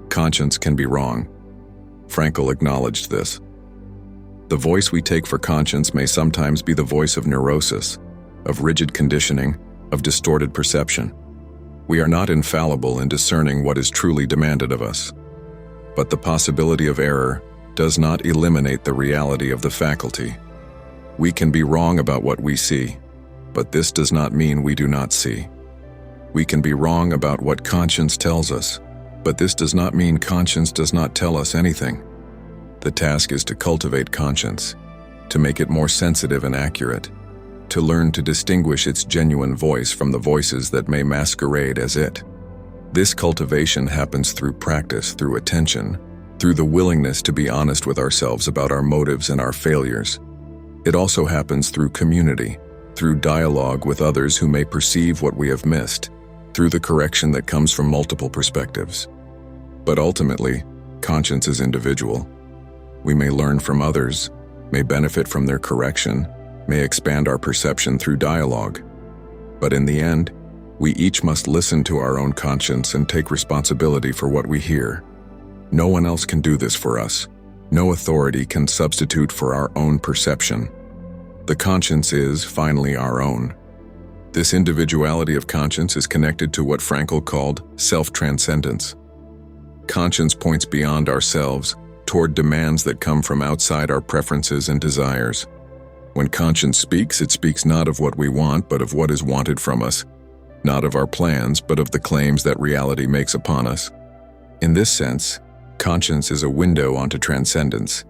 Conscience can be wrong. Frankl acknowledged this. The voice we take for conscience may sometimes be the voice of neurosis, of rigid conditioning, of distorted perception. We are not infallible in discerning what is truly demanded of us. But the possibility of error does not eliminate the reality of the faculty. We can be wrong about what we see, but this does not mean we do not see. We can be wrong about what conscience tells us, but this does not mean conscience does not tell us anything. The task is to cultivate conscience, to make it more sensitive and accurate, to learn to distinguish its genuine voice from the voices that may masquerade as it. This cultivation happens through practice, through attention, through the willingness to be honest with ourselves about our motives and our failures. It also happens through community, through dialogue with others who may perceive what we have missed, through the correction that comes from multiple perspectives. But ultimately, conscience is individual. We may learn from others, may benefit from their correction, may expand our perception through dialogue. But in the end, we each must listen to our own conscience and take responsibility for what we hear. No one else can do this for us. No authority can substitute for our own perception. The conscience is, finally, our own. This individuality of conscience is connected to what Frankl called self-transcendence. Conscience points beyond ourselves, toward demands that come from outside our preferences and desires. When conscience speaks, it speaks not of what we want, but of what is wanted from us, not of our plans, but of the claims that reality makes upon us. In this sense, conscience is a window onto transcendence.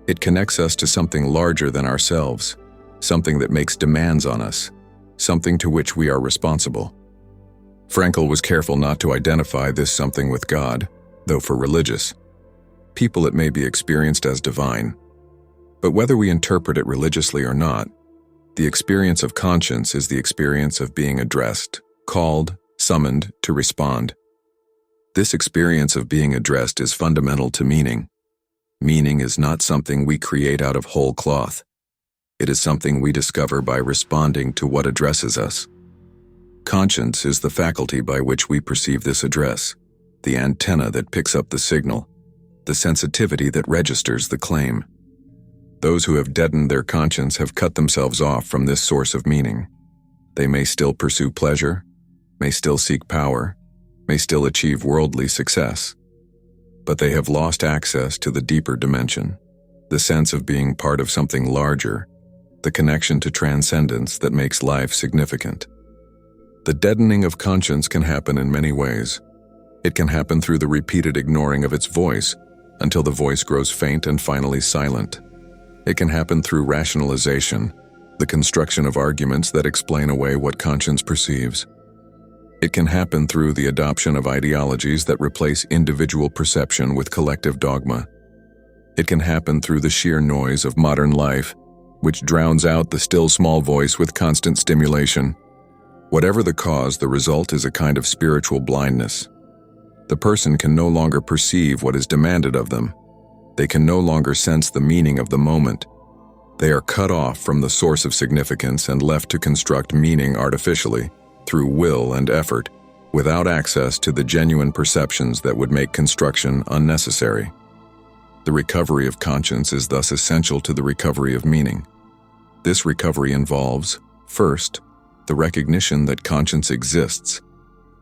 It connects us to something larger than ourselves, something that makes demands on us, something to which we are responsible. Frankl was careful not to identify this something with God, though for religious people it may be experienced as divine. But whether we interpret it religiously or not, the experience of conscience is the experience of being addressed, called, summoned to respond. This experience of being addressed is fundamental to meaning. Meaning is not something we create out of whole cloth. It is something we discover by responding to what addresses us. Conscience is the faculty by which we perceive this address, the antenna that picks up the signal, the sensitivity that registers the claim. Those who have deadened their conscience have cut themselves off from this source of meaning. They may still pursue pleasure, may still seek power, may still achieve worldly success, but they have lost access to the deeper dimension, the sense of being part of something larger, the connection to transcendence that makes life significant. The deadening of conscience can happen in many ways. It can happen through the repeated ignoring of its voice until the voice grows faint and finally silent. It can happen through rationalization, the construction of arguments that explain away what conscience perceives. It can happen through the adoption of ideologies that replace individual perception with collective dogma. It can happen through the sheer noise of modern life, which drowns out the still small voice with constant stimulation. Whatever the cause, the result is a kind of spiritual blindness. The person can no longer perceive what is demanded of them. They can no longer sense the meaning of the moment. They are cut off from the source of significance and left to construct meaning artificially, through will and effort, without access to the genuine perceptions that would make construction unnecessary. The recovery of conscience is thus essential to the recovery of meaning. This recovery involves, first, the recognition that conscience exists,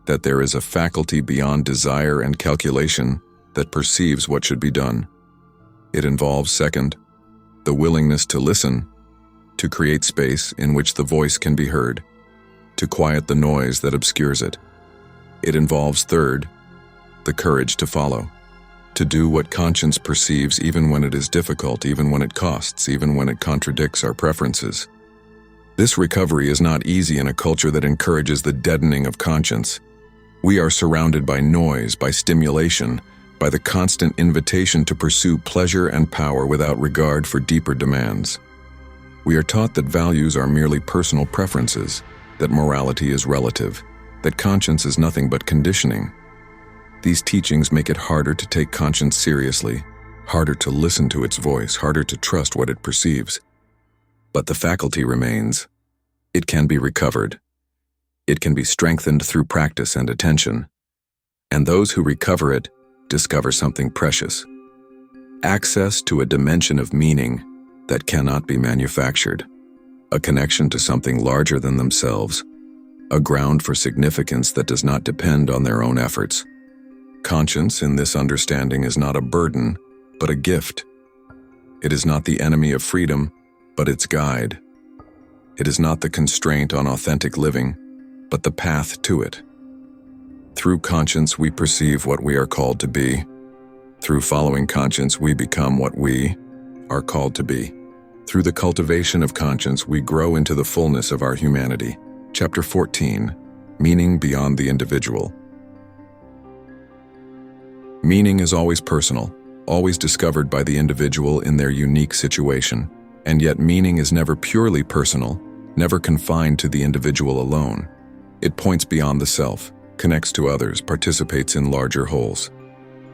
that there is a faculty beyond desire and calculation that perceives what should be done. It involves, second, the willingness to listen, to create space in which the voice can be heard, to quiet the noise that obscures it. It involves, third, the courage to follow, to do what conscience perceives even when it is difficult, even when it costs, even when it contradicts our preferences. This recovery is not easy in a culture that encourages the deadening of conscience. We are surrounded by noise, by stimulation, by the constant invitation to pursue pleasure and power without regard for deeper demands. We are taught that values are merely personal preferences, that morality is relative, that conscience is nothing but conditioning. These teachings make it harder to take conscience seriously, harder to listen to its voice, harder to trust what it perceives. But the faculty remains. It can be recovered. It can be strengthened through practice and attention. And those who recover it discover something precious. access to a dimension of meaning that cannot be manufactured, a connection to something larger than themselves, a ground for significance that does not depend on their own efforts. Conscience in this understanding is not a burden, but a gift. It is not the enemy of freedom, but its guide. It is not the constraint on authentic living, but the path to it. Through conscience, we perceive what we are called to be. Through following conscience, we become what we are called to be. Through the cultivation of conscience, we grow into the fullness of our humanity. Chapter 14, Meaning Beyond the Individual. Meaning is always personal, always discovered by the individual in their unique situation, and yet meaning is never purely personal, never confined to the individual alone. It points beyond the self, connects to others, participates in larger wholes.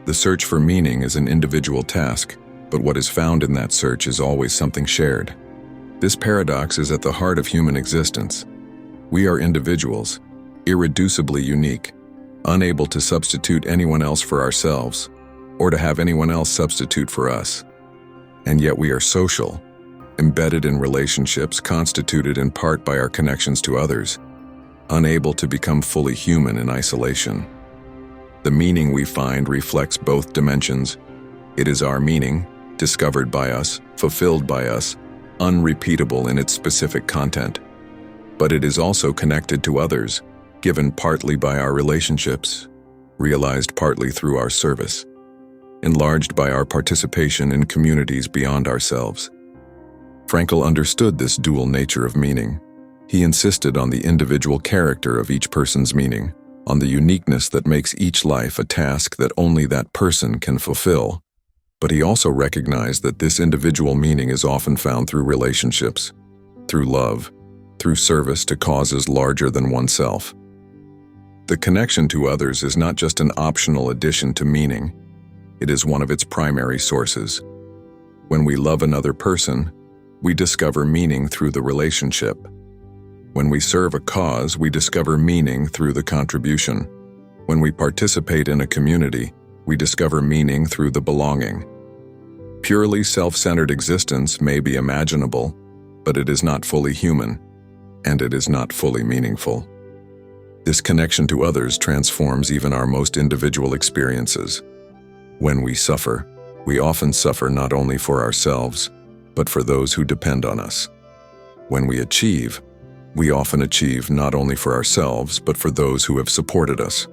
The search for meaning is an individual task, but what is found in that search is always something shared. This paradox is at the heart of human existence. We are individuals, irreducibly unique, unable to substitute anyone else for ourselves, or to have anyone else substitute for us. And yet we are social, embedded in relationships constituted in part by our connections to others, unable to become fully human in isolation. The meaning we find reflects both dimensions. It is our meaning, discovered by us, fulfilled by us, unrepeatable in its specific content. But it is also connected to others, given partly by our relationships, realized partly through our service, enlarged by our participation in communities beyond ourselves. Frankl understood this dual nature of meaning. He insisted on the individual character of each person's meaning, on the uniqueness that makes each life a task that only that person can fulfill. But he also recognized that this individual meaning is often found through relationships, through love, through service to causes larger than oneself. The connection to others is not just an optional addition to meaning, it is one of its primary sources. When we love another person, we discover meaning through the relationship. When we serve a cause, we discover meaning through the contribution. When we participate in a community, we discover meaning through the belonging. Purely self-centered existence may be imaginable, but it is not fully human, and it is not fully meaningful. This connection to others transforms even our most individual experiences. When we suffer, we often suffer not only for ourselves, but for those who depend on us. When we achieve, we often achieve not only for ourselves, but for those who have supported us.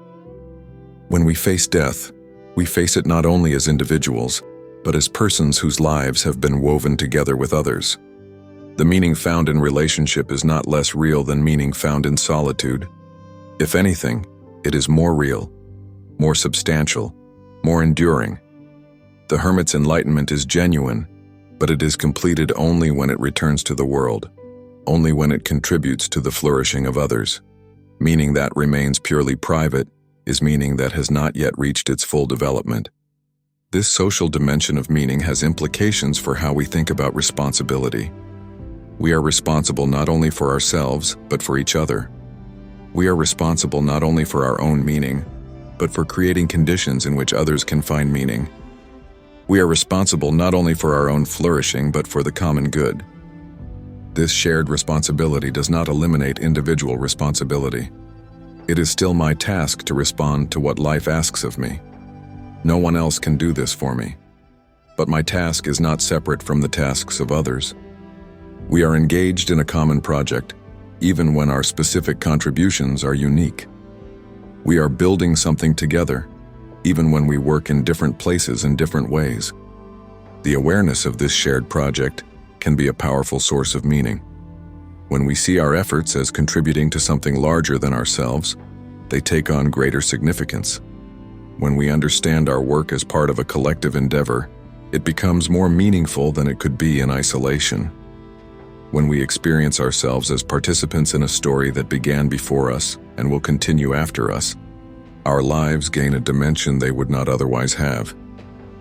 When we face death, we face it not only as individuals, but as persons whose lives have been woven together with others. The meaning found in relationship is not less real than meaning found in solitude. If anything, it is more real, more substantial, more enduring. The hermit's enlightenment is genuine, but it is completed only when it returns to the world, only when it contributes to the flourishing of others. Meaning that remains purely private is meaning that has not yet reached its full development. This social dimension of meaning has implications for how we think about responsibility. We are responsible not only for ourselves, but for each other. We are responsible not only for our own meaning, but for creating conditions in which others can find meaning. We are responsible not only for our own flourishing, but for the common good. This shared responsibility does not eliminate individual responsibility. It is still my task to respond to what life asks of me. No one else can do this for me. But my task is not separate from the tasks of others. We are engaged in a common project, even when our specific contributions are unique. We are building something together, even when we work in different places in different ways. The awareness of this shared project can be a powerful source of meaning. When we see our efforts as contributing to something larger than ourselves, they take on greater significance. When we understand our work as part of a collective endeavor, it becomes more meaningful than it could be in isolation. When we experience ourselves as participants in a story that began before us and will continue after us, our lives gain a dimension they would not otherwise have.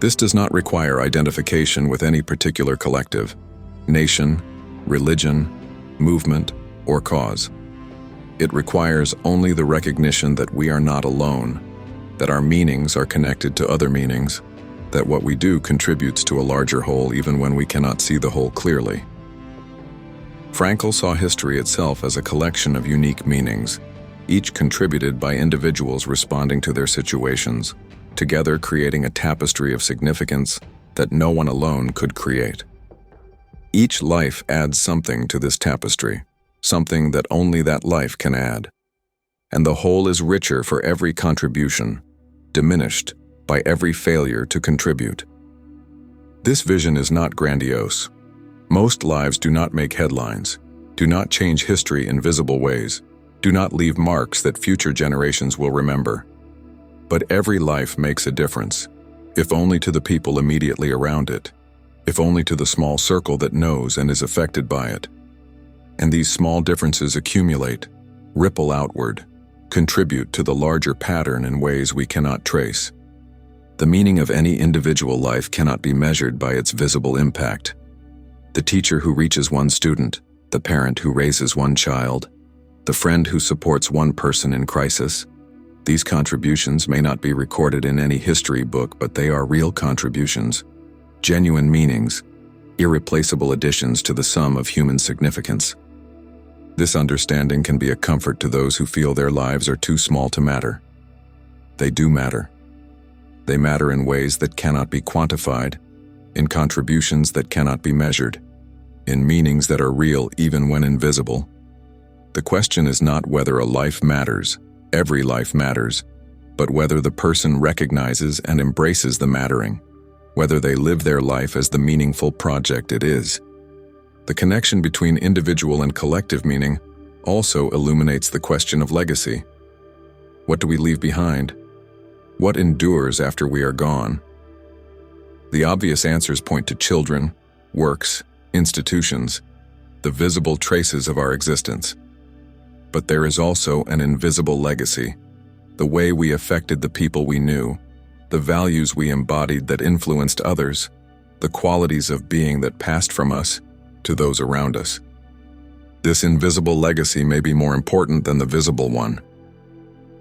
This does not require identification with any particular collective, nation, religion, movement, or cause. It requires only the recognition that we are not alone, that our meanings are connected to other meanings, that what we do contributes to a larger whole even when we cannot see the whole clearly. Frankl saw history itself as a collection of unique meanings, each contributed by individuals responding to their situations, together creating a tapestry of significance that no one alone could create. Each life adds something to this tapestry, something that only that life can add. And the whole is richer for every contribution, diminished by every failure to contribute. This vision is not grandiose. Most lives do not make headlines, do not change history in visible ways, do not leave marks that future generations will remember. But every life makes a difference, if only to the people immediately around it, if only to the small circle that knows and is affected by it. And these small differences accumulate, ripple outward, contribute to the larger pattern in ways we cannot trace. The meaning of any individual life cannot be measured by its visible impact. The teacher who reaches one student, the parent who raises one child, the friend who supports one person in crisis, these contributions may not be recorded in any history book, but they are real contributions, genuine meanings, irreplaceable additions to the sum of human significance. This understanding can be a comfort to those who feel their lives are too small to matter. They do matter. They matter in ways that cannot be quantified, in contributions that cannot be measured, in meanings that are real even when invisible. The question is not whether a life matters, every life matters, but whether the person recognizes and embraces the mattering, whether they live their life as the meaningful project it is. The connection between individual and collective meaning also illuminates the question of legacy. What do we leave behind? What endures after we are gone? The obvious answers point to children, works, institutions, the visible traces of our existence. But there is also an invisible legacy, the way we affected the people we knew, the values we embodied that influenced others, the qualities of being that passed from us to those around us. This invisible legacy may be more important than the visible one.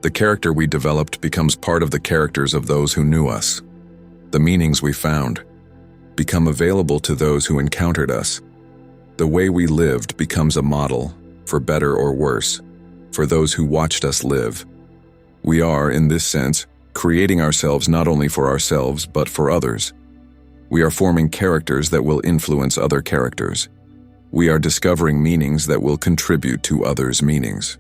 The character we developed becomes part of the characters of those who knew us. The meanings we found become available to those who encountered us. The way we lived becomes a model, for better or worse, for those who watched us live. We are, in this sense, creating ourselves not only for ourselves but for others. We are forming characters that will influence other characters. We are discovering meanings that will contribute to others' meanings.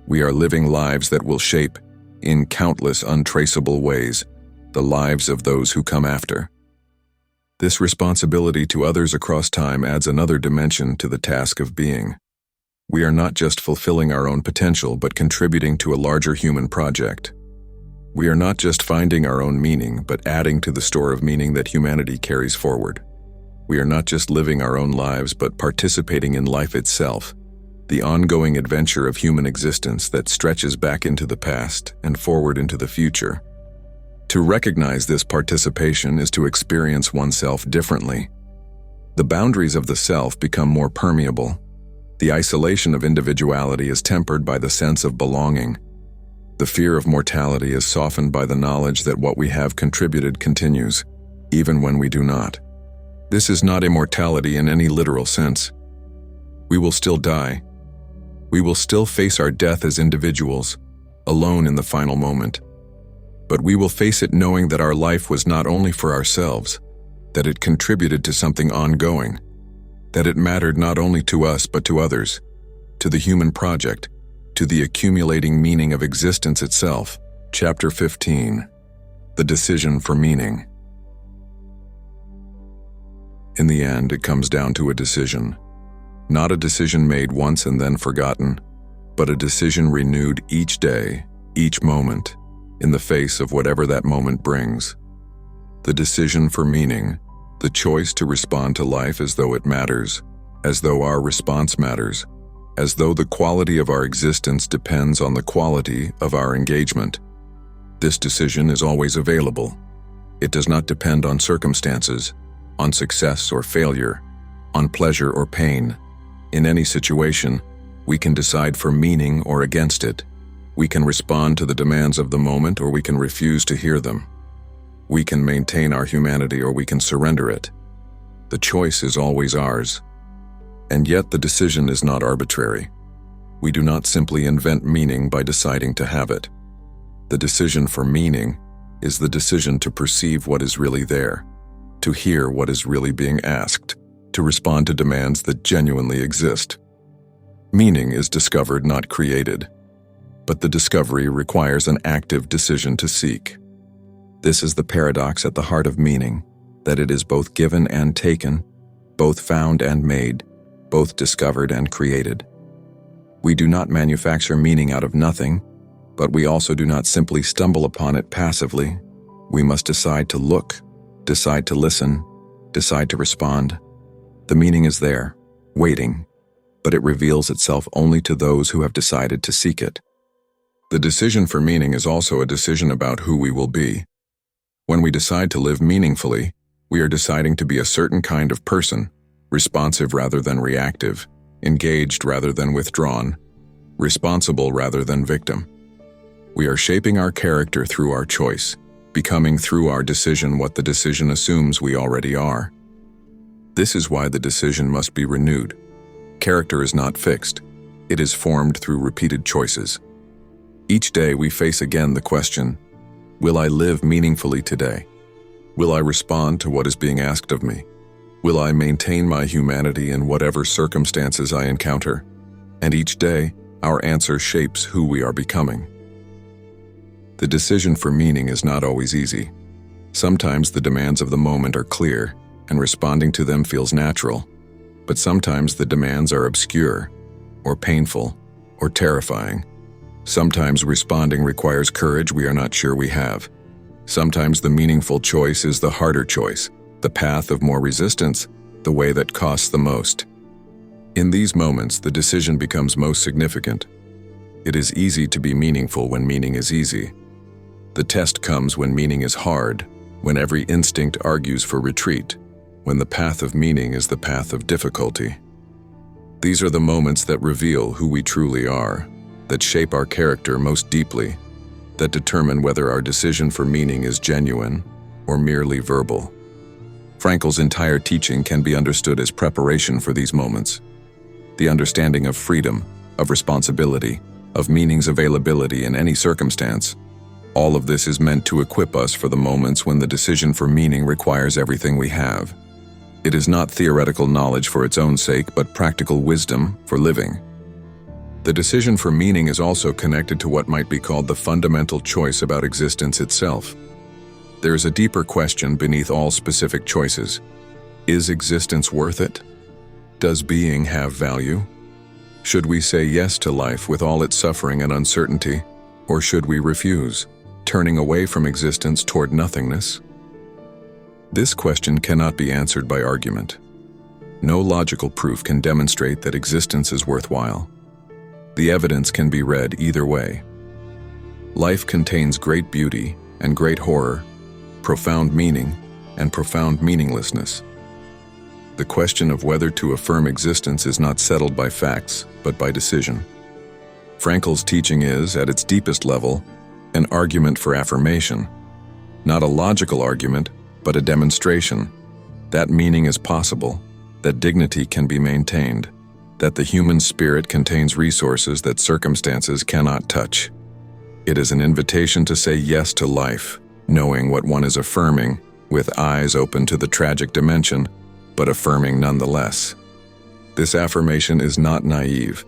We are living lives that will shape, in countless untraceable ways, the lives of those who come after. This responsibility to others across time adds another dimension to the task of being. We are not just fulfilling our own potential, but contributing to a larger human project. We are not just finding our own meaning, but adding to the store of meaning that humanity carries forward. We are not just living our own lives, but participating in life itself, the ongoing adventure of human existence that stretches back into the past and forward into the future. To recognize this participation is to experience oneself differently. The boundaries of the self become more permeable. The isolation of individuality is tempered by the sense of belonging. The fear of mortality is softened by the knowledge that what we have contributed continues, even when we do not. This is not immortality in any literal sense. We will still die. We will still face our death as individuals, alone in the final moment. But we will face it knowing that our life was not only for ourselves, that it contributed to something ongoing, that it mattered not only to us but to others, to the human project, to the accumulating meaning of existence itself. Chapter 15. The Decision for Meaning. In the end, it comes down to a decision. Not a decision made once and then forgotten, but a decision renewed each day, each moment, in the face of whatever that moment brings. The decision for meaning, the choice to respond to life as though it matters, as though our response matters, as though the quality of our existence depends on the quality of our engagement. This decision is always available. It does not depend on circumstances, on success or failure, on pleasure or pain. In any situation, we can decide for meaning or against it. We can respond to the demands of the moment, or we can refuse to hear them. We can maintain our humanity or we can surrender it. The choice is always ours. And yet the decision is not arbitrary. We do not simply invent meaning by deciding to have it. The decision for meaning is the decision to perceive what is really there, to hear what is really being asked, to respond to demands that genuinely exist. Meaning is discovered, not created, but the discovery requires an active decision to seek. This is the paradox at the heart of meaning, that it is both given and taken, both found and made, both discovered and created. We do not manufacture meaning out of nothing, but we also do not simply stumble upon it passively. We must decide to look, decide to listen, decide to respond. The meaning is there, waiting, but it reveals itself only to those who have decided to seek it. The decision for meaning is also a decision about who we will be. When we decide to live meaningfully, we are deciding to be a certain kind of person, responsive rather than reactive, engaged rather than withdrawn, responsible rather than victim. We are shaping our character through our choice, becoming through our decision what the decision assumes we already are. This is why the decision must be renewed. Character is not fixed. It is formed through repeated choices. Each day we face again the question, will I live meaningfully today? Will I respond to what is being asked of me? Will I maintain my humanity in whatever circumstances I encounter? And each day, our answer shapes who we are becoming. The decision for meaning is not always easy. Sometimes the demands of the moment are clear, and responding to them feels natural. But sometimes the demands are obscure, or painful, or terrifying. Sometimes responding requires courage we are not sure we have. Sometimes the meaningful choice is the harder choice, the path of more resistance, the way that costs the most. In these moments, the decision becomes most significant. It is easy to be meaningful when meaning is easy. The test comes when meaning is hard, when every instinct argues for retreat, when the path of meaning is the path of difficulty. These are the moments that reveal who we truly are, that shape our character most deeply, that determine whether our decision for meaning is genuine or merely verbal. Frankl's entire teaching can be understood as preparation for these moments. The understanding of freedom, of responsibility, of meaning's availability in any circumstance, all of this is meant to equip us for the moments when the decision for meaning requires everything we have. It is not theoretical knowledge for its own sake, but practical wisdom for living. The decision for meaning is also connected to what might be called the fundamental choice about existence itself. There is a deeper question beneath all specific choices. Is existence worth it? Does being have value? Should we say yes to life with all its suffering and uncertainty, or should we refuse, turning away from existence toward nothingness? This question cannot be answered by argument. No logical proof can demonstrate that existence is worthwhile. The evidence can be read either way. Life contains great beauty and great horror, profound meaning and profound meaninglessness. The question of whether to affirm existence is not settled by facts, but by decision. Frankl's teaching is, at its deepest level, an argument for affirmation. Not a logical argument, but a demonstration that meaning is possible, that dignity can be maintained, that the human spirit contains resources that circumstances cannot touch. It is an invitation to say yes to life, knowing what one is affirming, with eyes open to the tragic dimension, but affirming nonetheless. This affirmation is not naive.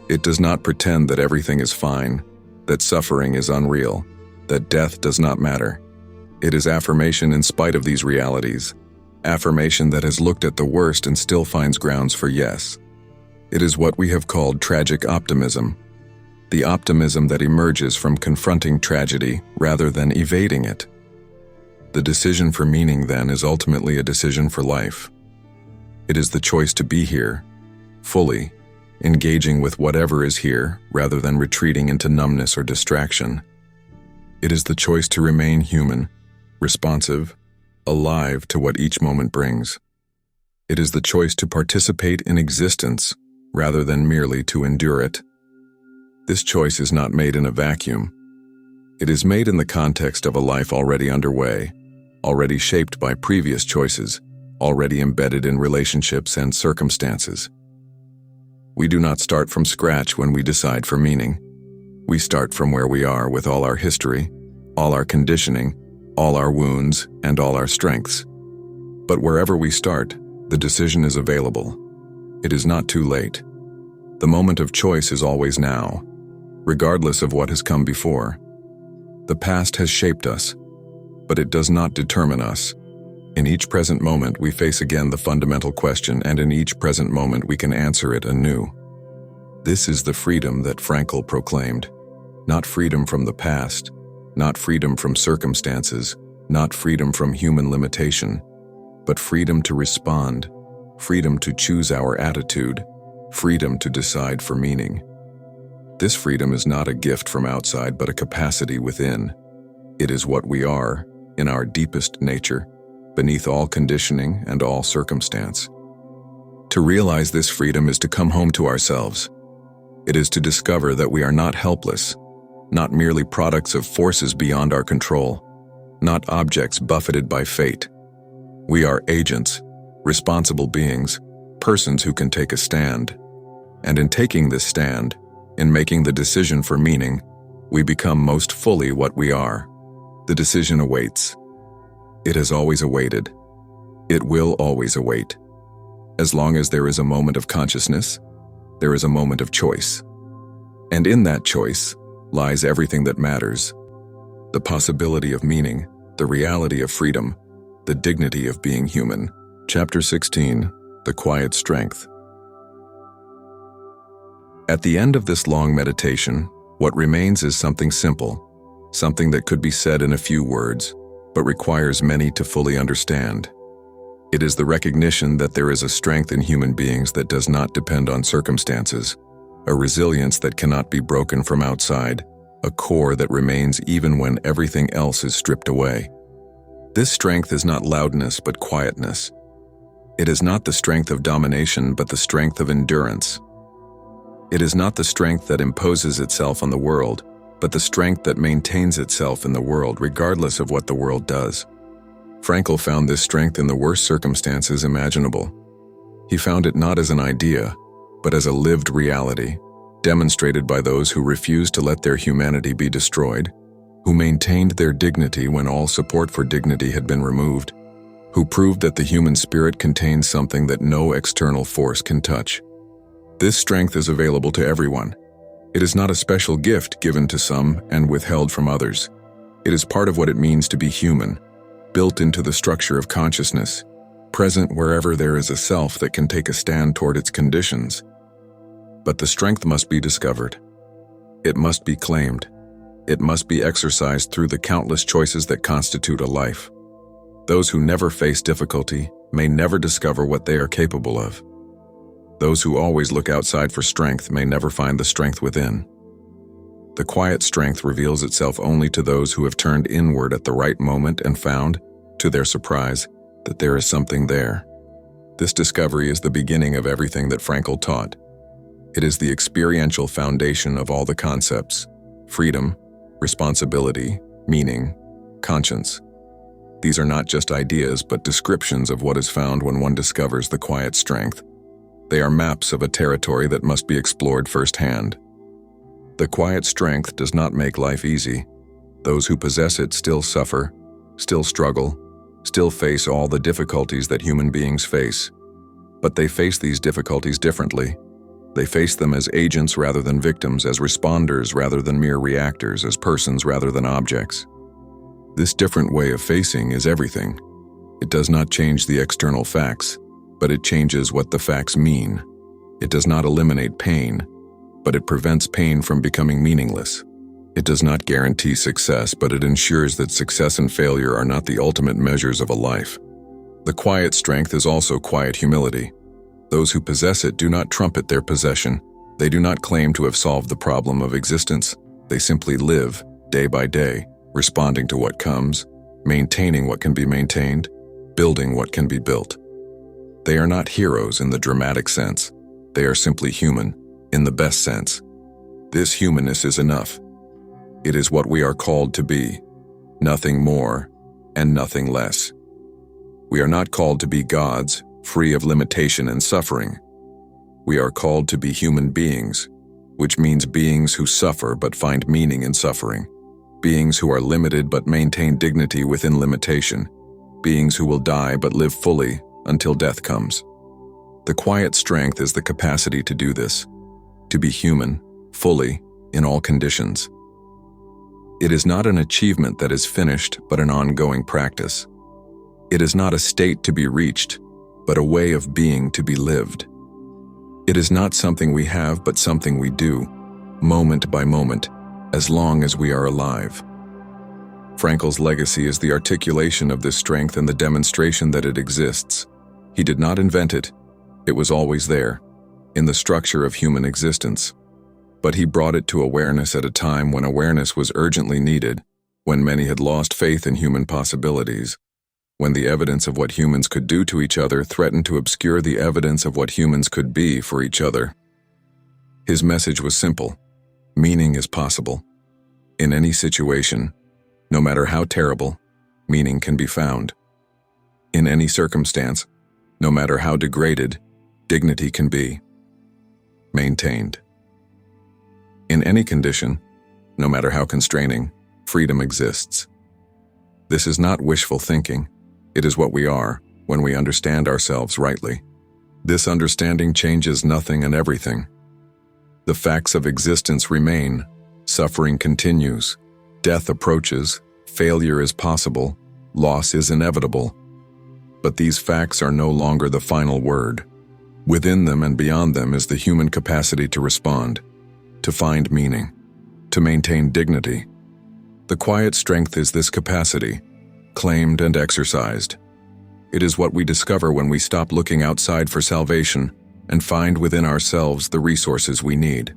It does not pretend that everything is fine, that suffering is unreal, that death does not matter. It is affirmation in spite of these realities, affirmation that has looked at the worst and still finds grounds for yes. It is what we have called tragic optimism, the optimism that emerges from confronting tragedy rather than evading it. The decision for meaning, then, is ultimately a decision for life. It is the choice to be here, fully, engaging with whatever is here rather than retreating into numbness or distraction. It is the choice to remain human, responsive, alive to what each moment brings. It is the choice to participate in existence rather than merely to endure it. This choice is not made in a vacuum. It is made in the context of a life already underway, already shaped by previous choices, already embedded in relationships and circumstances. We do not start from scratch when we decide for meaning. We start from where we are with all our history, all our conditioning, all our wounds, and all our strengths. But wherever we start, the decision is available. It is not too late. The moment of choice is always now, regardless of what has come before. The past has shaped us, but it does not determine us. In each present moment, we face again the fundamental question, and in each present moment, we can answer it anew. This is the freedom that Frankl proclaimed. Not freedom from the past, not freedom from circumstances, not freedom from human limitation, but freedom to respond, freedom to choose our attitude, freedom to decide for meaning. This freedom is not a gift from outside, but a capacity within. It is what we are, in our deepest nature, beneath all conditioning and all circumstance. To realize this freedom is to come home to ourselves. It is to discover that we are not helpless, not merely products of forces beyond our control, not objects buffeted by fate. We are agents, responsible beings, persons who can take a stand. And in taking this stand, in making the decision for meaning, we become most fully what we are. The decision awaits. It has always awaited. It will always await. As long as there is a moment of consciousness, there is a moment of choice. And in that choice lies everything that matters. The possibility of meaning, the reality of freedom, the dignity of being human. Chapter 16, The Quiet Strength. At the end of this long meditation, what remains is something simple, something that could be said in a few words, but requires many to fully understand. It is the recognition that there is a strength in human beings that does not depend on circumstances, a resilience that cannot be broken from outside, a core that remains even when everything else is stripped away. This strength is not loudness but quietness. It is not the strength of domination but the strength of endurance. It is not the strength that imposes itself on the world, but the strength that maintains itself in the world regardless of what the world does. Frankl found this strength in the worst circumstances imaginable. He found it not as an idea, but as a lived reality, demonstrated by those who refused to let their humanity be destroyed, who maintained their dignity when all support for dignity had been removed, who proved that the human spirit contains something that no external force can touch. This strength is available to everyone. It is not a special gift given to some and withheld from others. It is part of what it means to be human, built into the structure of consciousness, present wherever there is a self that can take a stand toward its conditions. But the strength must be discovered. It must be claimed. It must be exercised through the countless choices that constitute a life. Those who never face difficulty may never discover what they are capable of. Those who always look outside for strength may never find the strength within. The quiet strength reveals itself only to those who have turned inward at the right moment and found, to their surprise, that there is something there. This discovery is the beginning of everything that Frankl taught. It is the experiential foundation of all the concepts: freedom, responsibility, meaning, conscience. These are not just ideas, but descriptions of what is found when one discovers the quiet strength. They are maps of a territory that must be explored firsthand. The quiet strength does not make life easy. Those who possess it still suffer, still struggle, still face all the difficulties that human beings face. But they face these difficulties differently. They face them as agents rather than victims, as responders rather than mere reactors, as persons rather than objects. This different way of facing is everything. It does not change the external facts, but it changes what the facts mean. It does not eliminate pain, but it prevents pain from becoming meaningless. It does not guarantee success, but it ensures that success and failure are not the ultimate measures of a life. The quiet strength is also quiet humility. Those who possess it do not trumpet their possession. They do not claim to have solved the problem of existence. They simply live, day by day, responding to what comes, maintaining what can be maintained, building what can be built. They are not heroes in the dramatic sense. They are simply human, in the best sense. This humanness is enough. It is what we are called to be, nothing more and nothing less. We are not called to be gods, free of limitation and suffering. We are called to be human beings, which means beings who suffer but find meaning in suffering, beings who are limited but maintain dignity within limitation, beings who will die but live fully until death comes. The quiet strength is the capacity to do this, to be human, fully, in all conditions. It is not an achievement that is finished, but an ongoing practice. It is not a state to be reached, but a way of being to be lived. It is not something we have, but something we do, moment by moment, as long as we are alive. Frankl's legacy is the articulation of this strength and the demonstration that it exists. He did not invent it. It was always there, in the structure of human existence. But he brought it to awareness at a time when awareness was urgently needed, when many had lost faith in human possibilities, when the evidence of what humans could do to each other threatened to obscure the evidence of what humans could be for each other. His message was simple: meaning is possible. In any situation, no matter how terrible, meaning can be found. In any circumstance, no matter how degraded, dignity can be maintained. In any condition, no matter how constraining, freedom exists. This is not wishful thinking. It is what we are when we understand ourselves rightly. This understanding changes nothing and everything. The facts of existence remain, suffering continues, death approaches, failure is possible, loss is inevitable. But these facts are no longer the final word. Within them and beyond them is the human capacity to respond, to find meaning, to maintain dignity. The quiet strength is this capacity, claimed and exercised. It is what we discover when we stop looking outside for salvation and find within ourselves the resources we need.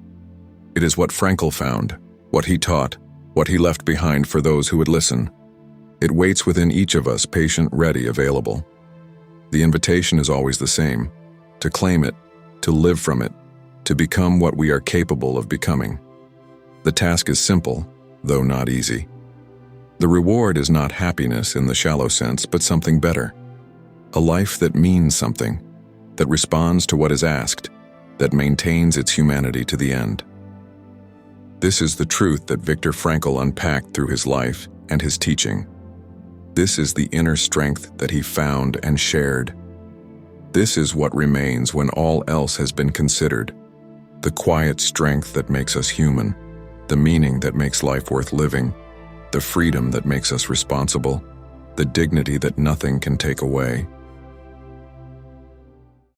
It is what Frankl found, what he taught, what he left behind for those who would listen. It waits within each of us, patient, ready, available. The invitation is always the same: to claim it, to live from it, to become what we are capable of becoming. The task is simple, though not easy. The reward is not happiness in the shallow sense, but something better. A life that means something, that responds to what is asked, that maintains its humanity to the end. This is the truth that Viktor Frankl unpacked through his life and his teaching. This is the inner strength that he found and shared. This is what remains when all else has been considered. The quiet strength that makes us human, the meaning that makes life worth living, the freedom that makes us responsible, the dignity that nothing can take away.